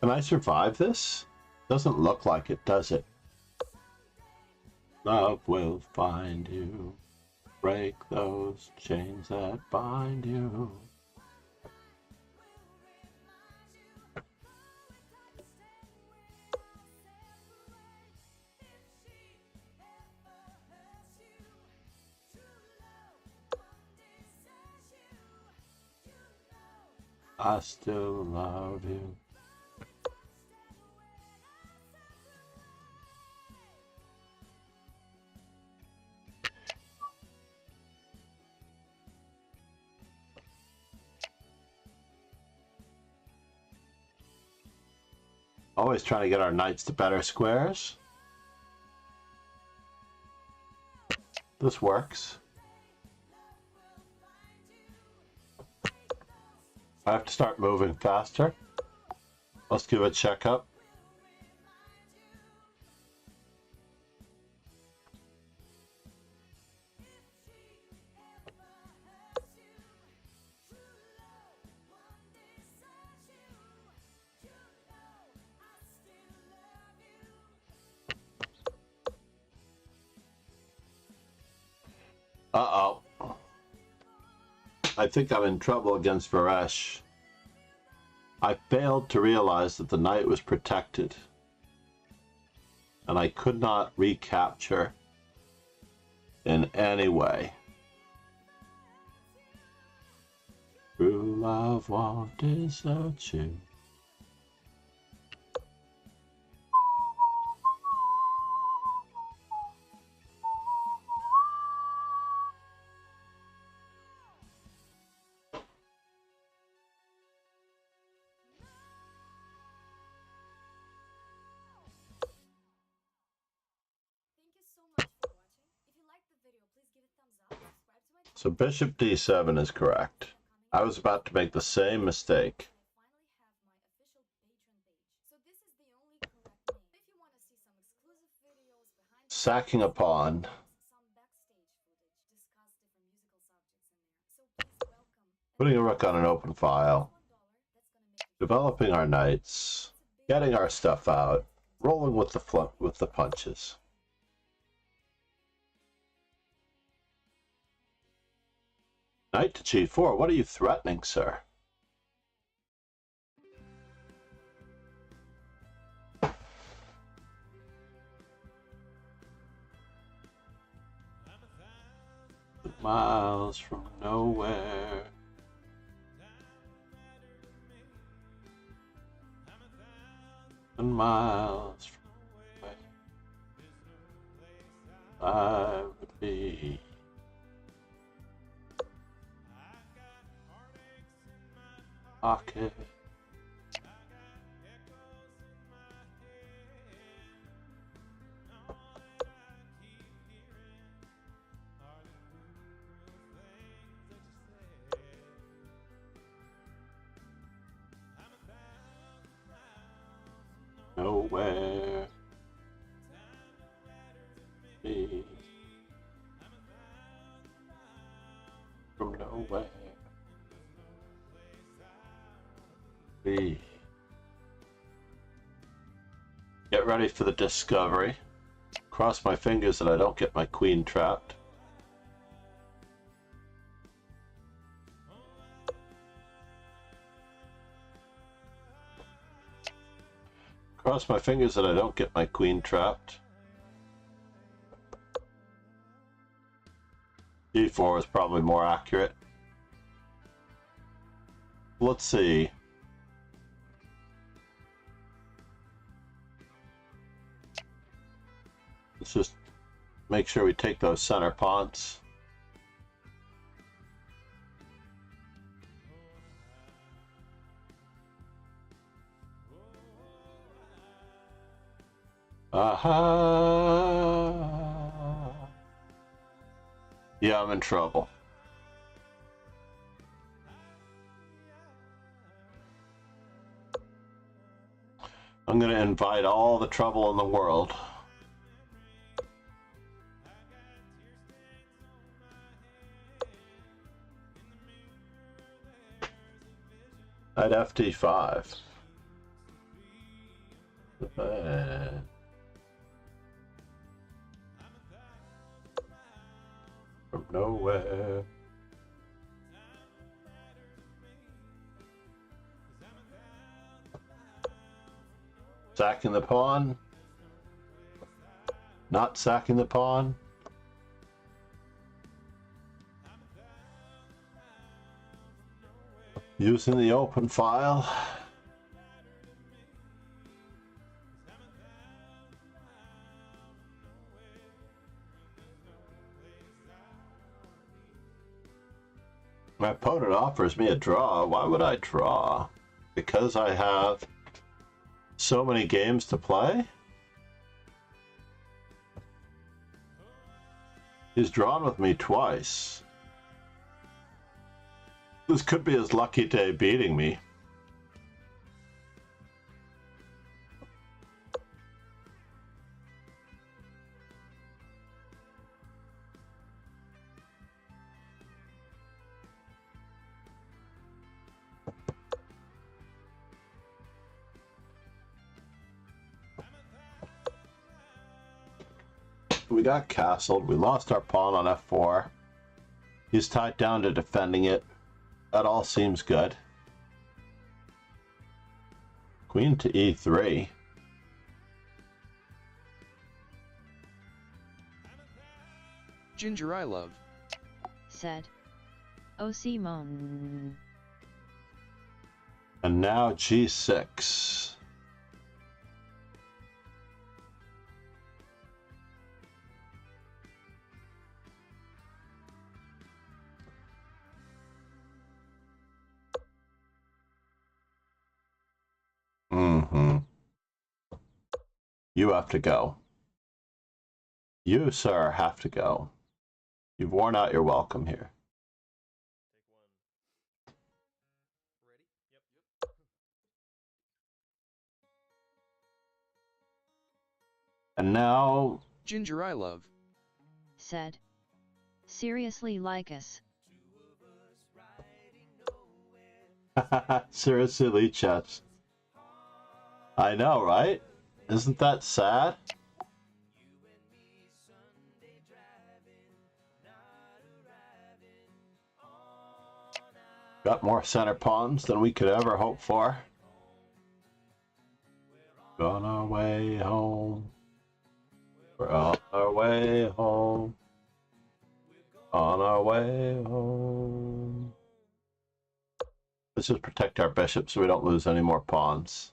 Can I survive this? Doesn't look like it, does it? Love will find you, break those chains that bind you. I still love you. Always trying to get our knights to better squares. This works. I have to start moving faster. Let's give a checkup. Uh-oh. I think I'm in trouble against Varesh. I failed to realize that the knight was protected, and I could not recapture in any way. True love won't desert you. So bishop d7 is correct. I was about to make the same mistake. Sacking a pawn. Putting a rook on an open file. Developing our knights. Getting our stuff out. Rolling with the punches. Knight to g4. What are you threatening, sir? Miles from nowhere. And miles from nowhere. I would be. Pocket. Nowhere. Be from nowhere. Be. Get ready for the discovery. Cross my fingers that I don't get my queen trapped. Cross my fingers that I don't get my queen trapped. D4 is probably more accurate. Let's see. Let's just make sure we take those center pawns. Aha! Yeah, I'm in trouble. I'm going to invite all the trouble in the world. At FD5. From nowhere. Sacking the pawn. Not sacking the pawn. Using the open file. My opponent offers me a draw. Why would I draw? Because I have so many games to play? He's drawn with me twice. This could be his lucky day beating me. We got castled. We lost our pawn on f4. He's tied down to defending it. That all seems good. Queen to e3. Ginger I love. Said. Oh Simone. And now g6. You have to go. You, sir, have to go. You've worn out your welcome here. And now... Ginger I love. Said. Seriously like us. Seriously, Leechets. I know, right? Isn't that sad? Got more center pawns than we could ever hope for. On our way home. We're on our way home. On our way home. Let's just protect our bishop so we don't lose any more pawns.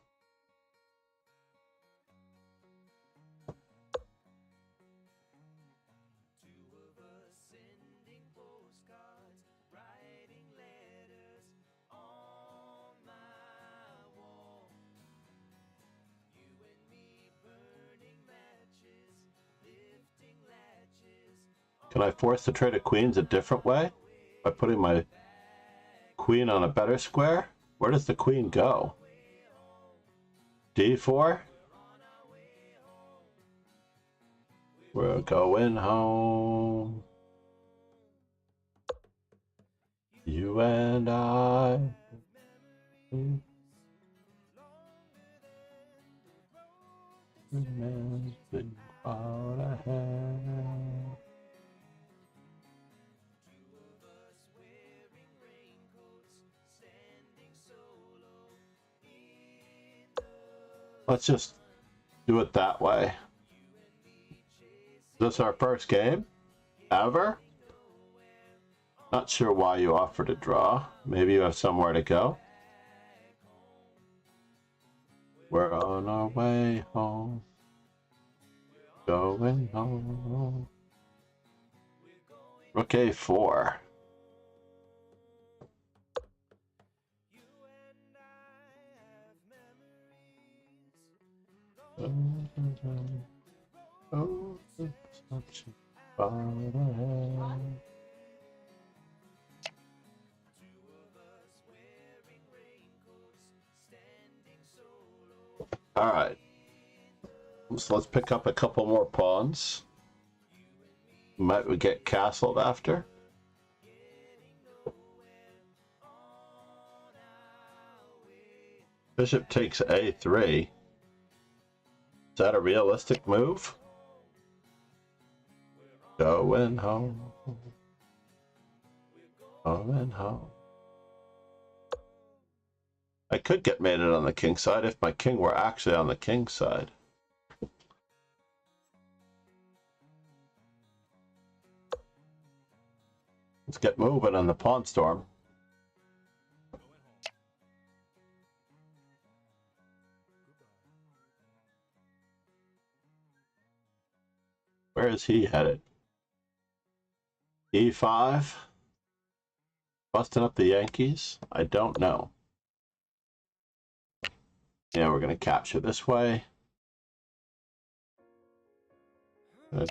Can I force the trade of queens a different way? By putting my queen on a better square? Where does the queen go? D4? We're going home. You and I. Remembering what I had. Let's just do it that way. Is this our first game? Ever? Not sure why you offered to draw. Maybe you have somewhere to go. We're on our way home. Going home. Rook A4. Oh, such a far ahead. All right, so let's pick up a couple more pawns. Might we get castled after? Bishop takes A3. Is that a realistic move? Going home. Going home. I could get mated on the king side if my king were actually on the king side. Let's get moving on the pawn storm. Where is he headed? E5? Busting up the Yankees? I don't know. Yeah, we're going to capture this way.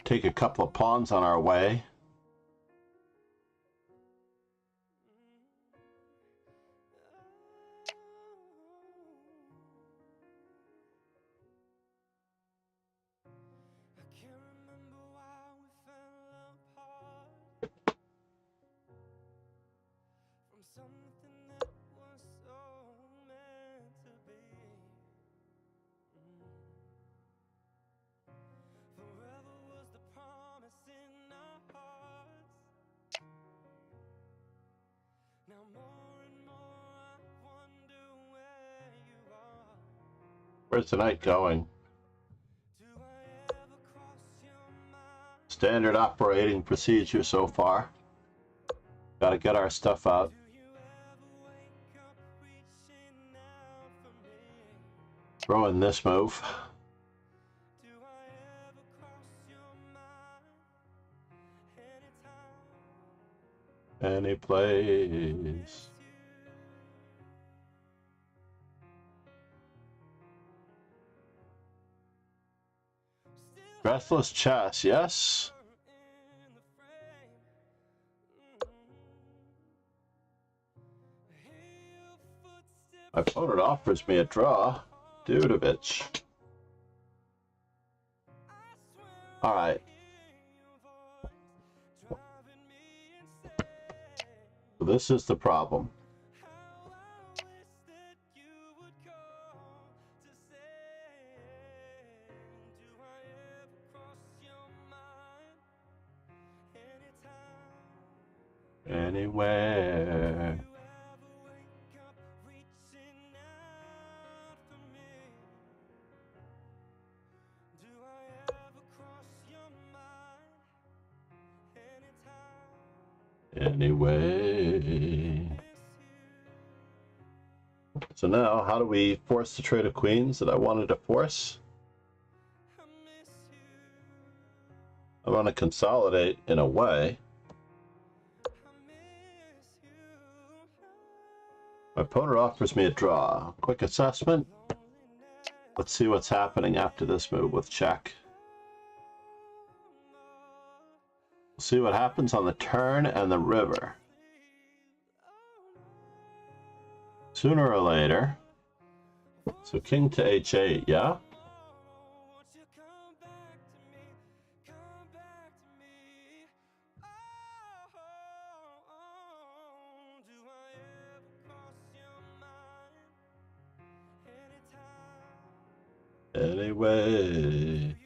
Take a couple of pawns on our way. Where's the night going? Standard operating procedure so far. Got to get our stuff out. Throw in this move. Any place. Restless chess, yes. My opponent offers me a draw. Dudovich. All right. So this is the problem. Anywhere. Anyway. So now, how do we force the trade of queens that I wanted to force? I want to consolidate in a way. My opponent offers me a draw. Quick assessment. Let's see what's happening after this move with check. See what happens on the turn and the river. Sooner or later. So king to h8, yeah? Anyway.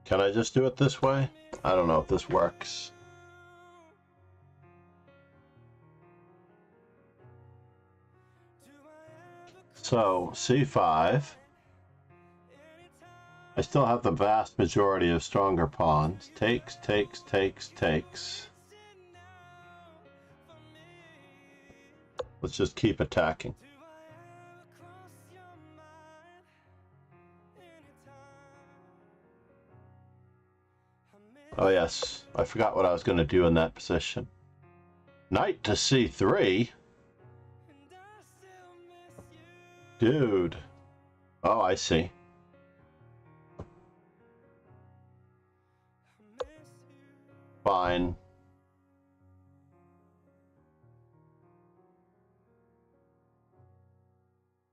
Can I just do it this way? I don't know if this works. So, c5. I still have the vast majority of stronger pawns. Takes, takes, takes, takes. Let's just keep attacking. Oh yes, I forgot what I was going to do in that position. Knight to c3? Dude. Oh, I see. Fine.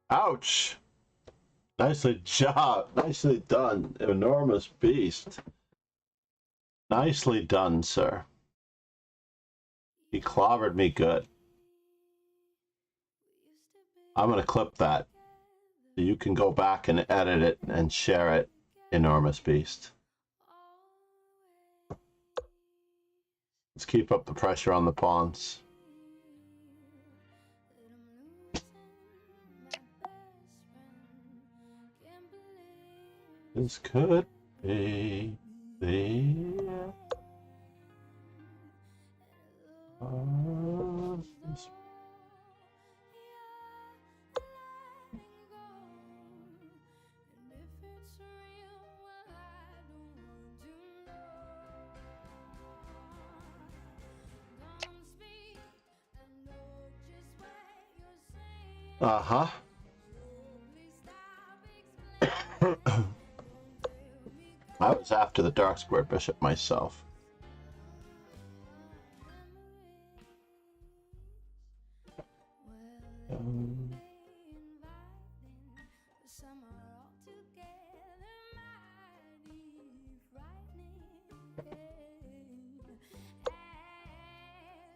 Ouch! Nicely job. Nicely done. Enormous beast. Nicely done, sir. He clobbered me good. I'm going to clip that. So you can go back and edit it and share it. Enormous beast. Let's keep up the pressure on the pawns. This could be the uh-huh. I was after the dark square bishop myself.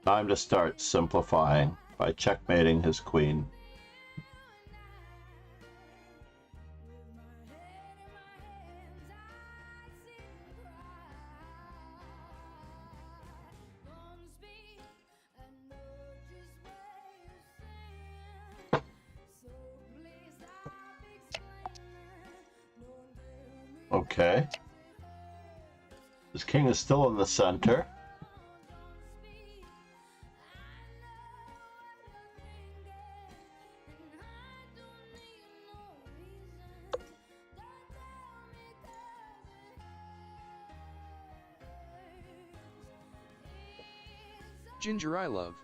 Time to start simplifying by checkmating his queen. Okay. This king is still in the center. Ginger I love.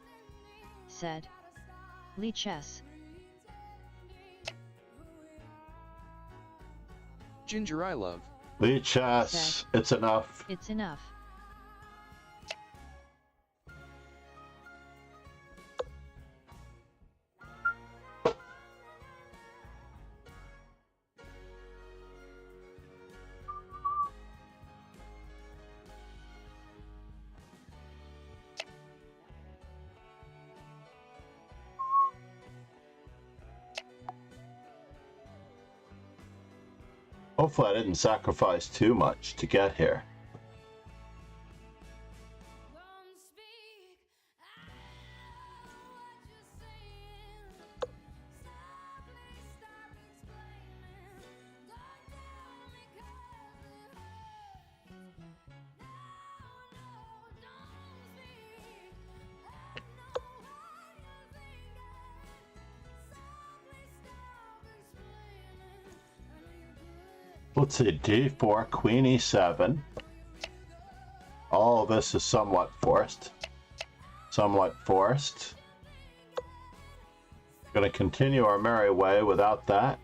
Said. Lee chess. Ginger I love. Lee chess. It's enough. It's enough. Hopefully I didn't sacrifice too much to get here. Let's see, d4, queen e7. All of this is somewhat forced. somewhat forced. Going to continue our merry way without that.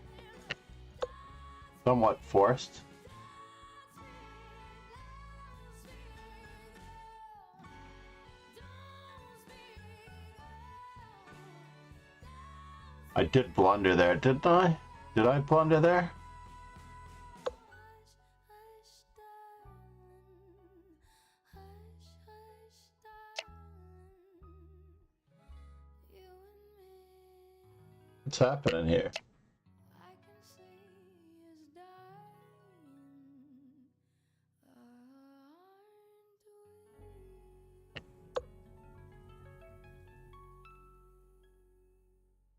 Somewhat forced. I did blunder there, didn't I? Did I blunder there? What's happening here?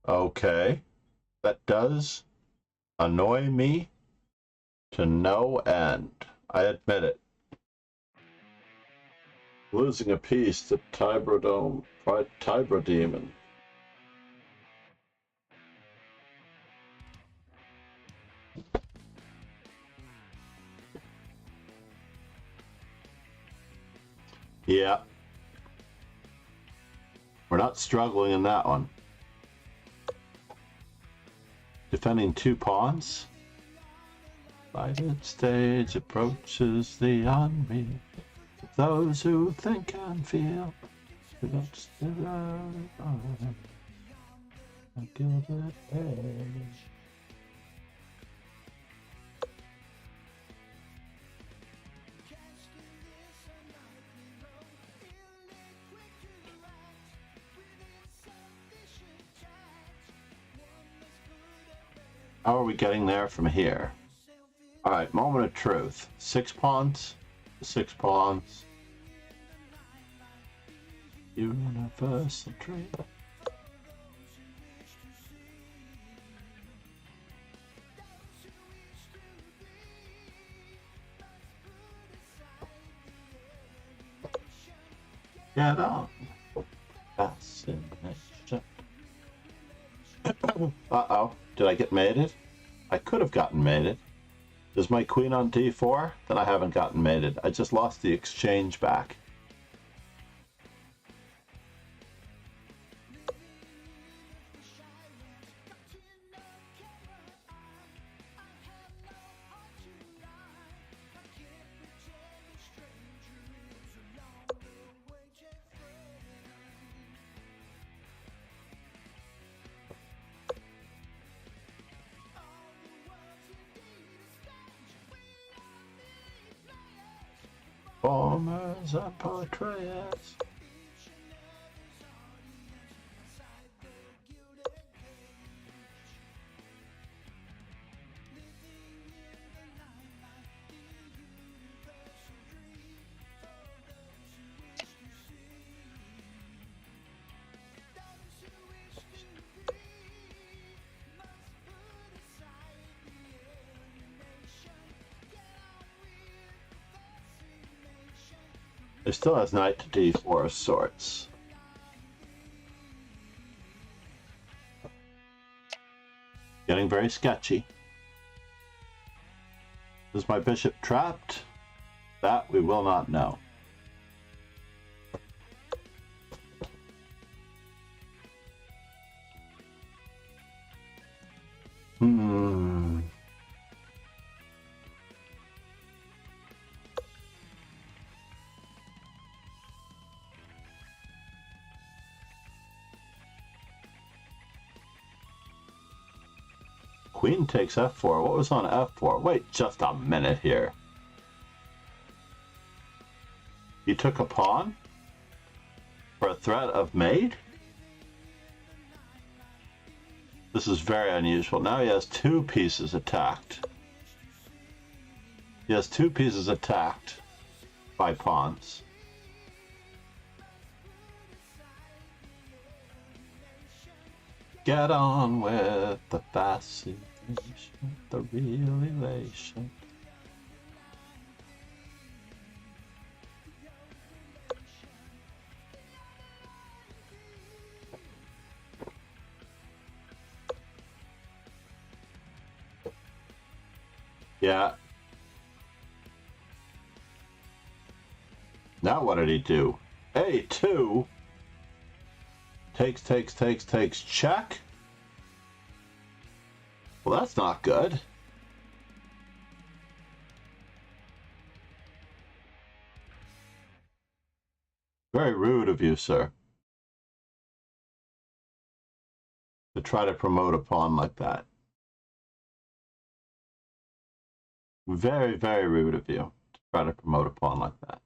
Okay, that does annoy me to no end. I admit it. Losing a piece to Tybro Demon. Yeah. We're not struggling in that one. Defending 2 pawns. Lighted stage approaches the enemy. Those who think and feel. That's the a gilded age. How are we getting there from here? All right, moment of truth. 6 pawns. 6 pawns. Universal tree. Get on. Fascination. Uh-oh. Did I get mated? I could have gotten mated. Is my queen on d4? Then I haven't gotten mated. I just lost the exchange back. Formers and portrayers. It still has knight to d4 of sorts. Getting very sketchy. Is my bishop trapped? That we will not know. Queen takes f4. What was on f4? Wait just a minute here. He took a pawn for a threat of mate? This is very unusual. Now he has 2 pieces attacked. He has 2 pieces attacked by pawns. Get on with the fascination, the real elation. Yeah. Now what did he do? A2? Takes, check. Well, that's not good. Very rude of you, sir, to try to promote a pawn like that. Very, very rude of you to try to promote a pawn like that.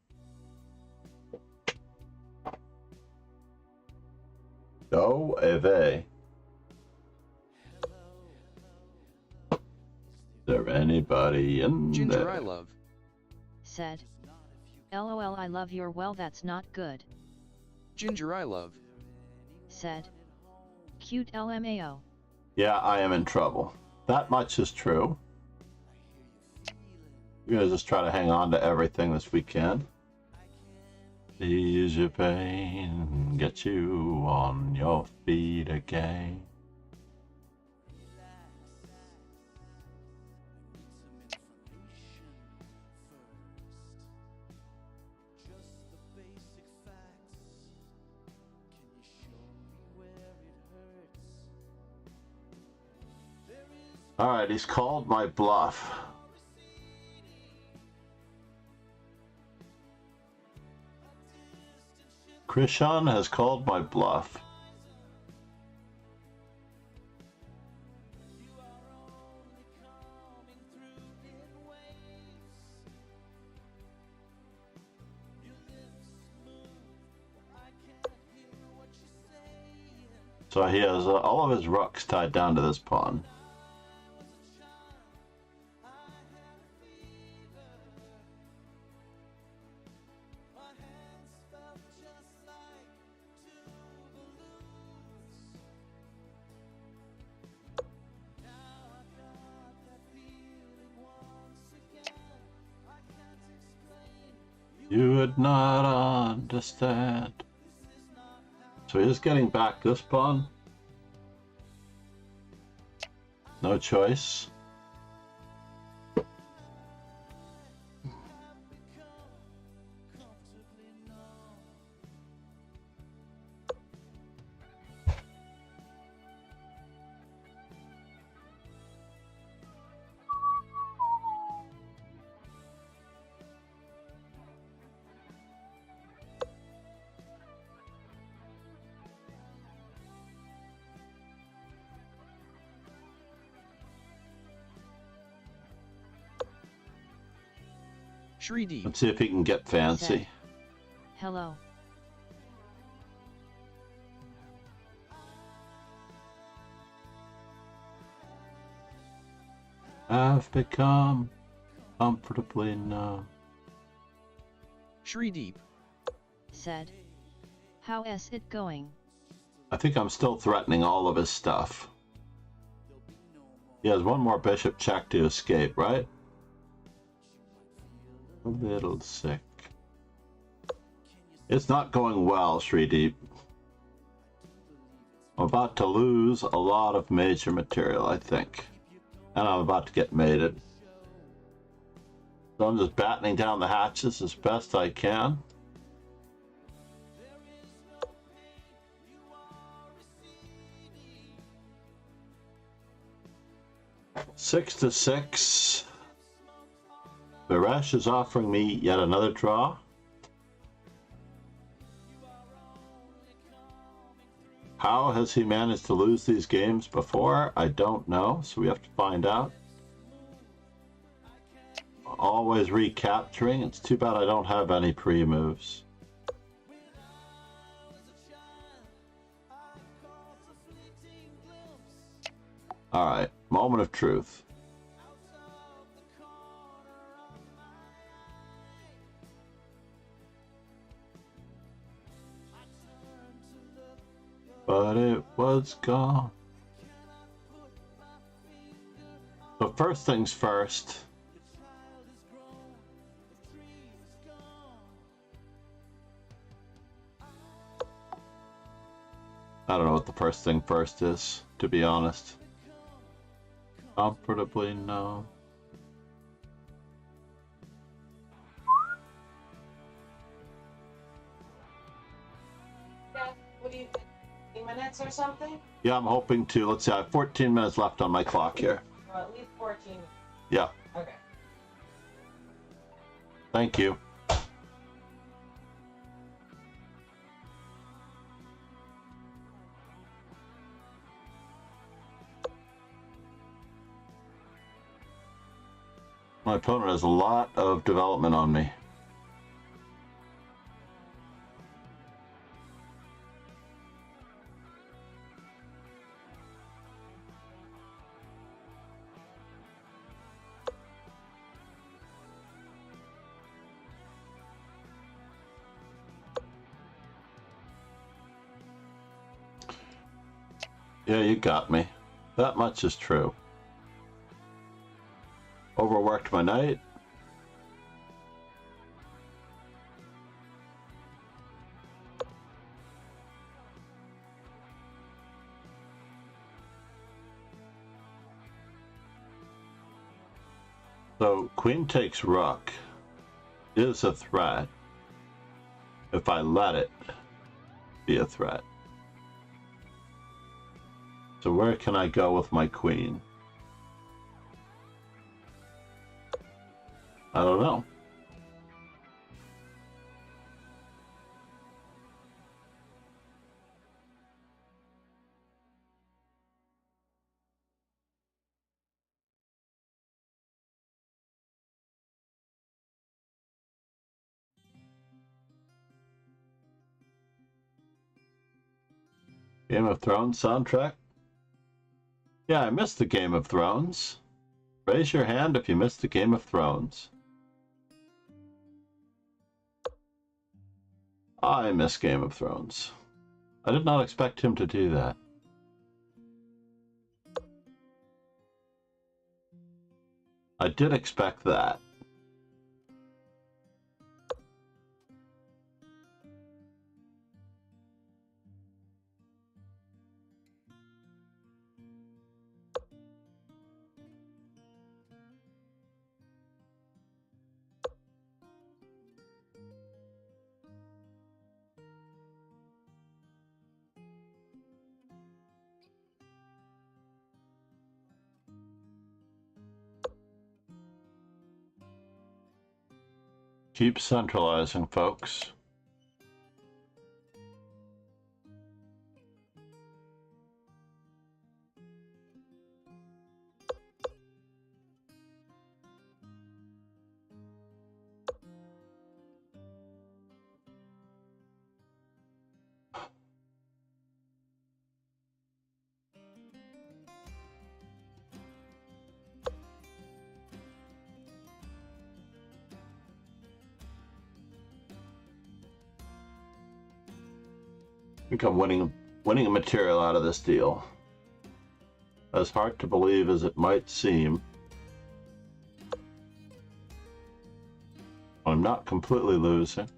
Go away. Is there anybody in Ginger there? I love. Said. LOL I love your well that's not good. Ginger I love. Said. Cute LMAO. Yeah, I am in trouble. That much is true. We're gonna just try to hang on to everything this weekend. Ease your pain, get you on your feet again. All right, he's called my bluff. Krishan has called my bluff. So he has all of his rooks tied down to this pawn. You would not understand. So he's getting back this pawn. No choice. Shri Let's see if he can get fancy. Said. Hello. I've become comfortably numb. Shri Deep. Said. How is it going? I think I'm still threatening all of his stuff. He has one more bishop check to escape, right? A little sick. It's not going well, Shrideep. I'm about to lose a lot of major material, I think. And I'm about to get mated. So I'm just battening down the hatches as best I can. Six to six. Varesh is offering me yet another draw. How has he managed to lose these games before? I don't know, so we have to find out. Always recapturing. It's too bad I don't have any pre-moves. Alright, moment of truth. But it was gone. So first things first. I don't know what the first thing first is, to be honest. Comfortably no. Yeah, what do you think? minutes or something? Yeah, I'm hoping to. Let's see, I have 14 minutes left on my clock here. Or at least 14. Yeah. Okay. Thank you. My opponent has a lot of development on me. Yeah, you got me. That much is true. Overworked my knight. So queen takes rook is a threat if I let it be a threat. So where can I go with my queen? I don't know. Game of Thrones soundtrack? Yeah, I missed the Game of Thrones. Raise your hand if you missed the Game of Thrones. I miss Game of Thrones. I did not expect him to do that. I did expect that. Keep centralizing, folks. I think I'm winning a material out of this deal. As hard to believe as it might seem, I'm not completely losing.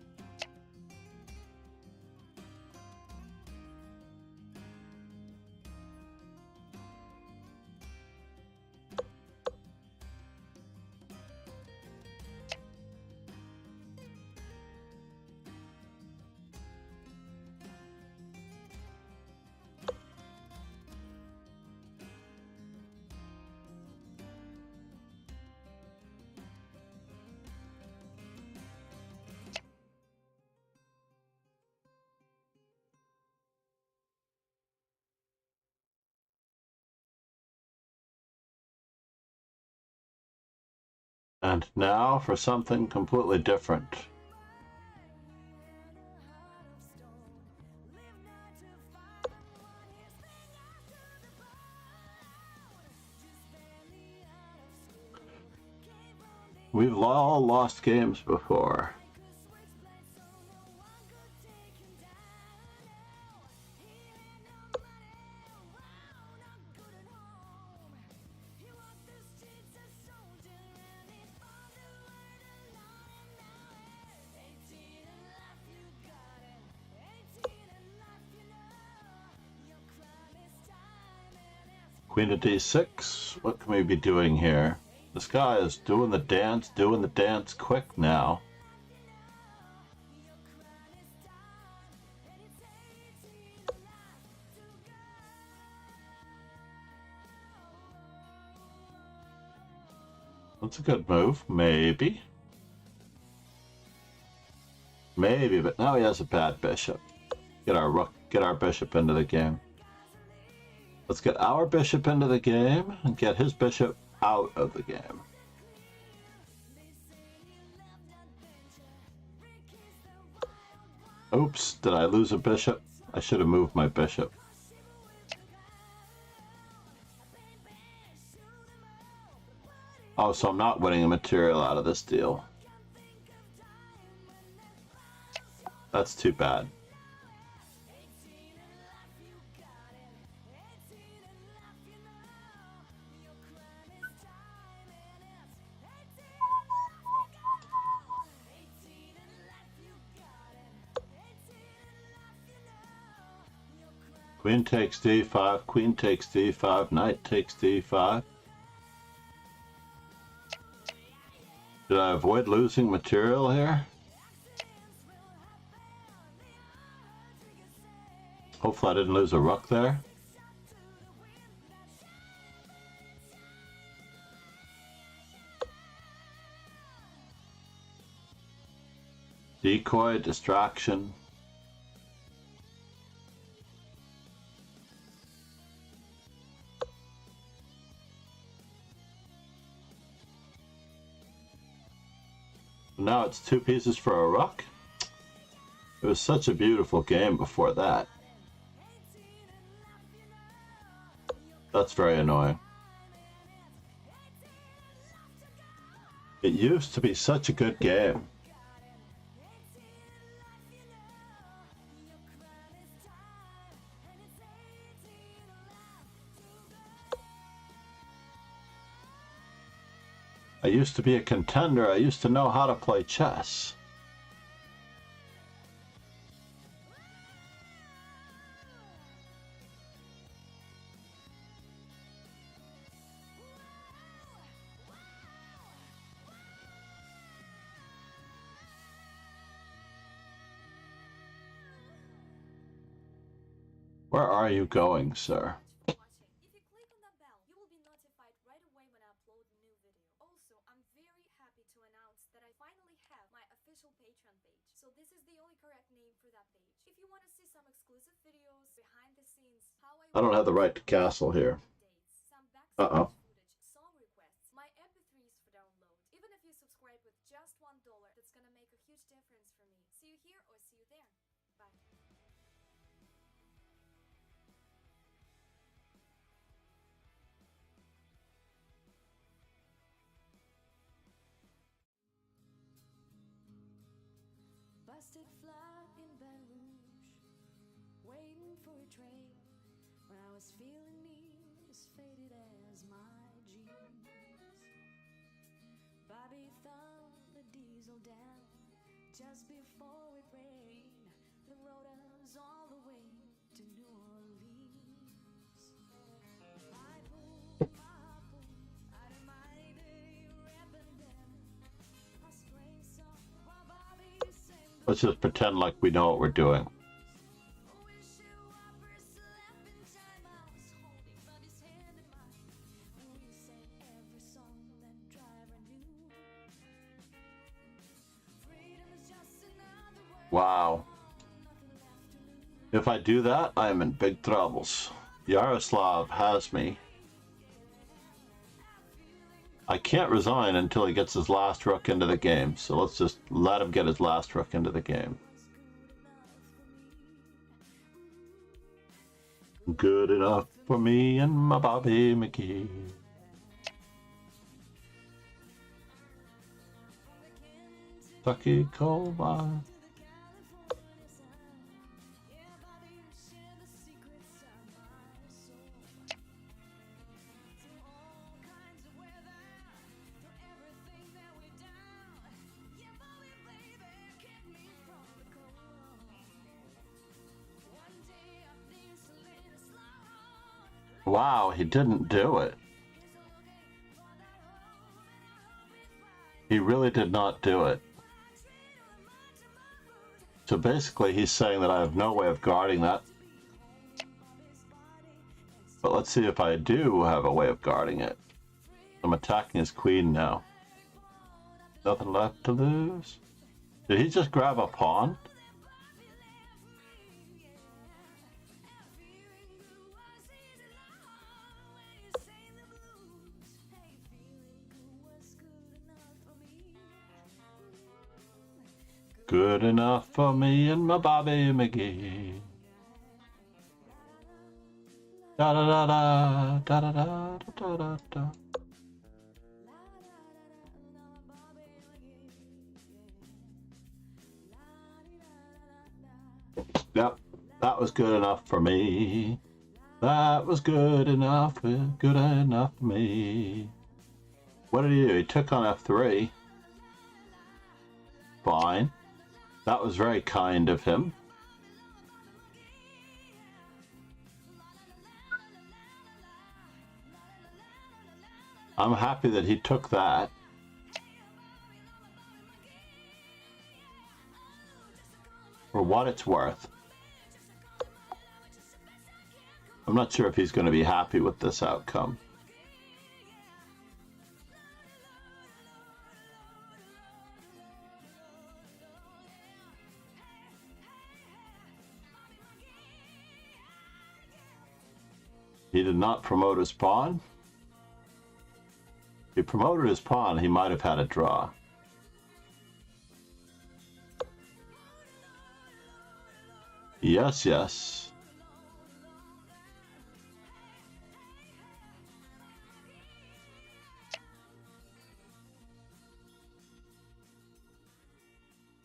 And now for something completely different. We've all lost games before. Queen to d6. What can we be doing here? This guy is doing the dance quick now. That's a good move. Maybe. Maybe, but now he has a bad bishop. Get our rook, get our bishop into the game. Let's get our bishop into the game and get his bishop out of the game. Oops, did I lose a bishop? I should have moved my bishop. Oh, so I'm not winning a material out of this deal. That's too bad. Queen takes d5, queen takes d5, knight takes d5. Did I avoid losing material here? Hopefully I didn't lose a rook there. Decoy, distraction. Now it's 2 pieces for a rook. It was such a beautiful game before that. That's very annoying. It used to be such a good game. I used to be a contender. I used to know how to play chess. Where are you going, sir? If you click on that bell, you will be notified right away when I upload a new video. Also, I'm very happy to announce that I finally have my official Patreon page. So this is the only correct name for that page. If you want to see some exclusive videos, behind the scenes, how I don't have the right to castle here. some backstage footage, song requests, my MP3s for download. Even if you subscribe with just $1, that's gonna make a huge difference for me. See you here or see you there. Bye. Busted flat in Baton Rouge, waiting for a train when I was feeling near as faded as my jeans. Bobby thumbed the diesel down just before it rained. The rode us all the way to New Orleans. I pulled my harpoon out of my day rapping down a string song while Bobby sang. Let's just pretend like we know what we're doing. Wow. If I do that, I am in big troubles. Yaroslav has me. I can't resign until he gets his last rook into the game, so let's just let him get his last rook into the game. Good enough for me and my Bobby McGee. Kentucky coal mine. Wow, he didn't do it. He really did not do it. So basically he's saying that I have no way of guarding that. But let's see if I do have a way of guarding it. I'm attacking his queen now. Nothing left to lose. Did he just grab a pawn? Good enough for me and my Bobby McGee. Da da da da da da da da da da. Yep, that was good enough for me. That was good enough for me. What did he do? He took on F3. Fine. That was very kind of him. I'm happy that he took that. For what it's worth. I'm not sure if he's going to be happy with this outcome. He did not promote his pawn. If he promoted his pawn, he might have had a draw. Yes, yes.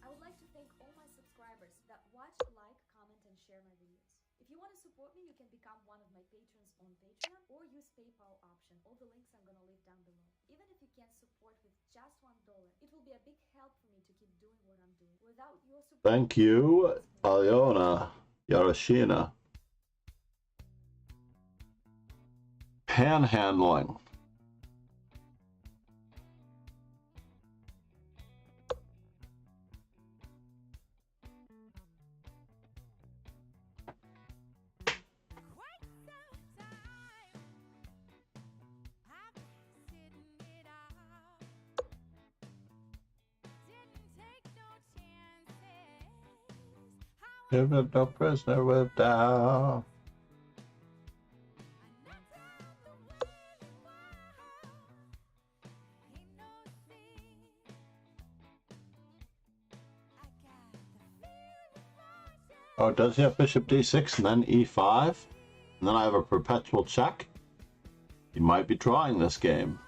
I would like to thank all my subscribers that watch, like, comment, and share my videos. If you want to support me, you can become one of my patrons on Patreon or use PayPal option. All the links I'm gonna leave down below. Even if you can't support with just $1, it will be a big help for me to keep doing what I'm doing. Without your support... Thank you, Alyona Yarashina. Panhandling. Give it no prisoner without. Oh, does he have bishop d6 and then e5? And then I have a perpetual check? He might be drawing this game.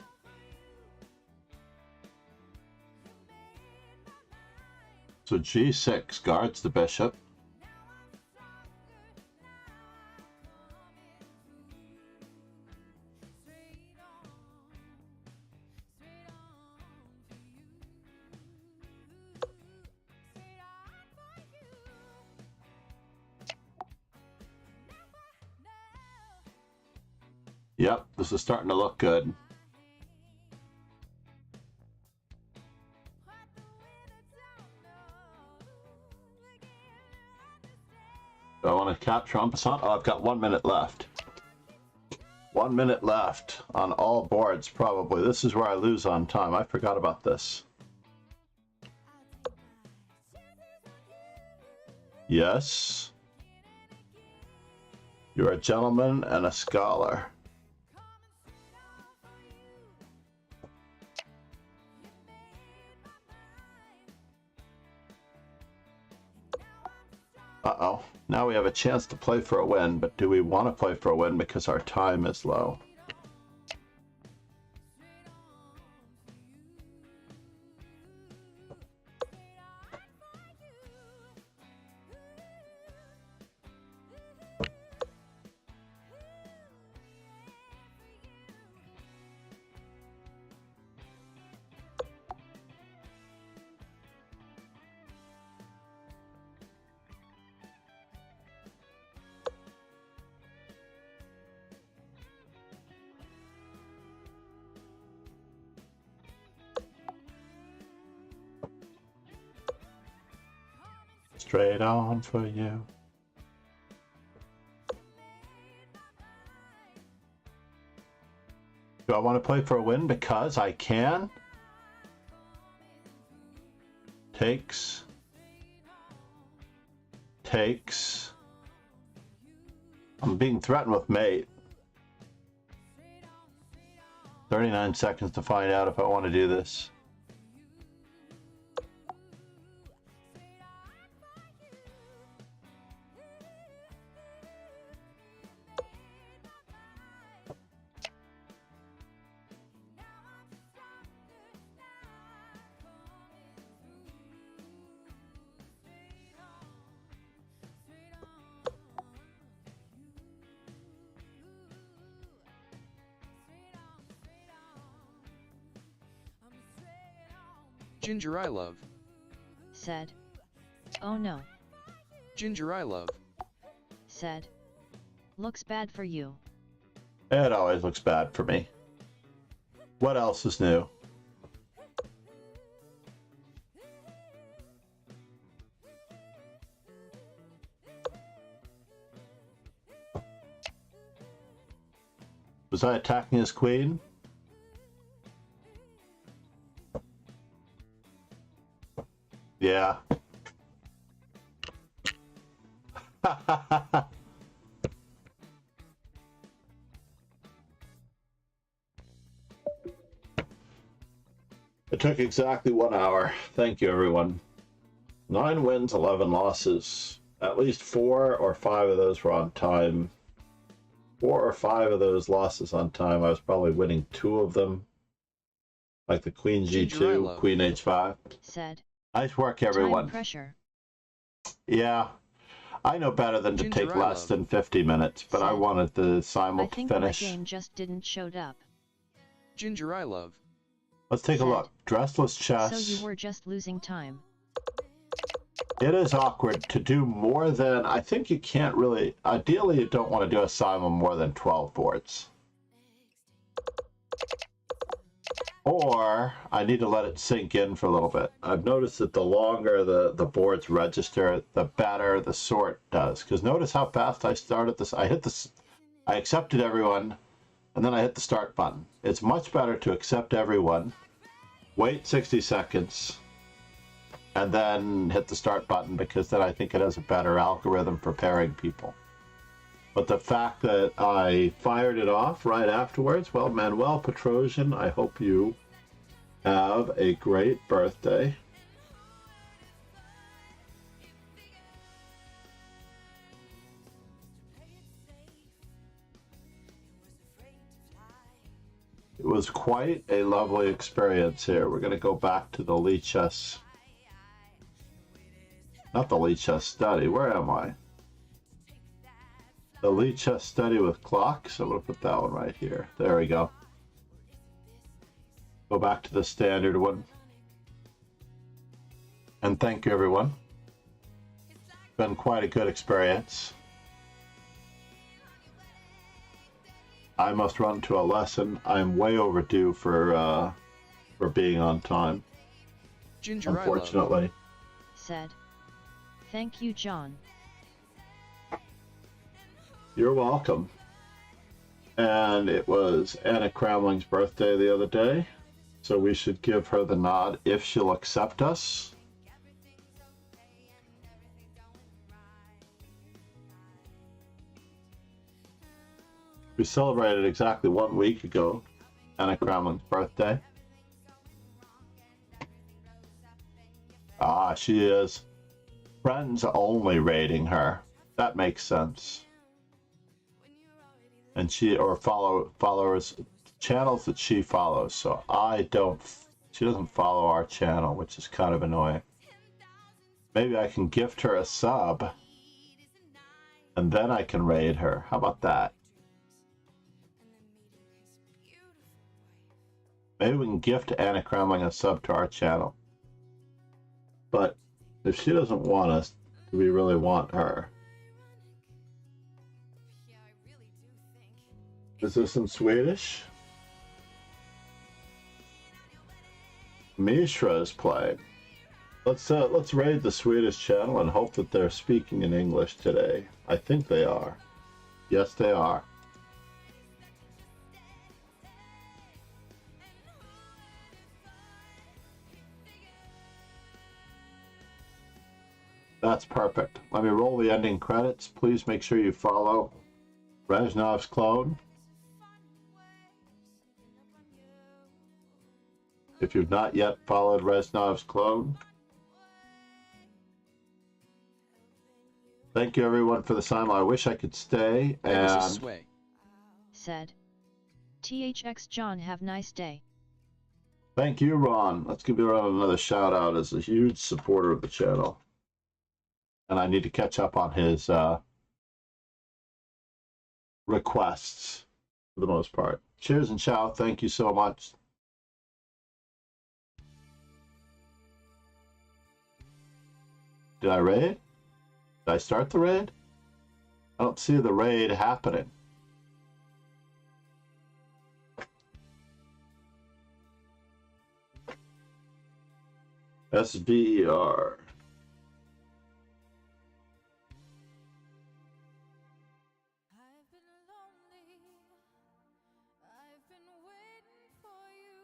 So g6 guards the bishop. Yep, this is starting to look good. Do I want to capture en passant? Oh, I've got 1 minute left. 1 minute left on all boards, probably. This is where I lose on time. I forgot about this. Yes. You're a gentleman and a scholar. Uh-oh. Now we have a chance to play for a win, but do we want to play for a win because our time is low? Straight on for you. Do I want to play for a win because I can? Takes. Takes. I'm being threatened with mate. 39 seconds to find out if I want to do this. Ginger I love. Said. Oh no. Ginger I love. Said. Looks bad for you. It always looks bad for me. What else is new? Was I attacking his queen? Yeah. It took exactly 1 hour. Thank you, everyone. 9 wins, 11 losses. At least 4 or 5 of those were on time. 4 or 5 of those losses on time. I was probably winning 2 of them. Like the Queen G2, Queen H5. Said. Nice work, everyone. Time pressure. Yeah. I know better than to take less than 50 minutes, but I wanted the Simul to finish. I think my game just didn't showed up. Ginger I love. Let's take a look. Dressless chess. So you were just losing time. It is awkward to do more than, I think you can't really, ideally you don't want to do a Simul more than 12 boards. Or I need to let it sink in for a little bit. I've noticed that the longer the boards register, the better the sort does. Because notice how fast I started this. I accepted everyone, and then I hit the start button. It's much better to accept everyone, wait 60 seconds, and then hit the start button, because then I think it has a better algorithm for pairing people. But the fact that I fired it off right afterwards, well, Manuel Petrosian, I hope you have a great birthday. It was quite a lovely experience here. We're going to go back to the Lichess. Not the Lichess study. Where am I? The Lichess study with clocks. I'm going to put that one right here. There we go. Go back to the standard one. And thank you, everyone. It's been quite a good experience. I must run to a lesson. I'm way overdue for being on time. Ginger unfortunately. Said. Thank you, John. You're welcome. And it was Anna Cramling's birthday the other day, so we should give her the nod if she'll accept us. We celebrated exactly 1 week ago, Anna Cramling's birthday. Ah, she is friends only rating her. That makes sense. And she, or followers, channels that she follows. So she doesn't follow our channel, which is kind of annoying. Maybe I can gift her a sub, and then I can raid her. How about that? Maybe we can gift Anna Cramling a sub to our channel. But if she doesn't want us, do we really want her? Is this in Swedish? Mishra is playing. Let's raid the Swedish channel and hope that they're speaking in English today. I think they are. Yes, they are. That's perfect. Let me roll the ending credits. Please make sure you follow Reznov's clone. If you've not yet followed Reznov's clone. Thank you everyone for the time. I wish I could stay. Pegasus And Sway. Said. THX John, have nice day. thank you, Ron. Let's give you Ron another shout out as a huge supporter of the channel. And I need to catch up on his requests for the most part. Cheers and ciao. Thank you so much. Did I raid? Did I start the raid? I don't see the raid happening. SVR. I've been lonely. I've been waiting for you.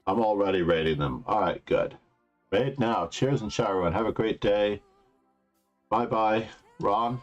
I'm already raiding them. All right, good. Raid now. Cheers and ciao, everyone. Have a great day. Bye-bye. Ron?